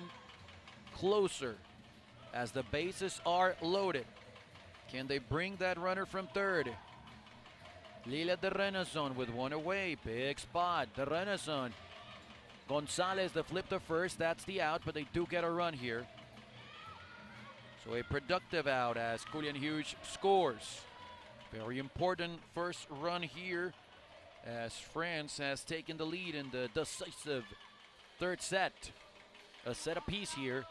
closer as the bases are loaded. Can they bring that runner from third? Lila de Renaissance with 1 away. Big spot. De Renaissance. Gonzalez, the flip to first. That's the out, but they do get a run here. So a productive out as Julian Hughes scores. Very important first run here as France has taken the lead in the decisive 3rd set. A set apiece here.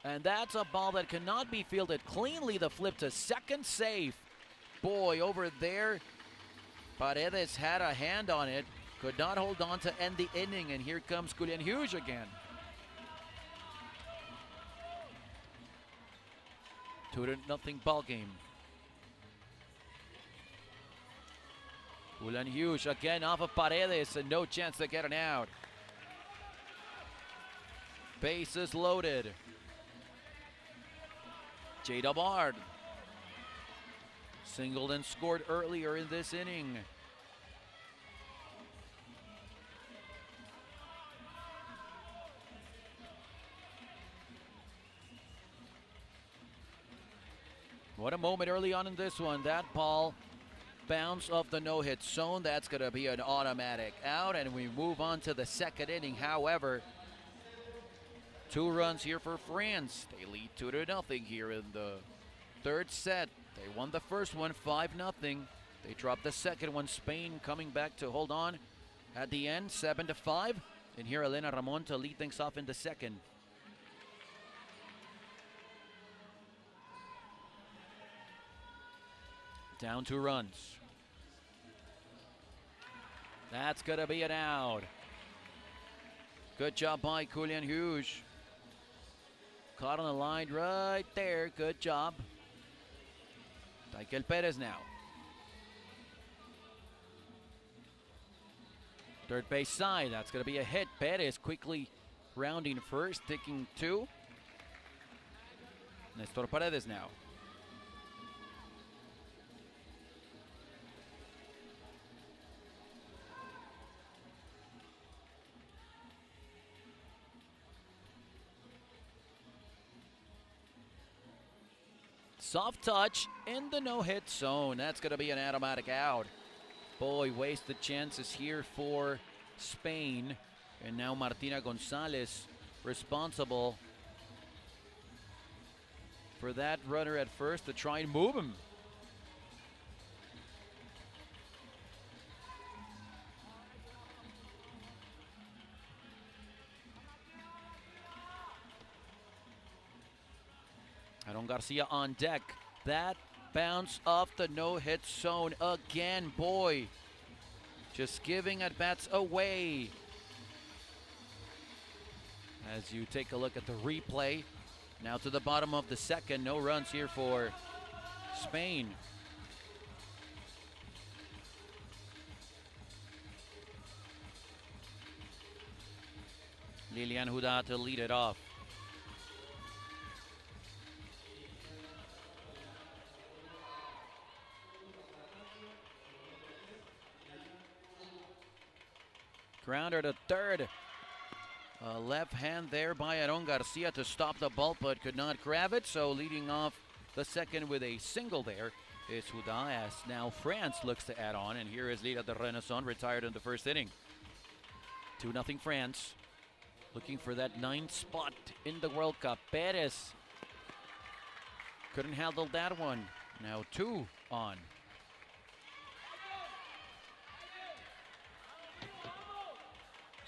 And that's a ball that cannot be fielded cleanly. The flip to second, safe. Boy, over there, Paredes had a hand on it. Could not hold on to end the inning, and here comes Julian Hughes again. 2-0 ball game. Julian Hughes again off of Paredes, and no chance to get an out. Bases loaded. Jada Bard singled and scored earlier in this inning. What a moment early on in this one. That ball bounced off the no-hit zone. That's going to be an automatic out, and we move on to the second inning. However, 2 runs here for France. They lead 2-0 here in the 3rd set. They won the first one 5-0. They dropped the second one. Spain coming back to hold on at the end, 7-5. And here Elena Ramon to lead things off in the second. Down 2 runs. That's going to be an out. Good job by Julian Hughes. Caught on the line right there. Good job. Michael Perez now. Third base side. That's going to be a hit. Perez quickly rounding first, taking 2. Nestor Paredes now. Soft touch in the no-hit zone. That's going to be an automatic out. Boy, wasted chances here for Spain. And now Martina Gonzalez responsible for that runner at first to try and move him. Aaron Garcia on deck. That bounce off the no-hit zone again. Boy, just giving at-bats away. As you take a look at the replay, now to the bottom of the second, no runs here for Spain. Lilian Huda to lead it off. Grounder to third. A left hand there by Aaron Garcia to stop the ball, but could not grab it. So leading off the second with a single there is Huda, as now France looks to add on. And here is Lira de Renaissance, retired in the first inning. 2-0 France. Looking for that 9th spot in the World Cup. Perez couldn't handle that one. Now 2 on.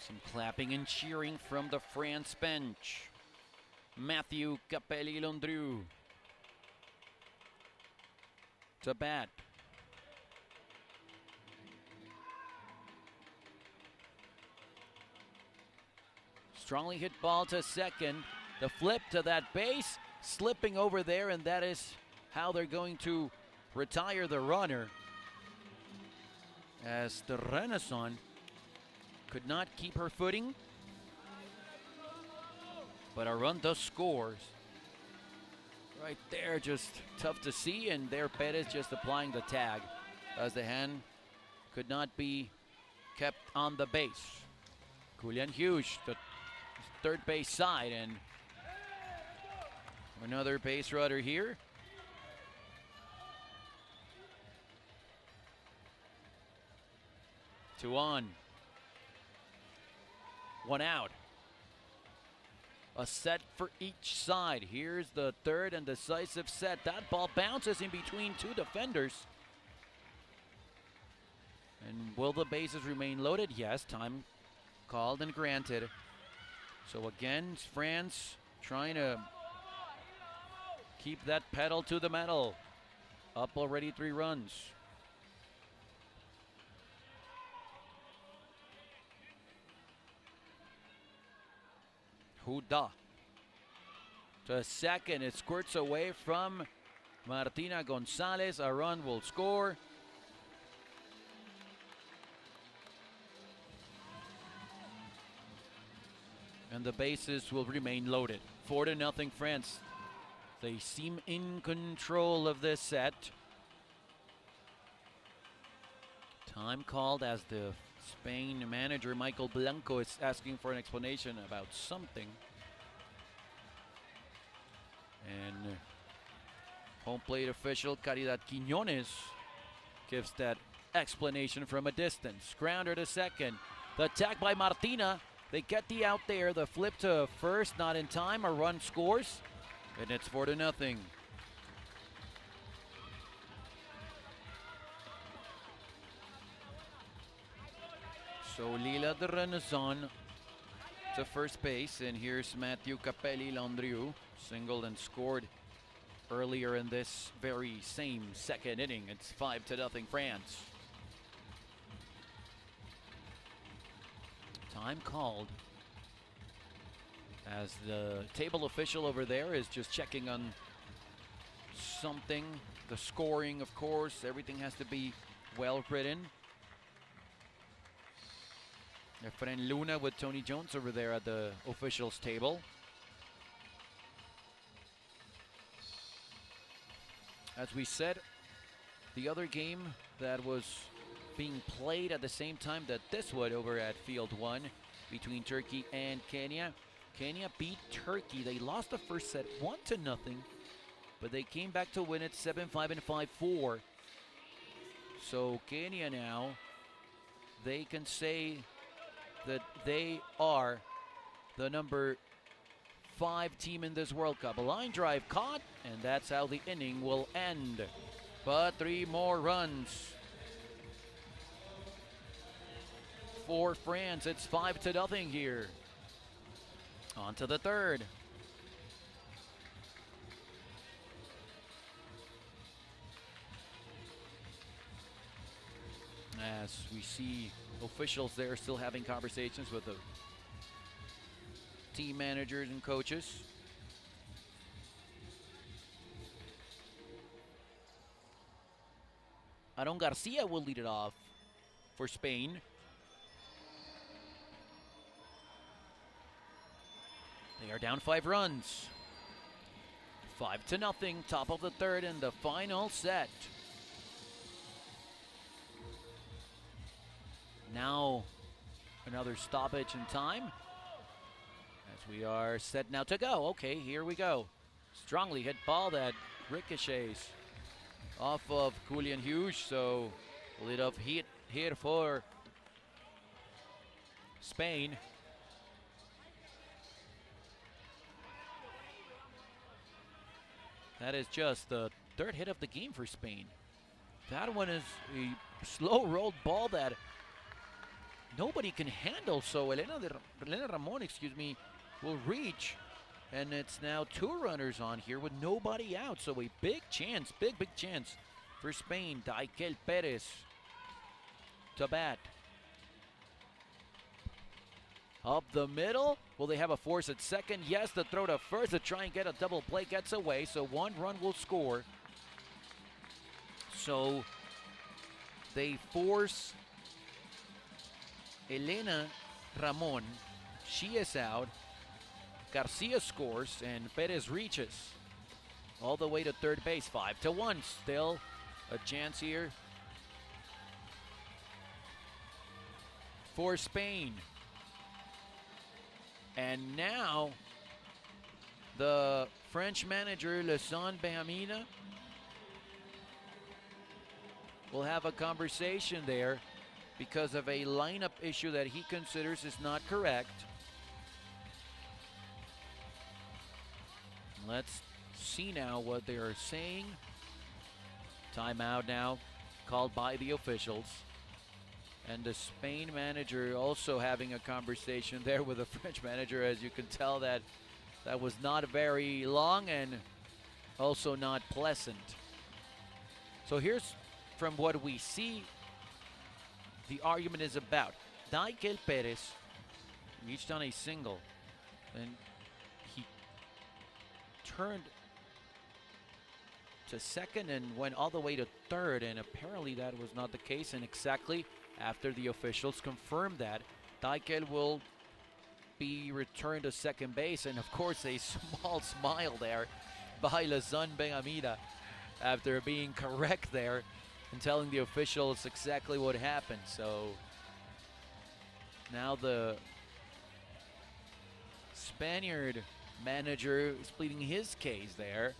Some clapping and cheering from the France bench. Matthew Capelli-Landru to bat. Strongly hit ball to second. The flip to that base, slipping over there, and that is how they're going to retire the runner. As the Renaissance could not keep her footing, but a run does scores. Right there, just tough to see, and there Perez just applying the tag as the hand could not be kept on the base. Julian Hughes, the third base side, and another base runner here. Two on. One out. A set for each side. Here's the third and decisive set. That ball bounces in between two defenders. And will the bases remain loaded? Yes, time called and granted. So again, France trying to keep that pedal to the metal. Up already 3 runs. Huda to second. It squirts away from Martina Gonzalez. A run will score. And the bases will remain loaded. 4-0 France. They seem in control of this set. Time called as the Spain manager Michael Blanco is asking for an explanation about something. And home plate official Caridad Quiñones gives that explanation from a distance. Grounder to second. The attack by Martina. They get the out there. The flip to first, not in time. A run scores. And it's 4-0. So Lila de Renaissance to first base, and here's Matthew Capelli-Landru, singled and scored earlier in this very same second inning. It's 5-0 France. Time called as the table official over there is just checking on something. The scoring, of course, everything has to be well written. Efren Luna with Tony Jones over there at the officials table. As we said, the other game that was being played at the same time that this would over at Field 1 between Turkey and Kenya. Kenya beat Turkey. They lost the first set 1-0, but they came back to win it 7-5 and 5-4. So Kenya now, they can say that they are the number 5 team in this World Cup. A line drive caught, and that's how the inning will end. But 3 more runs for France. It's 5-0 here. On to the third. as we see officials there still having conversations with the team managers and coaches. Aaron Garcia will lead it off for Spain. They are down 5 runs. 5-0, top of the third in the final set. Now another stoppage in time as we are set now to go. Okay, here we go. Strongly hit ball that ricochets off of Julian Hughes, so a little hit here for Spain. That is just the third hit of the game for Spain. That one is a slow rolled ball that nobody can handle, so Elena Ramon, will reach. And it's now 2 runners on here with nobody out. So a big chance, big chance for Spain. Daikel Perez to bat. Up the middle. Will they have a force at second? Yes, the throw to first to try and get a double play gets away. So 1 run will score. So they force Elena Ramon. She is out. Garcia scores and Perez reaches all the way to third base. 5-1. Still a chance here for Spain. And now the French manager, Leson Benhamina, will have a conversation there because of a lineup issue that he considers is not correct. Let's see now what they are saying. Timeout now called by the officials. And the Spain manager also having a conversation there with the French manager. As you can tell, that was not very long and also not pleasant. So here's from what we see the argument is about. Daikel Perez reached on a single and he turned to second and went all the way to third, and apparently that was not the case. And exactly after the officials confirmed that, Daikel will be returned to second base, and of course a small smile there by Leson Benhamina after being correct there and telling the officials exactly what happened. So now the Spaniard manager is pleading his case there.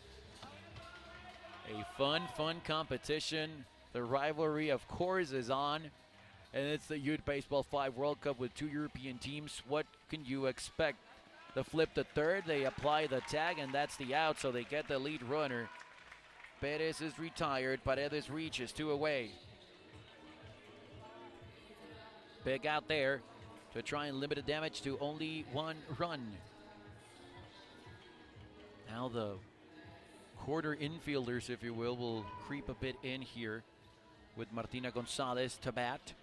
A fun competition. The rivalry, of course, is on. And it's the Youth Baseball 5 World Cup with 2 European teams. What can you expect? The flip to third, they apply the tag, and that's the out, so they get the lead runner. Perez is retired. Paredes reaches 2 away. Big out there to try and limit the damage to only 1 run. Now the quarter infielders, if you will creep a bit in here with Martina Gonzalez to bat.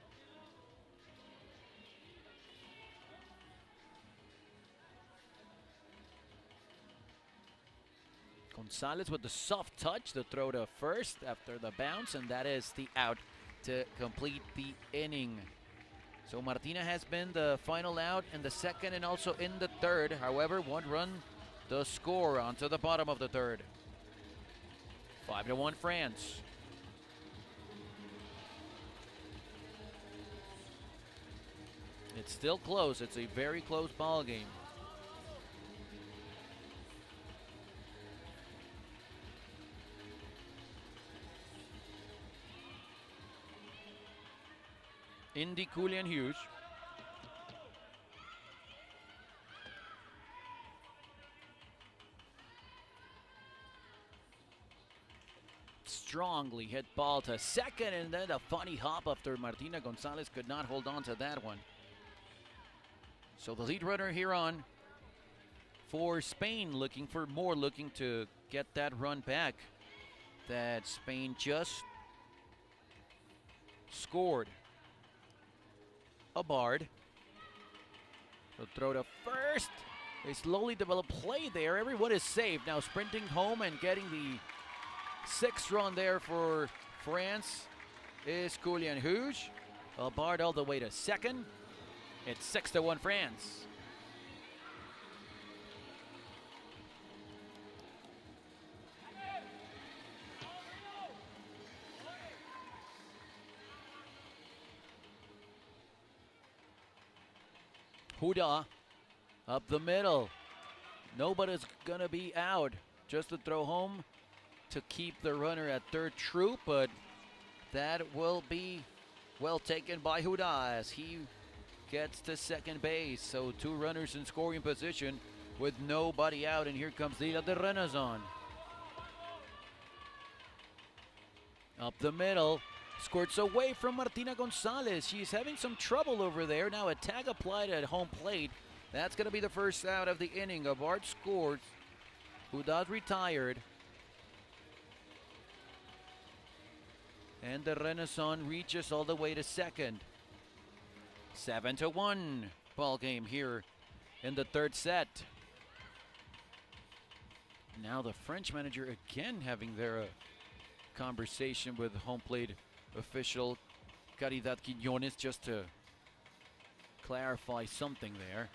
Gonzalez with the soft touch, the throw to first after the bounce, and that is the out to complete the inning. So Martina has been the final out in the second and also in the third. However, 1 run the score onto the bottom of the third. 5-1 France. It's still close. It's a very close ball game. Indy Julian Hughes. Strongly hit ball to second, and then a funny hop after Martina Gonzalez could not hold on to that one. So the lead runner here on for Spain, looking for more, looking to get that run back that Spain just scored. Abard. The throw to first. They slowly develop play there. Everyone is safe. Now sprinting home and getting the 6th run there for France is Julian Huge. Abard all the way to second. It's 6-1 France. Huda up the middle. Nobody's gonna be out. Just to throw home to keep the runner at third true, but that will be well taken by Huda as he gets to second base. So 2 runners in scoring position with nobody out, and here comes Lila de Renazon. Up the middle, squirts away from Martina Gonzalez. She's having some trouble over there. Now a tag applied at home plate. That's going to be the first out of the inning. Abard scores. Huda's retired. And the Renaissance reaches all the way to second. 7-1 ball game here in the 3rd set. Now the French manager again having their conversation with home plate official Caridad Quiñones just to clarify something there.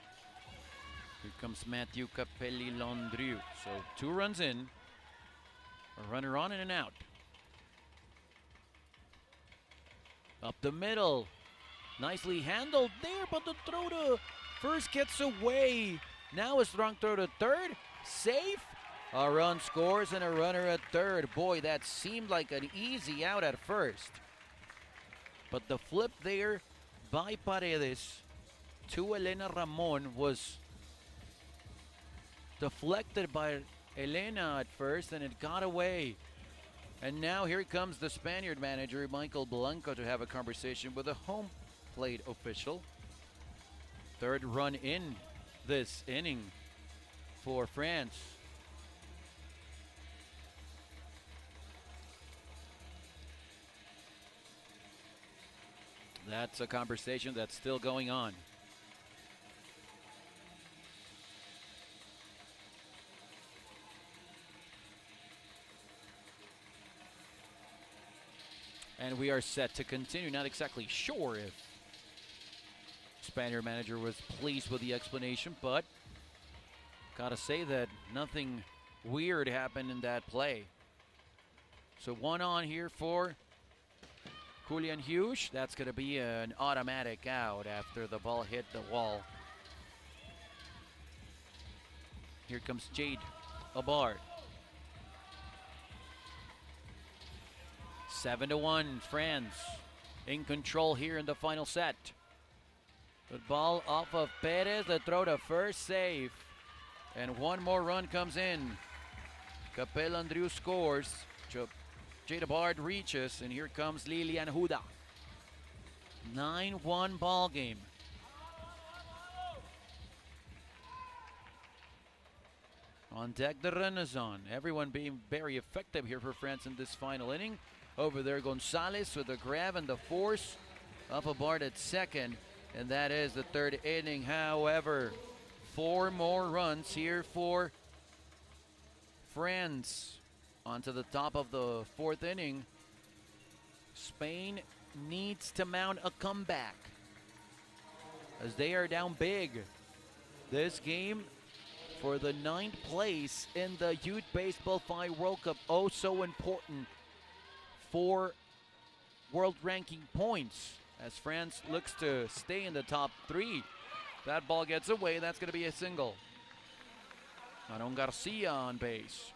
Here comes Matthew Capelli-Landrieu. So 2 runs in, a runner on and an out. Up the middle, nicely handled there, but the throw to first gets away. Now a strong throw to third, safe. A run scores and a runner at third. Boy, that seemed like an easy out at first. But the flip there by Paredes to Elena Ramon was deflected by Elena at first, and it got away. And now here comes the Spaniard manager, Michael Blanco, to have a conversation with a home plate official. 3rd run in this inning for France. That's a conversation that's still going on. And we are set to continue. Not exactly sure if Spaniard manager was pleased with the explanation, but gotta say that nothing weird happened in that play. So 1 on here for Julian Huge. That's gonna be an automatic out after the ball hit the wall. Here comes Jade Abard. 7-1 France in control here in the final set. The ball off of Perez, the throw to first, safe. And 1 more run comes in. Capelli-Landrieu scores. Jade Abard reaches, and here comes Lilian Huda. 9-1 ball game. On deck, the Renaissance. Everyone being very effective here for France in this final inning. Over there, Gonzalez with the grab and the force. Up Abard at second, and that is the 3rd inning. However, 4 more runs here for France. Onto the top of the 4th inning. Spain needs to mount a comeback as they are down big. This game for the 9th place in the Youth Baseball 5 World Cup. Oh, so important for world ranking points as France looks to stay in the top 3. That ball gets away. That's going to be a single. Aaron Garcia on base.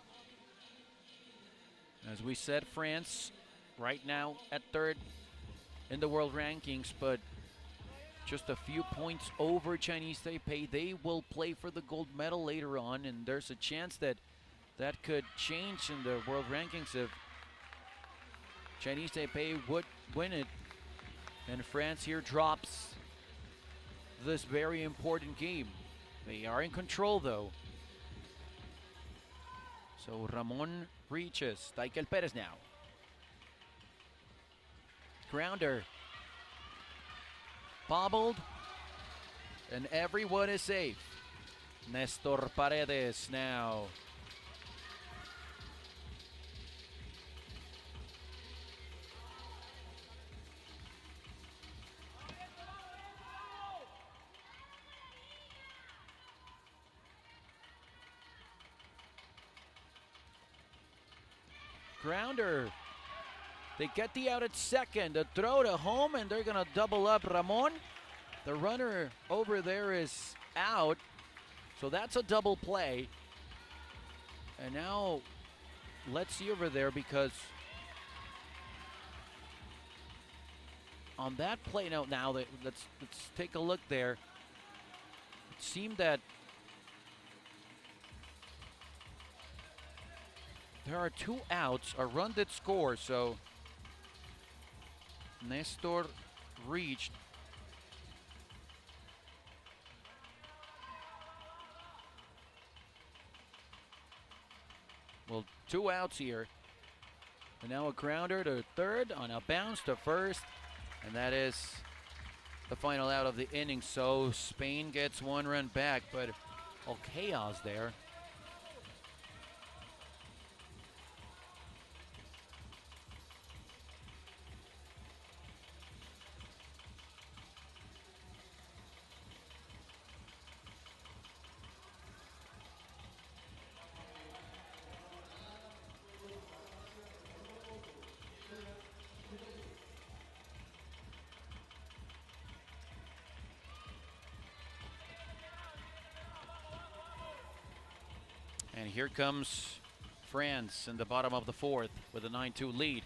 As we said, France right now at 3rd in the world rankings, but just a few points over Chinese Taipei. They will play for the gold medal later on, and there's a chance that that could change in the world rankings if Chinese Taipei would win it, and France here drops this very important game. They are in control though. So Ramon reaches. Taikel Perez now. Grounder. bobbled, and everyone is safe. Nestor Paredes now. Grounder. They get the out at second. A throw to home, and they're going to double up Ramon. The runner over there is out, so that's a double play. And now let's see over there, because on that play, let's take a look there. It seemed that there are 2 outs, a run did score, so Nestor reached. Well, 2 outs here. And now a grounder to third on a bounce to first. And that is the final out of the inning. So Spain gets 1 run back, but all chaos there. And here comes France in the bottom of the 4th with a 9-2 lead.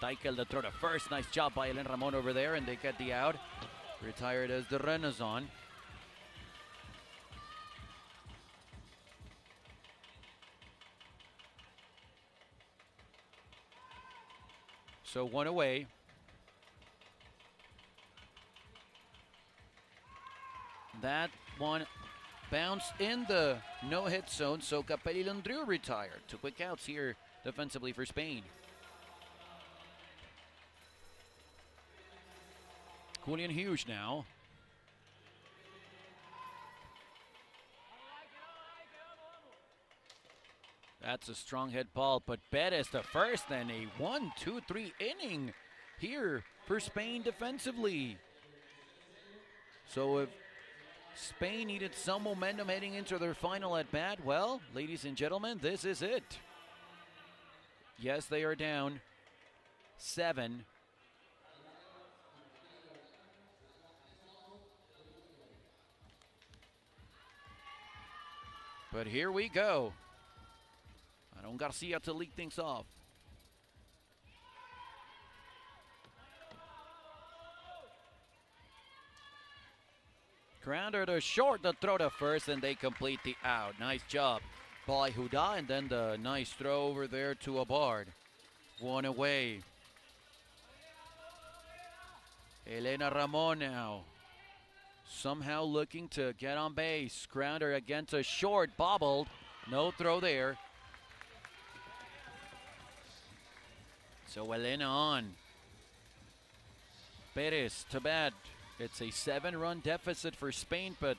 Daikel the throw to first. Nice job by Elen Ramon over there, and they get the out. Retired as the Renaissance. So 1 away. That one bounced in the no-hit zone, so Capelli Landreau retired. 2 quick outs here defensively for Spain. Julian Hughes now. That's a strong hit ball, but Perez the first, and a 1-2-3 inning here for Spain defensively. So if Spain needed some momentum heading into their final at bat, well, ladies and gentlemen, this is it. Yes, they are down 7. But here we go. Aaron Garcia to lead things off. Grounder to short, the throw to first, and they complete the out. Nice job by Huda, and then the nice throw over there to Abard. 1 away. Elena Ramon now. Somehow looking to get on base. Grounder against a short, bobbled. No throw there. So Elena on. Perez to bat. It's a 7-run deficit for Spain, but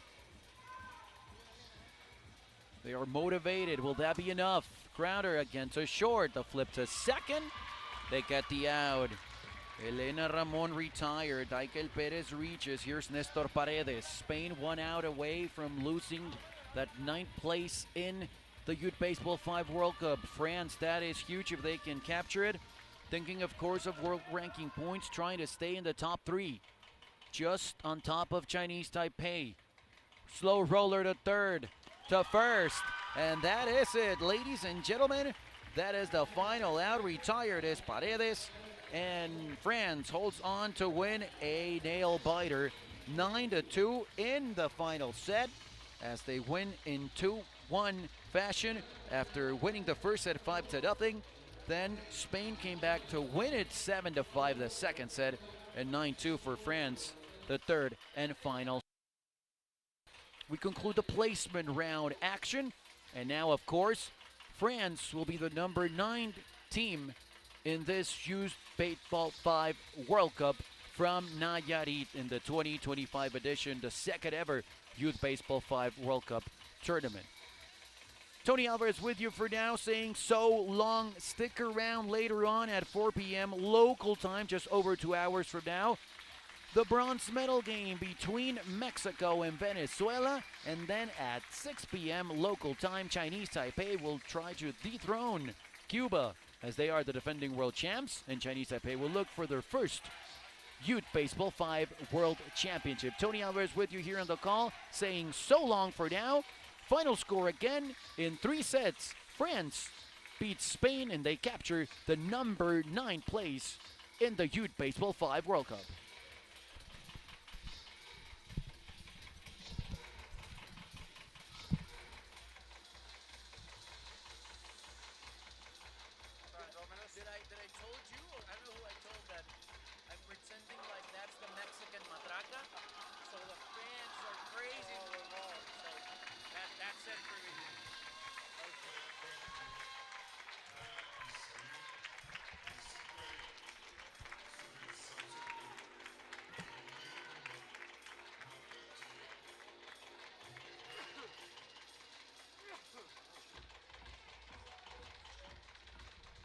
they are motivated. Will that be enough? Grounder against a short. The flip to second. They get the out. Elena Ramon retired. Daikel Perez reaches. Here's Nestor Paredes. Spain 1 out away from losing that 9th place in the Youth Baseball 5 World Cup. France, that is huge if they can capture it. Thinking, of course, of world ranking points, trying to stay in the top 3. Just on top of Chinese Taipei. Slow roller to third, to first. And that is it, ladies and gentlemen. That is the final out. Retired is Paredes. And France holds on to win a nail-biter. 9-2 in the final set as they win in 2-1 fashion after winning the first set 5-0. Then Spain came back to win it 7-5 the second set, and 9-2 for France, the third and final. We conclude the placement round action, and now, of course, France will be the number 9 team in this Youth Baseball 5 World Cup from Nayarit in the 2025 edition, the second ever Youth Baseball 5 World Cup tournament. Tony Alvarez with you for now, saying so long. Stick around later on at 4 p.m. local time, just over 2 hours from now. The bronze medal game between Mexico and Venezuela. And then at 6 p.m. local time, Chinese Taipei will try to dethrone Cuba, as they are the defending world champs. And Chinese Taipei will look for their first Youth Baseball 5 World Championship. Tony Alvarez with you here on the call, saying so long for now. Final score again in 3 sets. France beats Spain and they capture the number 9 place in the Youth Baseball 5 World Cup.